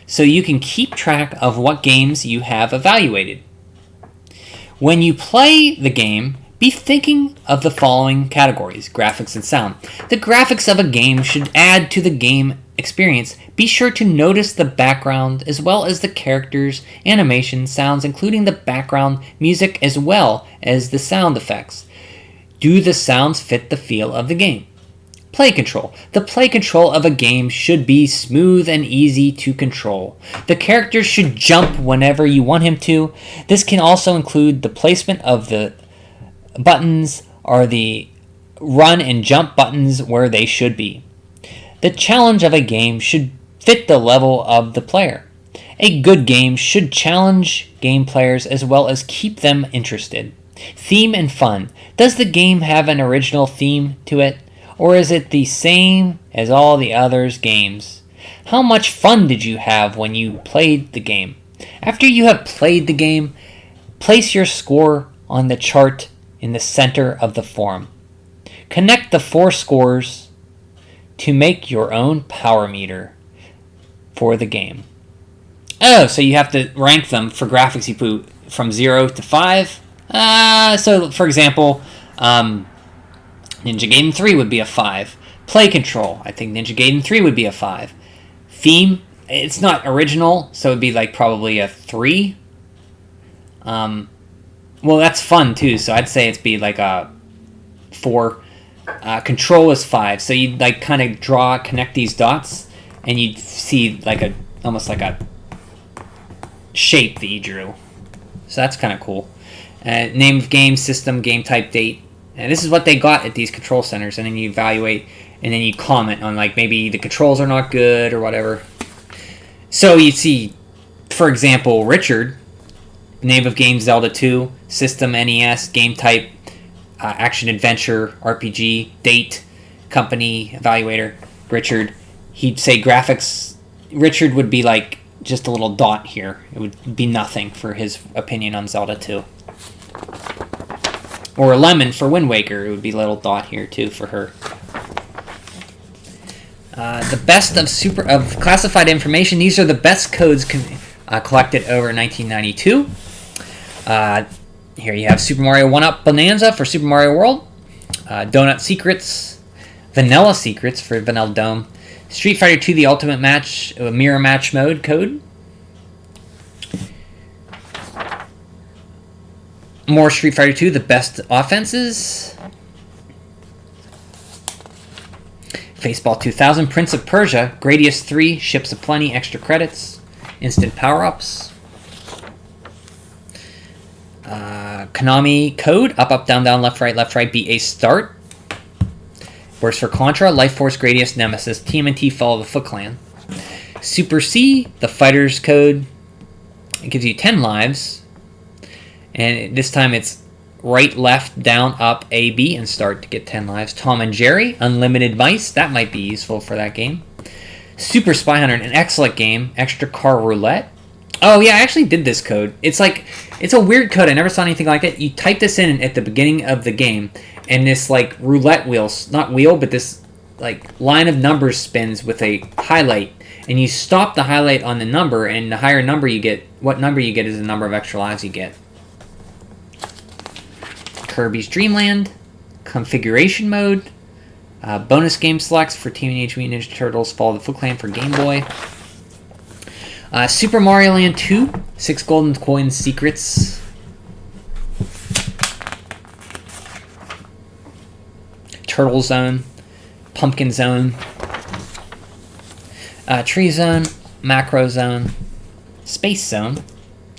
so you can keep track of what games you have evaluated. When you play the game, be thinking of the following categories: graphics and sound. The graphics of a game should add to the game experience. Be sure to notice the background as well as the characters, animation, sounds, including the background music as well as the sound effects. Do the sounds fit the feel of the game? Play control. The play control of a game should be smooth and easy to control. The character should jump whenever you want him to. This can also include the placement of the buttons or the run and jump buttons where they should be. The challenge of a game should fit the level of the player. A good game should challenge game players as well as keep them interested. Theme and fun. Does the game have an original theme to it, or is it the same as all the others' games? How much fun did you have when you played the game? After you have played the game, place your score on the chart in the center of the form. Connect the 4 scores to make your own power meter for the game. Oh, so you have to rank them for graphics. You put from 0 to 5. So, for example, Ninja Gaiden 3 would be a 5. Play control, I think Ninja Gaiden 3 would be a 5. Theme, it's not original, so it would be like probably a 3. Well, that's fun too, so I'd say it'd be like a 4. Control is 5. So you'd like kind of connect these dots, and you'd see like almost like a shape that you drew. So that's kind of cool. Name of game, system, game type, date. And this is what they got at these control centers, and then you evaluate, and then you comment on like maybe the controls are not good or whatever. So you see, for example, Richard, name of game Zelda 2, system NES, game type, action adventure, RPG, date, company, evaluator, Richard. He'd say graphics. Richard would be like just a little dot here. It would be nothing for his opinion on Zelda 2. Or Lemon for Wind Waker. It would be a little dot here too for her. The best of classified information. These are the best codes collected over 1992. Here you have Super Mario 1-Up Bonanza for Super Mario World. Donut Secrets. Vanilla Secrets for Vanilla Dome. Street Fighter 2 The Ultimate Match, Mirror Match Mode code. More Street Fighter 2, the best offenses. Faceball 2000, Prince of Persia, Gradius 3, Ships of Plenty, extra credits, instant power-ups. Konami code, up, up, down, down, left, right, B, A, start. Works for Contra, Life Force, Gradius, Nemesis, TMNT, Follow the Foot Clan. Super C, the fighter's code. It gives you 10 lives. And this time it's right, left, down, up, A, B, and start to get 10 lives. Tom and Jerry, Unlimited Mice. That might be useful for that game. Super Spy Hunter, an excellent game. Extra Car Roulette. Oh, yeah, I actually did this code. It's a weird code. I never saw anything like it. You type this in at the beginning of the game, and this, like, roulette wheel, not wheel, but this, like, line of numbers spins with a highlight. And you stop the highlight on the number, and the higher number you get, what number you get is the number of extra lives you get. Kirby's Dream Land, configuration mode, bonus game selects for Teenage Mutant Ninja Turtles Follow the Foot Clan for Game Boy, Super Mario Land 2, 6 golden coin secrets, Turtle Zone, Pumpkin Zone, Tree Zone, Macro Zone, Space Zone.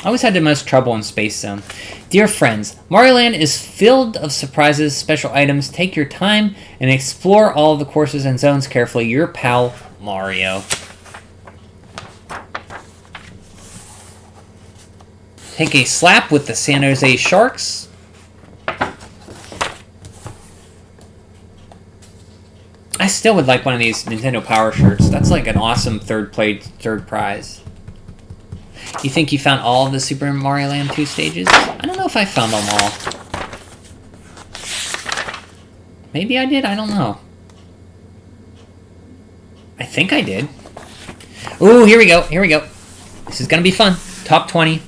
I always had the most trouble in Space Zone. Dear friends, Mario Land is filled of surprises, special items. Take your time and explore all of the courses and zones carefully. Your pal, Mario. Take a slap with the San Jose Sharks. I still would like one of these Nintendo Power shirts. That's like an awesome third prize. You think you found all of the Super Mario Land 2 stages? I don't know if I found them all. Maybe I did, I don't know. I think I did. Ooh, here we go. This is going to be fun. Top 20.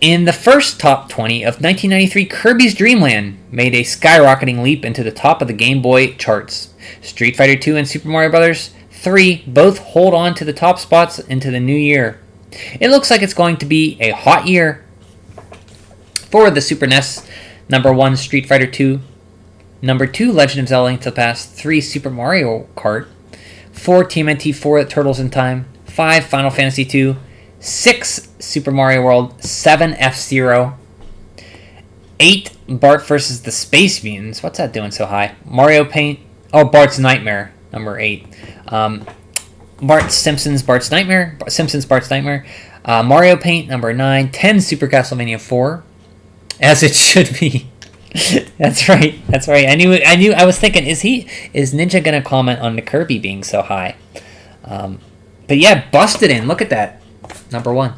In the first top 20 of 1993, Kirby's Dream Land made a skyrocketing leap into the top of the Game Boy charts. Street Fighter 2 and Super Mario Bros. 3 both hold on to the top spots into the new year. It looks like it's going to be a hot year. For the Super NES, number 1, Street Fighter 2. Number 2, Legend of Zelda Link to the Past. 3, Super Mario Kart. 4, TMNT 4, Turtles in Time. 5, Final Fantasy 2. 6, Super Mario World. 7, F-Zero. 8, Bart vs. the Space Mutants. What's that doing so high? Mario Paint. Oh, Bart's Nightmare. Number 8. Simpsons, Bart's Nightmare. Mario Paint, number 9. 10, Super Castlevania 4. As it should be. That's right. I was thinking, is Ninja gonna comment on the Kirby being so high? But yeah, busted in. Look at that. Number 1.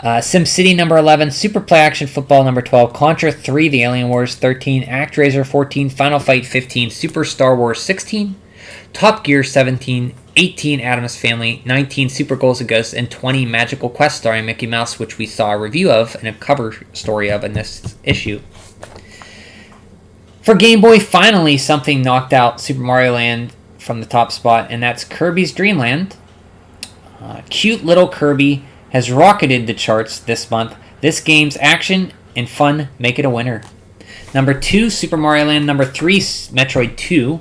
SimCity, number 11. Super Play Action Football, number 12. Contra 3, The Alien Wars, 13. ActRaiser, 14. Final Fight, 15. Super Star Wars, 16. Top Gear, 17. 18, Addams Family. 19, Super Goals and Ghosts. And 20, Magical Quest starring Mickey Mouse, which we saw a review of and a cover story of in this issue. For Game Boy, finally something knocked out Super Mario Land from the top spot, and that's Kirby's Dream Land. Cute little Kirby has rocketed the charts this month. This game's action and fun make it a winner. Number 2, Super Mario Land. Number 3, Metroid 2.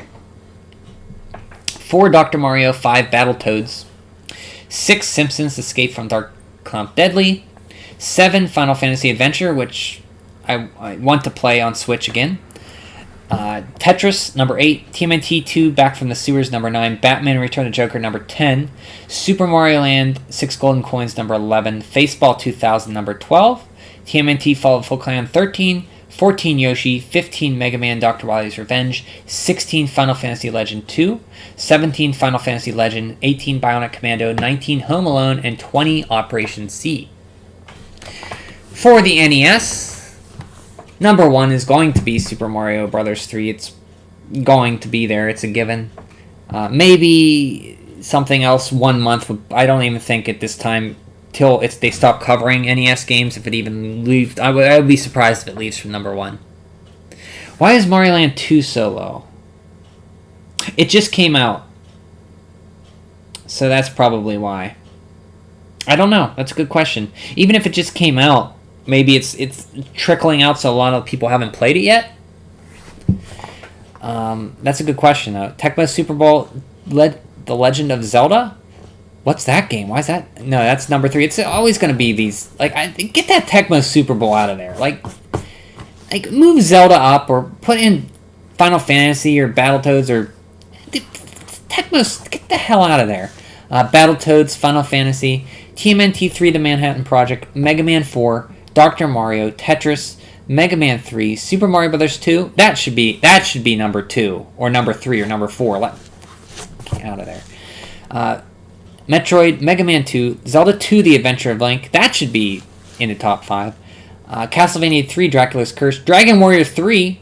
4, Dr. Mario. 5, Battletoads. 6, Simpsons Escape from Dark Cloud Deadly. 7, Final Fantasy Adventure, which I want to play on Switch again. Tetris, number 8. TMNT 2, Back from the Sewers, number 9. Batman Return of the Joker, number 10. Super Mario Land, 6 Golden Coins, number 11. Faceball 2000, number 12. TMNT Fall of Full Clan, 13. 14 Yoshi, 15 Mega Man Dr. Wily's Revenge, 16 Final Fantasy Legend 2, 17 Final Fantasy Legend, 18 Bionic Commando, 19 Home Alone, and 20 Operation C. For the NES, number 1 is going to be Super Mario Bros. 3. It's going to be there. It's a given. Maybe something else 1 month. I don't even think at this time till they stop covering NES games, if it even leaves. I would be surprised if it leaves from number 1. Why is Mario Land 2 so low? It just came out, so that's probably why. I don't know. That's a good question. Even if it just came out, maybe it's trickling out, so a lot of people haven't played it yet. That's a good question, though. Tecmo Super Bowl, The Legend of Zelda. What's that game? Why is that? No, that's number 3. It's always going to be these. Get that Tecmo Super Bowl out of there. Like move Zelda up, or put in Final Fantasy or Battletoads, or Tecmo. Get the hell out of there. Battletoads, Final Fantasy, TMNT 3, The Manhattan Project, Mega Man 4, Dr. Mario, Tetris, Mega Man 3, Super Mario Bros. 2. That should be number 2, or number 3, or number 4. Get out of there. Metroid, Mega Man 2, Zelda 2, The Adventure of Link. That should be in the top 5. Castlevania 3, Dracula's Curse. Dragon Warrior 3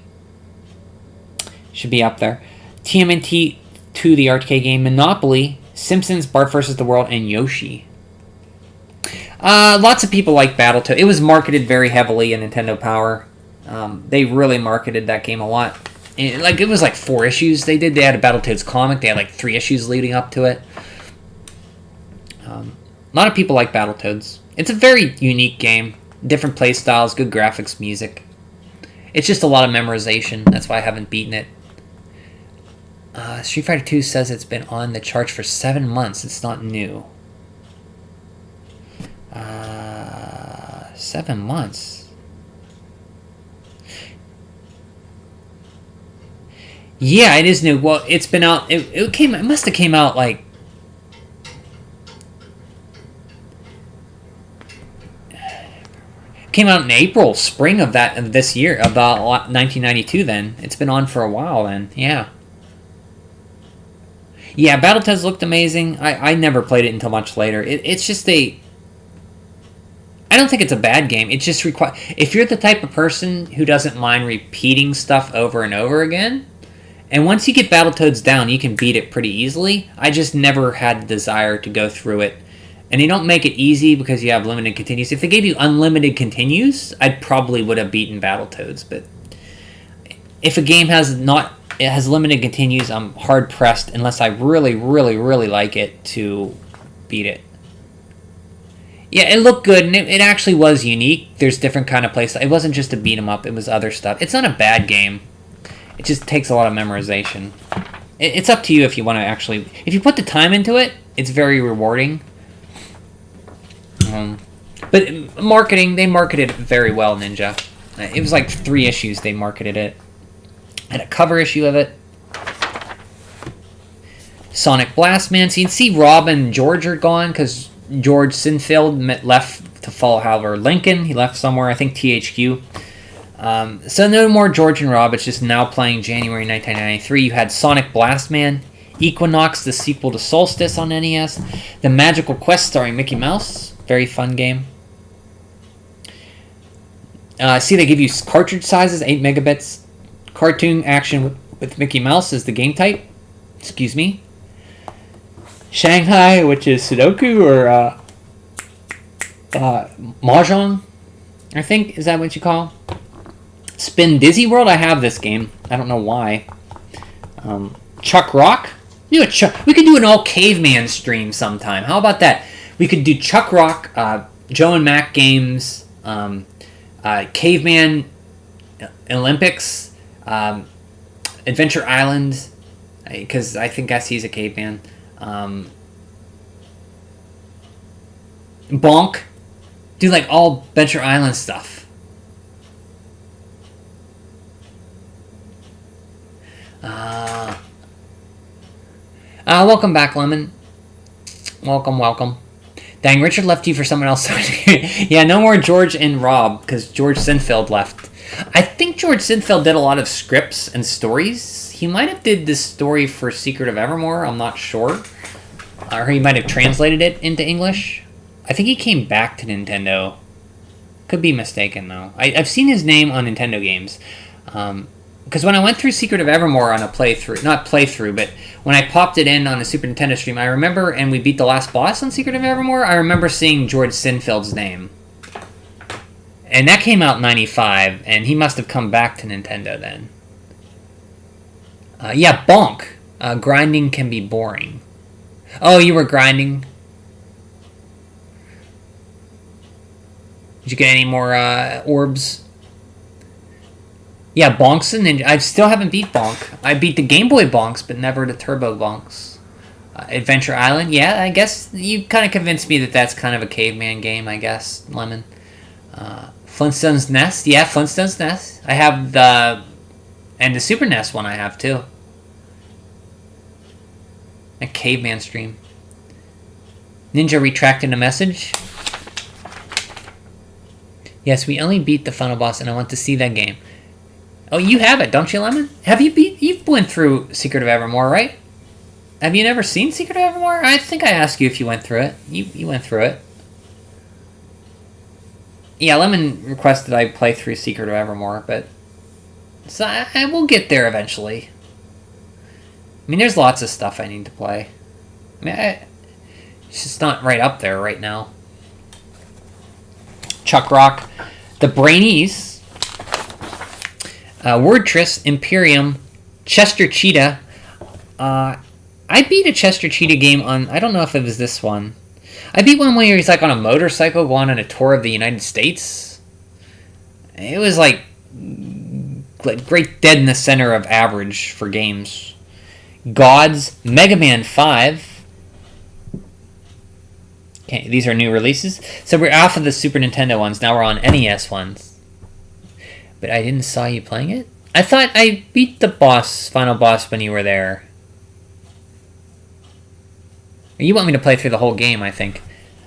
should be up there. TMNT 2, the arcade game. Monopoly, Simpsons, Bart vs. the World, and Yoshi. Lots of people like Battletoads. It was marketed very heavily in Nintendo Power. They really marketed that game a lot. It was like 4 issues they did. They had a Battletoads comic. They had like 3 issues leading up to it. A lot of people like Battletoads. It's a very unique game. Different play styles, good graphics, music. It's just a lot of memorization. That's why I haven't beaten it. Street Fighter 2 says it's been on the charts for 7 months. It's not new. 7 months. Yeah, it is new. Well, it's been out. It must have came out like. Came out in April, spring of this year, about 1992. Then it's been on for a while. Then, yeah. Battletoads looked amazing. I never played it until much later. It's just I don't think it's a bad game. It just if you're the type of person who doesn't mind repeating stuff over and over again, and once you get Battletoads down, you can beat it pretty easily. I just never had the desire to go through it. And they don't make it easy because you have limited continues. If they gave you unlimited continues, I probably would have beaten Battletoads. But if a game has limited continues, I'm hard pressed unless I really, really, really like it to beat it. Yeah, it looked good, and it actually was unique. There's different kind of plays. It wasn't just a beat 'em up; it was other stuff. It's not a bad game. It just takes a lot of memorization. It's up to you if you want to actually. If you put the time into it, it's very rewarding. But they marketed it very well, Ninja. It was like 3 issues they marketed it. Had a cover issue of it. Sonic Blast Man. So you can see Rob and George are gone because George Sinfield left to follow, however, Lincoln. He left somewhere, I think THQ. So no more George and Rob. It's just now playing January 1993. You had Sonic Blast Man, Equinox, the sequel to Solstice on NES, The Magical Quest starring Mickey Mouse. Very fun game. See, they give you cartridge sizes, 8 megabits. Cartoon action with Mickey Mouse is the game type. Excuse me. Shanghai, which is Sudoku or Mahjong, I think. Is that what you call? Spin Dizzy World, I have this game. I don't know why. Chuck Rock? We could do an all caveman stream sometime. How about that? We could do Chuck Rock, Joe and Mac games, Caveman, Olympics, Adventure Island, because I think he's a caveman. Bonk. Do like all Adventure Island stuff. Welcome back, Lemon. Welcome. Dang, Richard left you for someone else. Yeah, no more George and Rob, because George Sinfield left. I think George Sinfield did a lot of scripts and stories. He might have did this story for Secret of Evermore, I'm not sure. Or he might have translated it into English. I think he came back to Nintendo. Could be mistaken, though. I've seen his name on Nintendo games. Because when I went through Secret of Evermore on a playthrough, not playthrough, but when I popped it in on a Super Nintendo stream, I remember, and we beat the last boss on Secret of Evermore, I remember seeing George Sinfield's name. And that came out in 95, and he must have come back to Nintendo then. Yeah, Bonk. Grinding can be boring. Oh, you were grinding? Did you get any more orbs? Yeah, Bonk's a ninja. I still haven't beat Bonk. I beat the Game Boy Bonks, but never the Turbo Bonks. Adventure Island? Yeah, I guess you kind of convinced me that that's kind of a caveman game, I guess, Lemon. Flintstone's Nest? Yeah, Flintstone's Nest. I have the... And the Super NES one I have, too. A caveman stream. Ninja retracting a message. Yes, we only beat the final boss, and I want to see that game. Oh, you have it, don't you, Lemon? Have you beat... You've went through Secret of Evermore, right? Have you never seen Secret of Evermore? I think I asked you if you went through it. You went through it. Yeah, Lemon requested I play through Secret of Evermore, but... So I will get there eventually. I mean, there's lots of stuff I need to play. I mean, it's just not right up there right now. Chuck Rock. The Brainies... Wordtress, Imperium, Chester Cheetah. I beat a Chester Cheetah game on... I don't know if it was this one. I beat one where he's like on a motorcycle going on a tour of the United States. It was like great dead in the center of average for games. Gods, Mega Man 5. Okay, these are new releases. So we're off of the Super Nintendo ones. Now we're on NES ones. But I didn't saw you playing it? I thought I beat the final boss when you were there. You want me to play through the whole game, I think.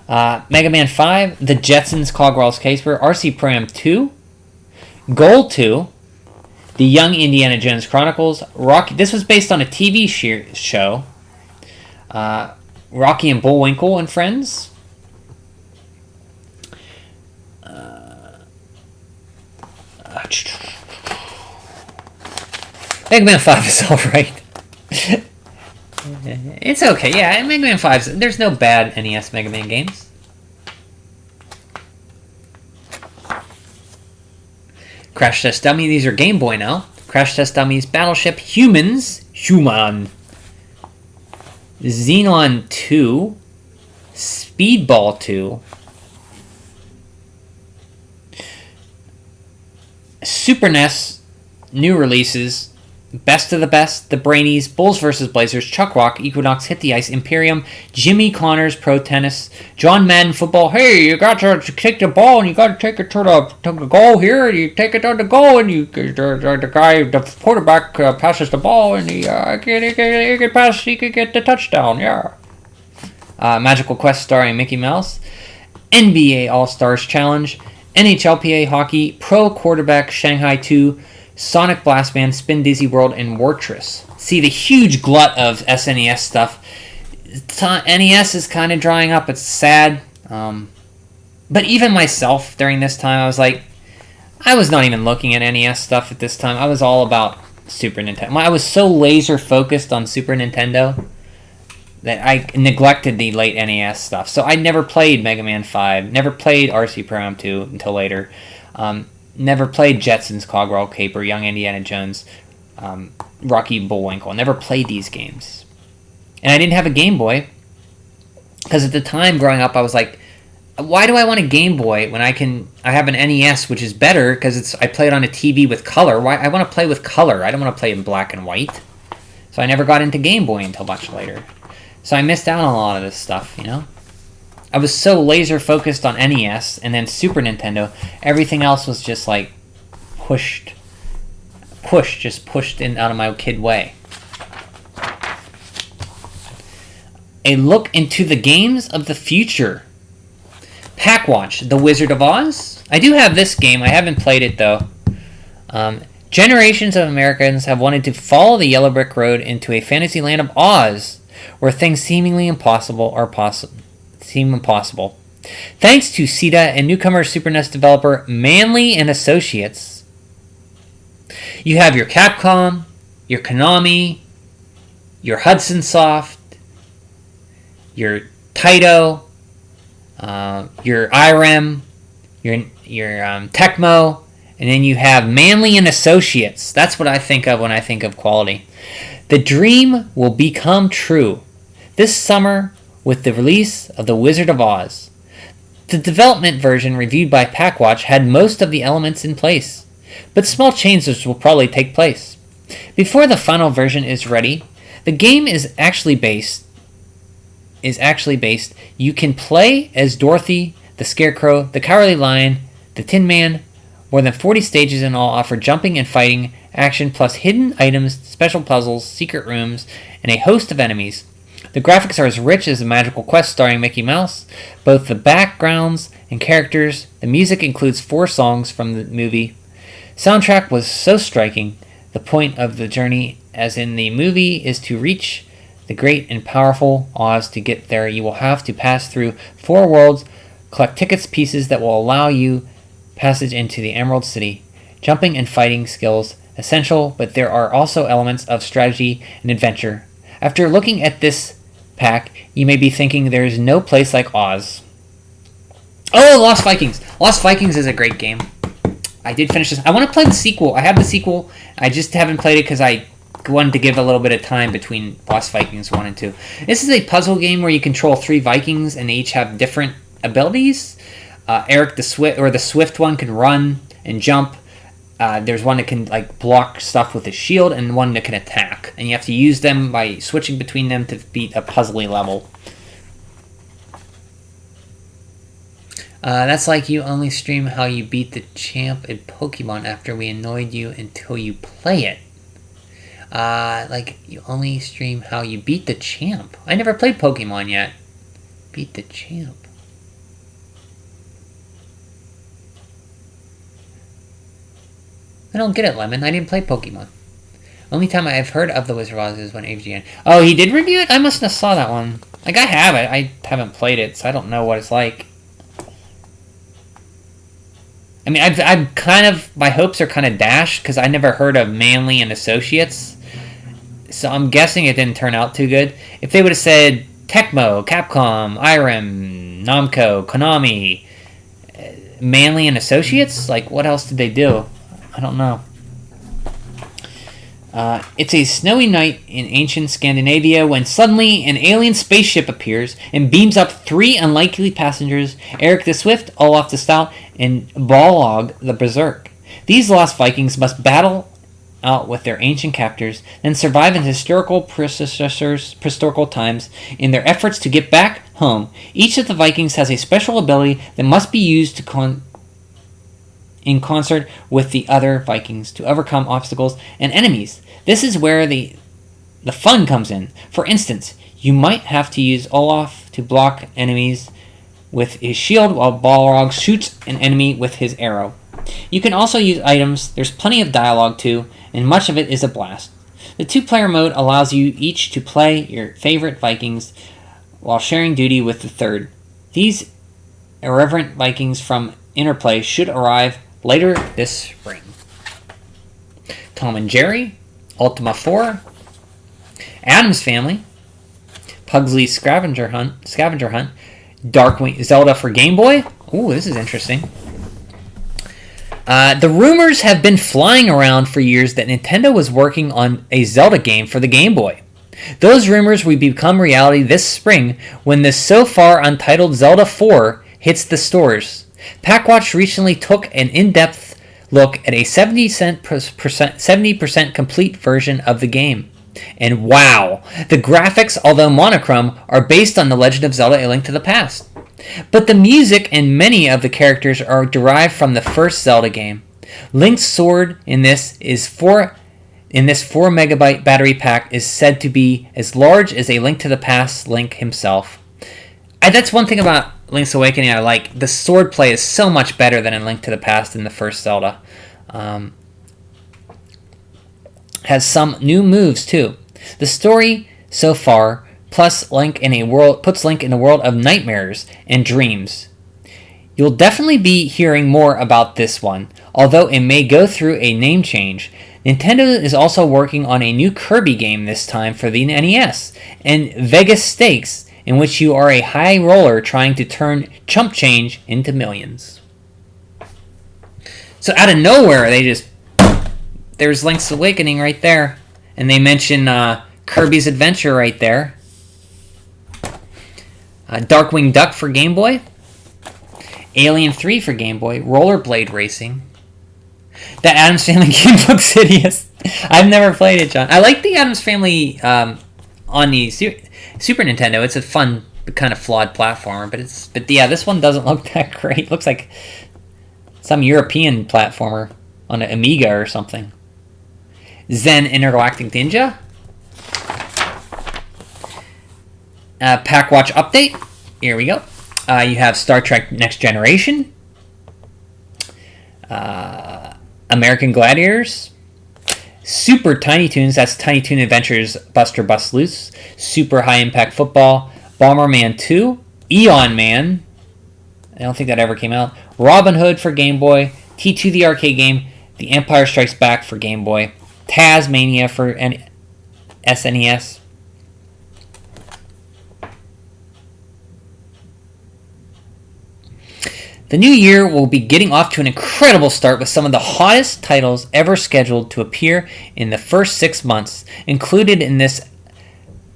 Mega Man 5, The Jetsons, Cloggwell's Caper, RC Pro-Am 2, Goal 2, The Young Indiana Jones Chronicles, Rocky... This was based on a TV show. Rocky and Bullwinkle and Friends. Mega Man 5 is alright. It's okay, yeah. Mega Man 5, there's no bad NES Mega Man games. Crash Test Dummy, these are Game Boy now. Crash Test Dummies, Battleship, Humans, Human. Xenon 2, Speedball 2, Super NES, new releases, Best of the Best, The Brainies, Bulls vs. Blazers, Chuck Rock, Equinox, Hit the Ice, Imperium, Jimmy Connors, Pro Tennis, John Madden Football. Hey, you got to take the ball and you got to take it to the goal here, and you take it to the goal, and the quarterback passes the ball, and he can pass, he can get the touchdown. Yeah. Magical Quest starring Mickey Mouse, NBA All Stars Challenge, NHLPA Hockey, Pro Quarterback Shanghai 2, Sonic Blast Band, Spin Dizzy World, and Wartress. See, the huge glut of SNES stuff. NES is kind of drying up. It's sad. But even myself, during this time, I was like... I was not even looking at NES stuff at this time. I was all about Super Nintendo. I was so laser-focused on Super Nintendo that I neglected the late NES stuff. So I never played Mega Man 5. Never played RC Pro-Am 2 until later. Never played Jetsons, Cloggwell Caper, Young Indiana Jones, Rocky Bullwinkle. Never played these games. And I didn't have a Game Boy, because at the time growing up I was like, why do I want a Game Boy when I have an NES, which is better because I play it on a TV with color. Why I want to play with color? I don't want to play in black and white. So I never got into Game Boy until much later. So I missed out on a lot of this stuff, you know? I was so laser focused on NES and then Super Nintendo, everything else was just like pushed in out of my kid way. A look into the games of the future. Packwatch, The Wizard of Oz. I do have this game. I haven't played it though. Generations of Americans have wanted to follow the yellow brick road into a fantasy land of Oz, where things seemingly impossible seem impossible. Thanks to SETA and newcomer Super NES developer Manley and Associates, you have your Capcom, your Konami, your Hudson Soft, your Taito, your IREM, your Tecmo, and then you have Manley and Associates. That's what I think of when I think of quality. The dream will become true this summer with the release of The Wizard of Oz. The development version reviewed by Packwatch had most of the elements in place, but small changes will probably take place. Before the final version is ready, the game is actually based. You can play as Dorothy, the Scarecrow, the Cowardly Lion, the Tin Man. More than 40 stages in all offer jumping and fighting action plus hidden items, special puzzles, secret rooms, and a host of enemies. The graphics are as rich as a Magical Quest starring Mickey Mouse. Both the backgrounds and characters. The music includes 4 songs from the movie. Soundtrack was so striking. The point of the journey, as in the movie, is to reach the great and powerful Oz. To get there, you will have to pass through 4 worlds, collect tickets pieces that will allow you passage into the Emerald City. Jumping and fighting skills essential, but there are also elements of strategy and adventure. After looking at this pack, you may be thinking there is no place like Oz. Oh, Lost Vikings! Lost Vikings is a great game. I did finish this. I want to play the sequel. I have the sequel. I just haven't played it because I wanted to give a little bit of time between Lost Vikings 1 and 2. This is a puzzle game where you control 3 Vikings and they each have different abilities. Eric the Swift one can run and jump. There's one that can block stuff with his shield, and one that can attack. And you have to use them by switching between them to beat a puzzly level. That's like you only stream how you beat the champ in Pokemon after we annoyed you until you play it. Like you only stream how you beat the champ. I never played Pokemon yet. Beat the champ. I don't get it, Lemon. I didn't play Pokemon. Only time I've heard of The Wizard of Oz is when AVGN. Oh, he did review it? I must have saw that one. I have it. I haven't played it, so I don't know what it's like. I mean, I'm kind of... My hopes are kind of dashed, because I never heard of Manley and Associates. So I'm guessing it didn't turn out too good. If they would have said Tecmo, Capcom, IREM, Namco, Konami, Manley and Associates, what else did they do? I don't know. It's a snowy night in ancient Scandinavia when suddenly an alien spaceship appears and beams up 3 unlikely passengers, Eric the Swift, Olaf the Stout, and Balog the Berserk. These lost Vikings must battle out with their ancient captors, then survive in prehistorical times in their efforts to get back home. Each of the Vikings has a special ability that must be used in concert with the other Vikings to overcome obstacles and enemies. This is where the fun comes in. For instance, you might have to use Olaf to block enemies with his shield while Balrog shoots an enemy with his arrow. You can also use items. There's plenty of dialogue too, and much of it is a blast. The 2-player mode allows you each to play your favorite Vikings while sharing duty with the third. These irreverent Vikings from Interplay should arrive later this spring. Tom and Jerry, Ultima 4, Addams Family, Pugsley's Scavenger Hunt, Darkwing, Zelda for Game Boy. Ooh, this is interesting. The rumors have been flying around for years that Nintendo was working on a Zelda game for the Game Boy. Those rumors will become reality this spring when the so far untitled Zelda 4 hits the stores. Packwatch recently took an in-depth look at a 70% complete version of the game. And wow, the graphics, although monochrome, are based on The Legend of Zelda: A Link to the Past. But the music and many of the characters are derived from the first Zelda game. Link's sword in this 4 megabyte battery pack is said to be as large as A Link to the Past Link himself. That's one thing about Link's Awakening I like. The sword play is so much better than in Link to the Past in the first Zelda. Has some new moves too. The story so far puts Link in a world of nightmares and dreams. You'll definitely be hearing more about this one, although it may go through a name change. Nintendo is also working on a new Kirby game this time for the NES, and Vegas Stakes, in which you are a high roller trying to turn chump change into millions. So out of nowhere, there's Link's Awakening right there, and they mention Kirby's Adventure right there. Darkwing Duck for Game Boy. Alien 3 for Game Boy. Rollerblade Racing. The Addams Family game looks hideous. I've never played it, John. I like the Addams Family on the Super Nintendo. It's a fun, kind of flawed platformer, but yeah, this one doesn't look that great. It looks like some European platformer on an Amiga or something. Zen Intergalactic Ninja. Packwatch update. Here we go. You have Star Trek Next Generation. American Gladiators. Super Tiny Toons. That's Tiny Toon Adventures Buster Bust Loose. Super High Impact Football. Bomberman 2. Eon Man. I don't think that ever came out. Robin Hood for Game Boy. T2 the arcade game. The Empire Strikes Back for Game Boy. Tasmania for SNES. The new year will be getting off to an incredible start with some of the hottest titles ever scheduled to appear in the first 6 months. Included in this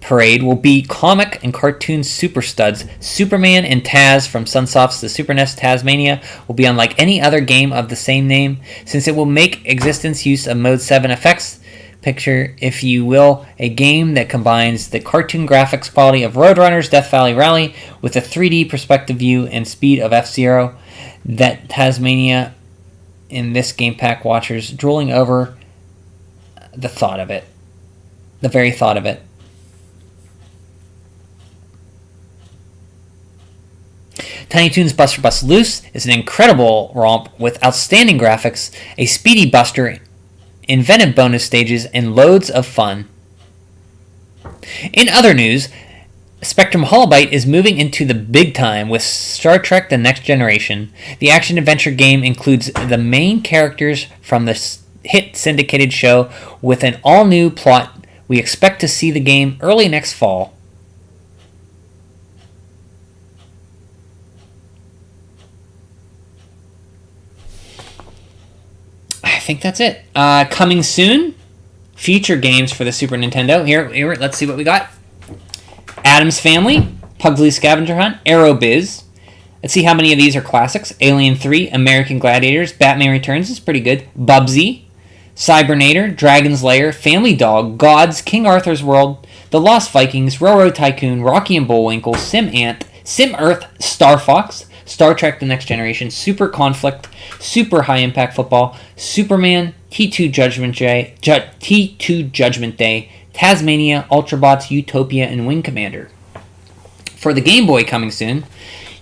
parade will be comic and cartoon super studs. Superman and Taz from Sunsoft's The Super NES Tasmania will be unlike any other game of the same name, since it will make existence use of Mode 7 effects. Picture, if you will, a game that combines the cartoon graphics quality of Roadrunner's Death Valley Rally with the 3D perspective view and speed of F-Zero. That Tasmania in this game pack watchers drooling over the thought of it. The very thought of it. Tiny Toons Buster Bust Loose is an incredible romp with outstanding graphics, a speedy buster, inventive bonus stages, and loads of fun. In other news, Spectrum Holobyte is moving into the big time with Star Trek The Next Generation. The action-adventure game includes the main characters from the hit syndicated show with an all-new plot. We expect to see the game early next fall. I think that's it. Coming soon, future games for the Super Nintendo. Here, let's see what we got. Addams Family, Pugsley Scavenger Hunt, Aerobiz. Let's see how many of these are classics. Alien 3, American Gladiators, Batman Returns is pretty good. Bubsy, Cybernator, Dragon's Lair, Family Dog, Gods, King Arthur's World, The Lost Vikings, Railroad Tycoon, Rocky and Bullwinkle, Sim Ant, Sim Earth, Star Fox, Star Trek The Next Generation, Super Conflict, Super High Impact Football, Superman, T2 Judgment Day, Tasmania, Ultrabots, Utopia, and Wing Commander. For the Game Boy coming soon,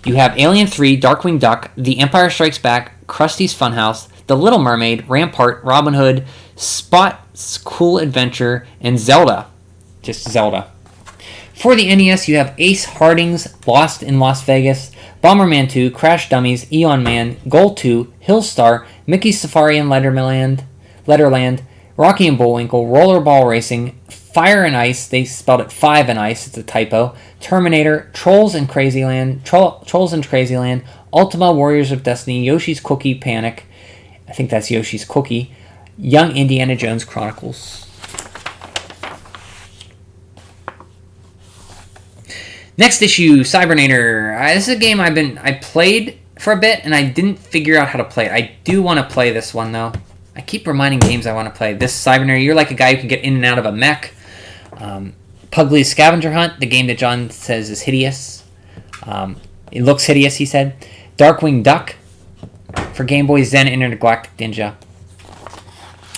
you have Alien 3, Darkwing Duck, The Empire Strikes Back, Krusty's Funhouse, The Little Mermaid, Rampart, Robin Hood, Spot's Cool Adventure, and Zelda. Just Zelda. For the NES, you have Ace Harding's Lost in Las Vegas, Bomberman 2, Crash Dummies, Eon Man, Goal 2, Hillstar, Mickey's Safari and Letterland, Rocky and Bullwinkle, Rollerball Racing, Fire and Ice, they spelled it 5 and Ice, it's a typo, Terminator, Trolls and Crazyland, Ultima Warriors of Destiny, Yoshi's Cookie Panic, I think that's Yoshi's Cookie, Young Indiana Jones Chronicles. Next issue, Cybernator. This is a game I played for a bit, and I didn't figure out how to play it. I do want to play this one, though. I keep reminding games I want to play. This Cybernator, you're like a guy who can get in and out of a mech. Pugly's Scavenger Hunt, the game that John says is hideous. It looks hideous, he said. Darkwing Duck for Game Boy, Zen Intergalactic Ninja.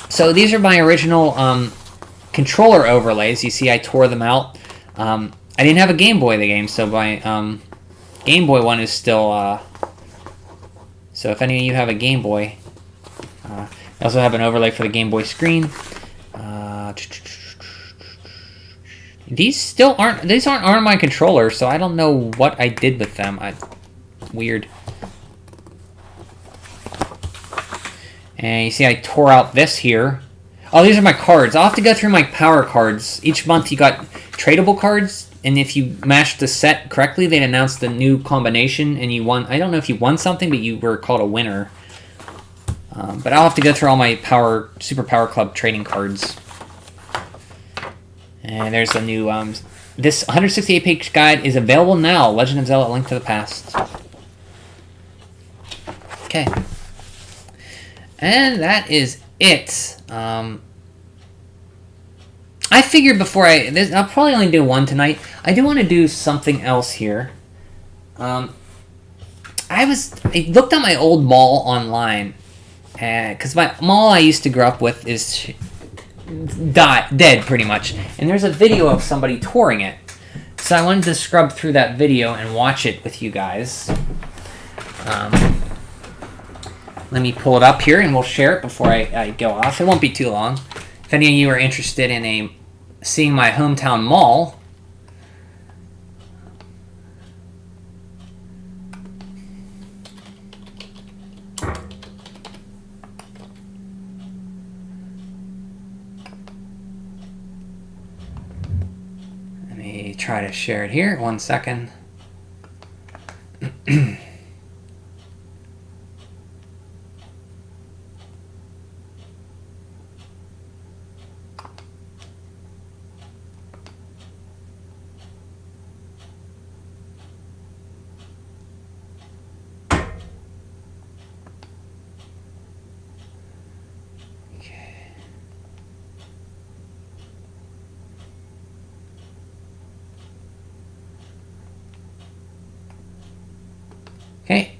So these are my original controller overlays. You see I tore them out. I didn't have a Game Boy the game, so my Game Boy one is still... so if any of you have a Game Boy... I also have an overlay for the Game Boy screen. These aren't on my controller, so I don't know what I did with them. Weird. And you see I tore out this here. Oh, these are my cards. I'll have to go through my power cards. Each month you got tradable cards, and if you mashed the set correctly, they'd announce the new combination, and you won. I don't know if you won something, but you were called a winner. But I'll have to go through all my Super Power Club trading cards. And there's the new... this 168-page guide is available now. Legend of Zelda: A Link to the Past. Okay. And that is it. I figured before I'll probably only do one tonight. I do want to do something else here. I looked at my old mall online, because my mall I used to grow up with is dead pretty much, and there's a video of somebody touring it. So I wanted to scrub through that video and watch it with you guys. Let me pull it up here and we'll share it before I go off. It won't be too long. If any of you are interested in seeing my hometown mall, let me try to share it here. 1 second. Okay,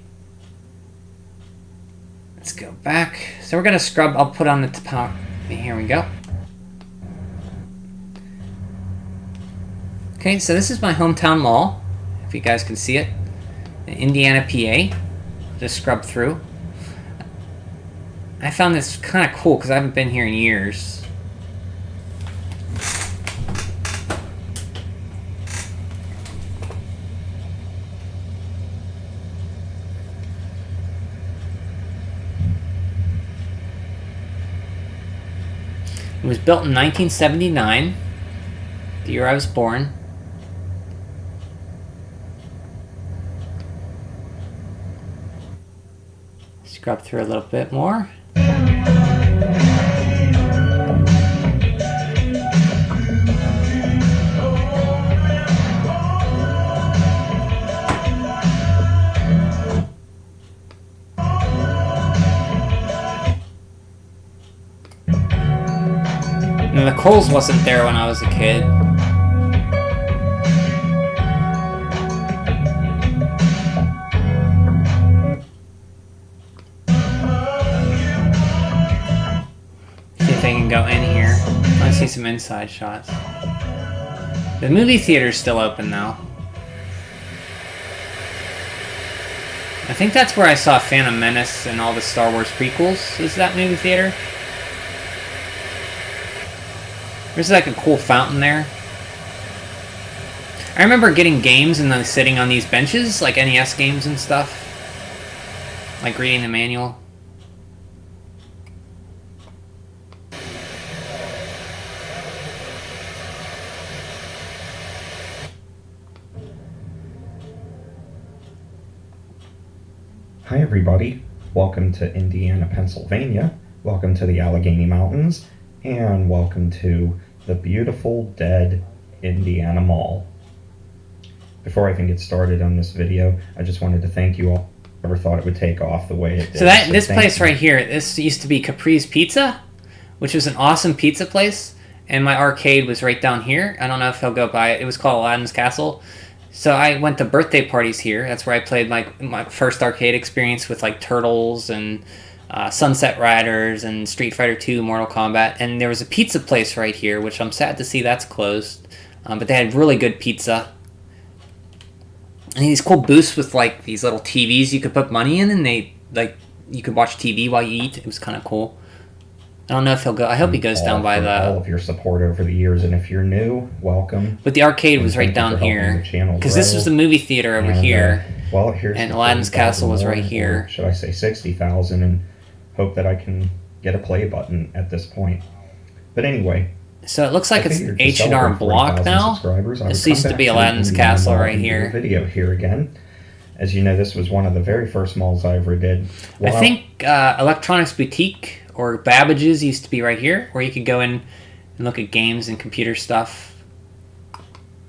let's go back. So we're going to scrub. I'll put on the top. Here we go. Okay, so this is my hometown mall, if you guys can see it. In Indiana, PA. Just scrub through. I found this kind of cool because I haven't been here in years. It was built in 1979, the year I was born. Scrub through a little bit more. And the Kohl's wasn't there when I was a kid. See if they can go in here. I see some inside shots. The movie theater's still open though. I think that's where I saw Phantom Menace and all the Star Wars prequels. Is that movie theater? There's like a cool fountain there. I remember getting games and then sitting on these benches, like NES games and stuff. Like reading the manual. Hi everybody, welcome to Indiana, Pennsylvania, welcome to the Allegheny Mountains, and welcome to the beautiful, dead Indiana Mall. Before I even get started on this video, I just wanted to thank you all. Never thought it would take off the way it did. So this thank place you. right here, this used to be Capri's Pizza, which was an awesome pizza place, and my arcade was right down here. I don't know if he'll go by it. It was called Aladdin's Castle. So I went to birthday parties here. That's where I played my first arcade experience with like Turtles and Sunset Riders and Street Fighter 2, Mortal Kombat. And there was a pizza place right here, which I'm sad to see that's closed. But they had really good pizza. And these cool booths with like these little TVs you could put money in, and they like you could watch TV while you eat. It was kind of cool. I don't know if he'll go. I hope he goes down by all the. of your support over the years, and if you're new, welcome. But the arcade was And right thank you down for helping here the channel because this grow. was the movie theater over And, here. Well, here's And the Aladdin's 40,000 Castle was right more, here. or should I say 60,000? And hope that I can get a play button at this point. But anyway. So it looks like I it's figured to H&R celebrate Block 40,000 now. subscribers, I This would used come to back be Aladdin's Indiana Castle Mall right and do here. a video here again. As you know, this was one of the very first malls I ever did. I think Electronics Boutique or Babbage's used to be right here, where you could go in and look at games and computer stuff.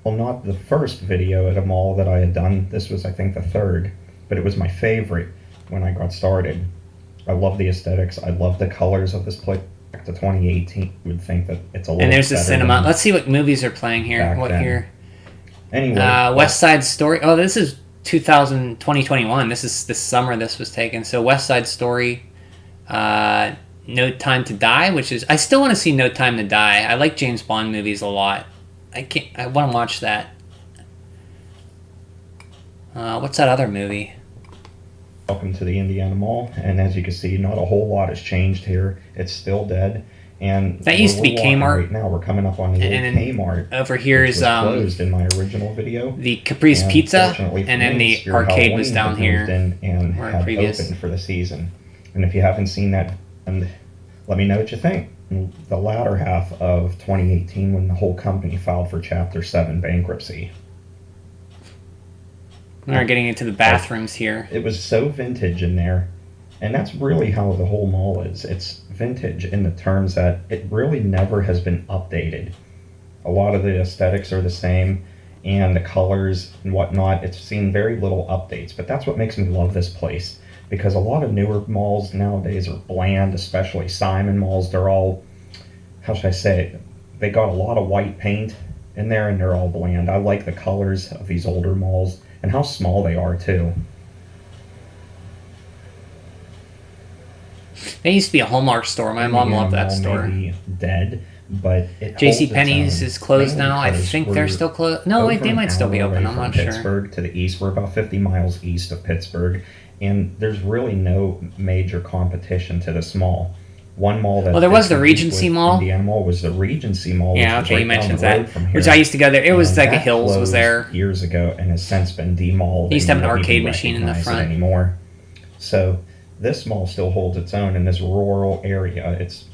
Well, not the first video at a mall that I had done. This was, I think, the third, but it was my favorite when I got started. I love the aesthetics. I love the colors of this place. Back to 2018, you would think that it's a little. And there's the better cinema. than Let's see what movies are playing here. back What then. year? Anyway, West Side Story. Oh, this is 2021. This is this summer this was taken. So West Side Story, No Time to Die, which is I still want to see No Time to Die. I like James Bond movies a lot. I want to watch that. What's that other movie? welcome to the Indiana Mall, and as you can see, not a whole lot has changed here. It's still dead, and That used to be we're walking Kmart. Right now, we're coming up on the old And Kmart. Over here which is was closed in my original video. the Capri's And Pizza, fortunately for and then me, the Spirit arcade was Halloween down had here. moved in and or had previous. opened for the season. And if you haven't seen that, and let me know what you think. In the latter half of 2018, when the whole company filed for Chapter 7 bankruptcy. We're getting into the bathrooms here. It was so vintage in there, and that's really how the whole mall is. It's vintage in the terms that it really never has been updated. A lot of the aesthetics are the same, and the colors and whatnot, it's seen very little updates, but that's what makes me love this place, because a lot of newer malls nowadays are bland, especially Simon malls. They're all, how should I say it, they got a lot of white paint in there, and they're all bland. I like the colors of these older malls, and how small they are too. There used to be a Hallmark store. My mom Indiana loved that Mall store. may be dead, but it J.C. holds its Penney's own, is closed mainly now. I because think they're we're still closed. No, wait, over they an might still be hour open. away I'm from not sure. Pittsburgh to the east. We're about 50 miles east of Pittsburgh, and there's really no major competition to this mall. One mall that Well, there was did the compete Regency with Mall. Indiana Mall was the Regency Mall. Yeah, which is okay, you right down mentioned the road that. from here. Which I used to go there. It was And like a that Hills was closed there. years ago and has since been demalled. They used to have and an you don't arcade even machine in the recognize it front. anymore. So this mall still holds its own in this rural area. It's,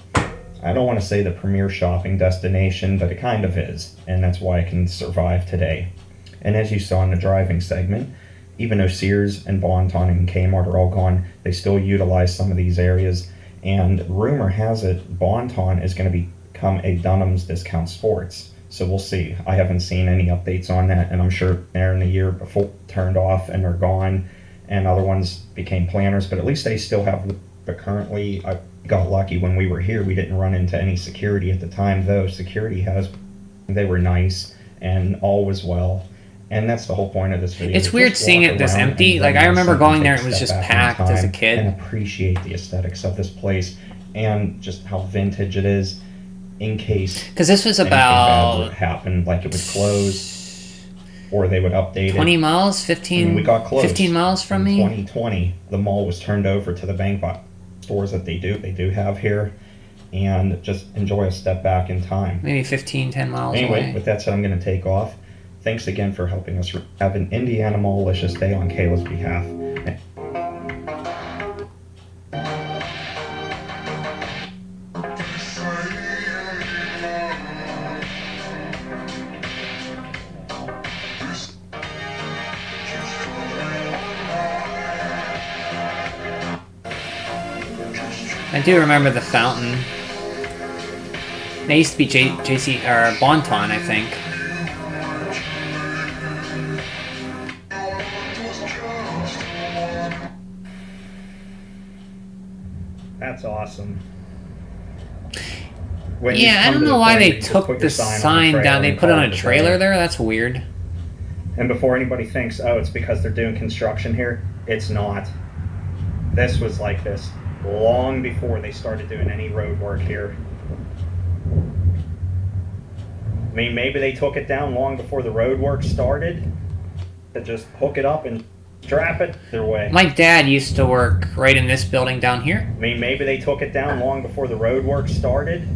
I don't want to say the premier shopping destination, but it kind of is, and that's why it can survive today. And as you saw in the driving segment, even though Sears and Bon-Ton and Kmart are all gone, they still utilize some of these areas. And rumor has it Bon-Ton is going to become a Dunham's Discount Sports. So we'll see. I haven't seen any updates on that, and I'm sure they're in the year before turned off and they're gone, and other ones became planners, but at least they still have. But currently, I got lucky when we were here. We didn't run into any security at the time, though. Security they were nice, and all was well. And that's the whole point of this video. It's weird Just seeing walk it this around empty. and Like, I remember reminisce going and there, take it was step just back in packed as a time kid. and appreciate the aesthetics of this place and just how vintage it is. In case Because this was anything bad would about happen, like it would close or they would update 20 it. miles, I 15, mean, we got close. 15 miles from In me. 2020, the mall was turned over to the bank box stores that they do have here, and just enjoy a step back in time. Maybe 15, 10 miles Anyway, away. with that said, I'm going to take off. Thanks again for helping us have an Indiana Mall-licious day on Kayla's behalf. I do remember the fountain. They used to be JC or Bon-Ton, I think. awesome. When you Yeah, I come don't to the know why point they where you just took put your the sign on the sign trailer down. They and put it call on a a trailer day. there. That's weird. And before anybody thinks, oh, it's because they're doing construction here, it's not. This was like this long before they started doing any road work here. I mean, maybe they took it down long before the road work started to just hook it up and strap it their way. My dad used to work right in this building down here. I mean, maybe they took it down long before the road work started.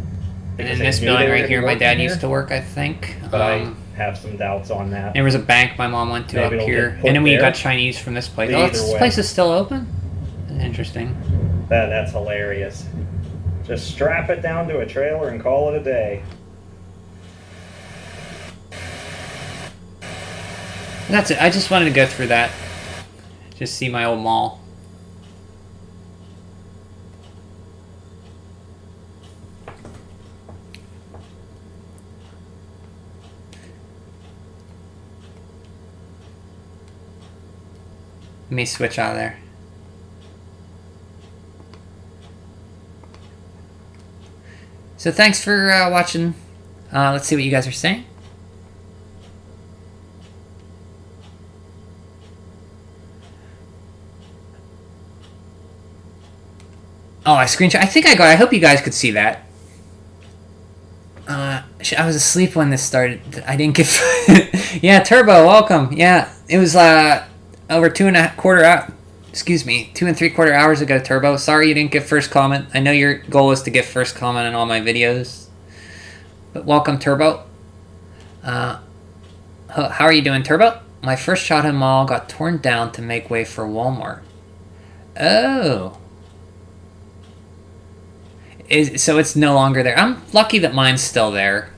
And in this building right here, my dad used to work, I think. But I have some doubts on that. There was a bank my mom went to Maybe up it'll here. get put And then we there. got Chinese from this place. But Oh, either this way. place is still open? Interesting. That's hilarious. Just strap it down to a trailer and call it a day. That's it. I just wanted to go through that. Just see my old mall. Let me switch out of there. So thanks for watching. Let's see what you guys are saying. Oh, I screenshot. I think I got. I hope you guys could see that. I was asleep when this started. I didn't get. Yeah, Turbo, welcome. Yeah, it was over 2.75 hours ago, Turbo. Sorry you didn't get first comment. I know your goal is to get first comment on all my videos. But welcome, Turbo. How are you doing, Turbo? My first Shotton Mall got torn down to make way for Walmart. Oh. So it's no longer there. I'm lucky that mine's still there.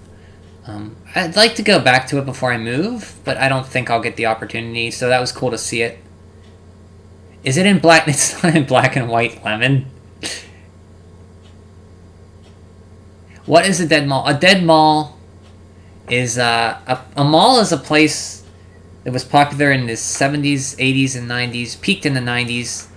I'd like to go back to it before I move, but I don't think I'll get the opportunity, so that was cool to see it. Is it in black? It's not in black and white, Lemon. What is a dead mall? A dead mall is a mall is a place that was popular in the 70s, 80s, and 90s, peaked in the 90s,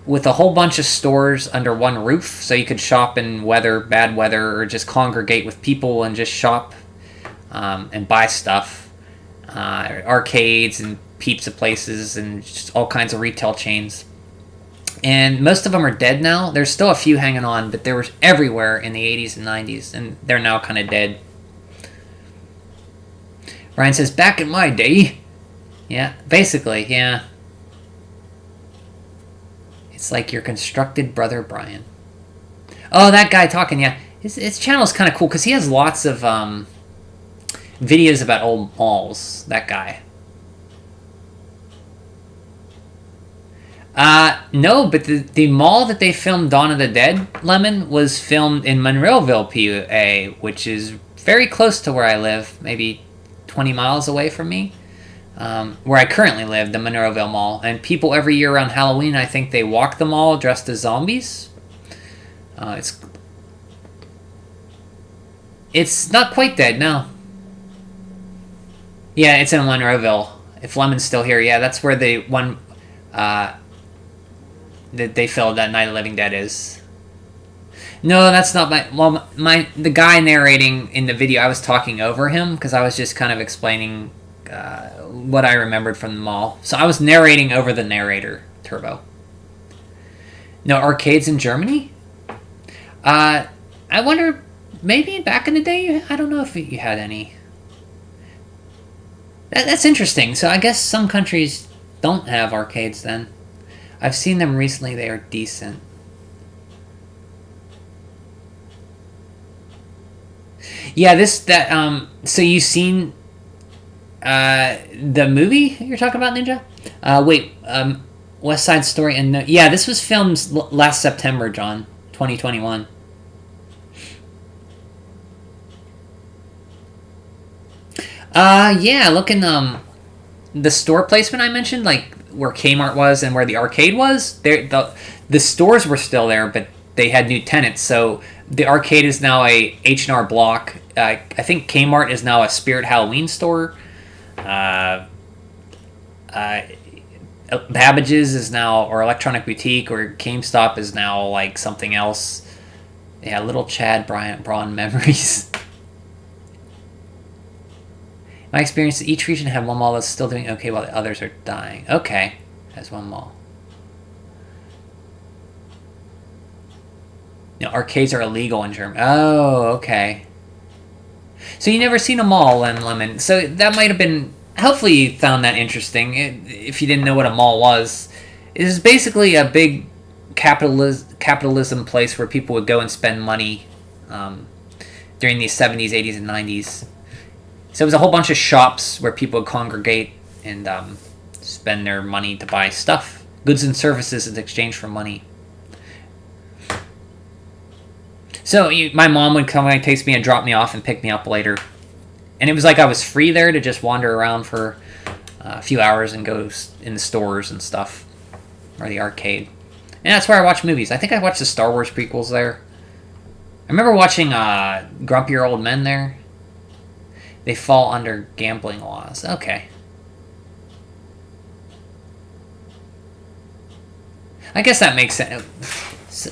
with a whole bunch of stores under one roof, so you could shop in bad weather, or just congregate with people and just shop and buy stuff. Arcades and pizza places and just all kinds of retail chains. And most of them are dead now. There's still a few hanging on, but there was everywhere in the 80s and 90s, and they're now kind of dead. Ryan says, back in my day. Yeah, basically, yeah. It's like your constructed brother, Brian. Oh, that guy talking, yeah. His channel's kind of cool, because he has lots of videos about old malls, that guy. No, but the mall that they filmed Dawn of the Dead, Lemon, was filmed in Monroeville, PA, which is very close to where I live, maybe 20 miles away from me. Where I currently live, the Monroeville Mall. And people every year around Halloween, I think they walk the mall dressed as zombies. It's not quite dead, no. Yeah, it's in Monroeville. If Lemon's still here, yeah, that's where the one that they filmed that Night of the Living Dead is. No, that's not the guy narrating in the video, I was talking over him because I was just kind of explaining what I remembered from the mall. So I was narrating over the narrator, Turbo. No arcades in Germany? I wonder, maybe back in the day, I don't know if you had any. That's interesting. So I guess some countries don't have arcades then. I've seen them recently. They are decent. Yeah, so you've seen the movie you're talking about, Ninja? West Side Story, and yeah, this was filmed last September, John, 2021. Yeah, look in the store placement I mentioned, like where Kmart was and where the arcade was. The stores were still there, but they had new tenants. So the arcade is now a H&R Block. I think Kmart is now a Spirit Halloween store. Babbage's is now, or Electronic Boutique, or GameStop is now like something else. Yeah, Little Chad Bryant Braun memories. My experience, each region had one mall that's still doing okay while the others are dying. Okay, has one mall. No, arcades are illegal in Germany. Oh, okay. So you never seen a mall in Lemon. So that might have been... Hopefully you found that interesting. If you didn't know what a mall was. It is basically a big capitalism place where people would go and spend money during the 70s, 80s, and 90s. So it was a whole bunch of shops where people would congregate and spend their money to buy stuff. Goods and services in exchange for money. So my mom would come and take me and drop me off and pick me up later. And it was like I was free there to just wander around for a few hours and go in the stores and stuff. Or the arcade. And that's where I watch movies. I think I watched the Star Wars prequels there. I remember watching Grumpier Old Men there. They fall under gambling laws. Okay. I guess that makes sense.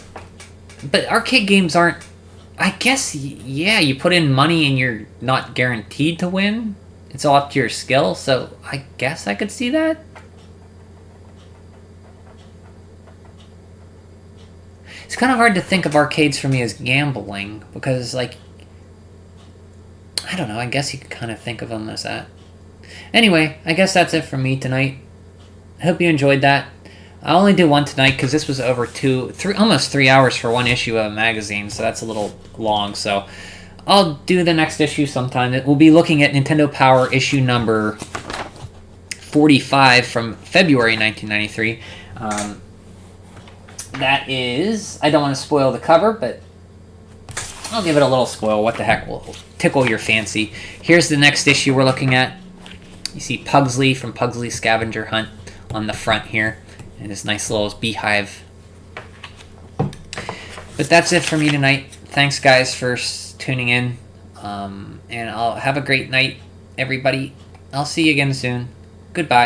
But arcade games aren't... I guess, yeah, you put in money and you're not guaranteed to win. It's all up to your skill, so I guess I could see that. It's kind of hard to think of arcades for me as gambling, because, like... I don't know, I guess you could kind of think of them as that. Anyway, I guess that's it from me tonight. I hope you enjoyed that. I only did one tonight because this was over almost 3 hours for one issue of a magazine, so that's a little long. So I'll do the next issue sometime. We'll be looking at Nintendo Power issue number 45 from February 1993. That is, I don't want to spoil the cover, but I'll give it a little spoil. What the heck will tickle your fancy. Here's the next issue we're looking at. You see Pugsley from Pugsley Scavenger Hunt on the front here. And this nice little beehive. But that's it for me tonight. Thanks, guys, for tuning in. And I'll have a great night, everybody. I'll see you again soon. Goodbye.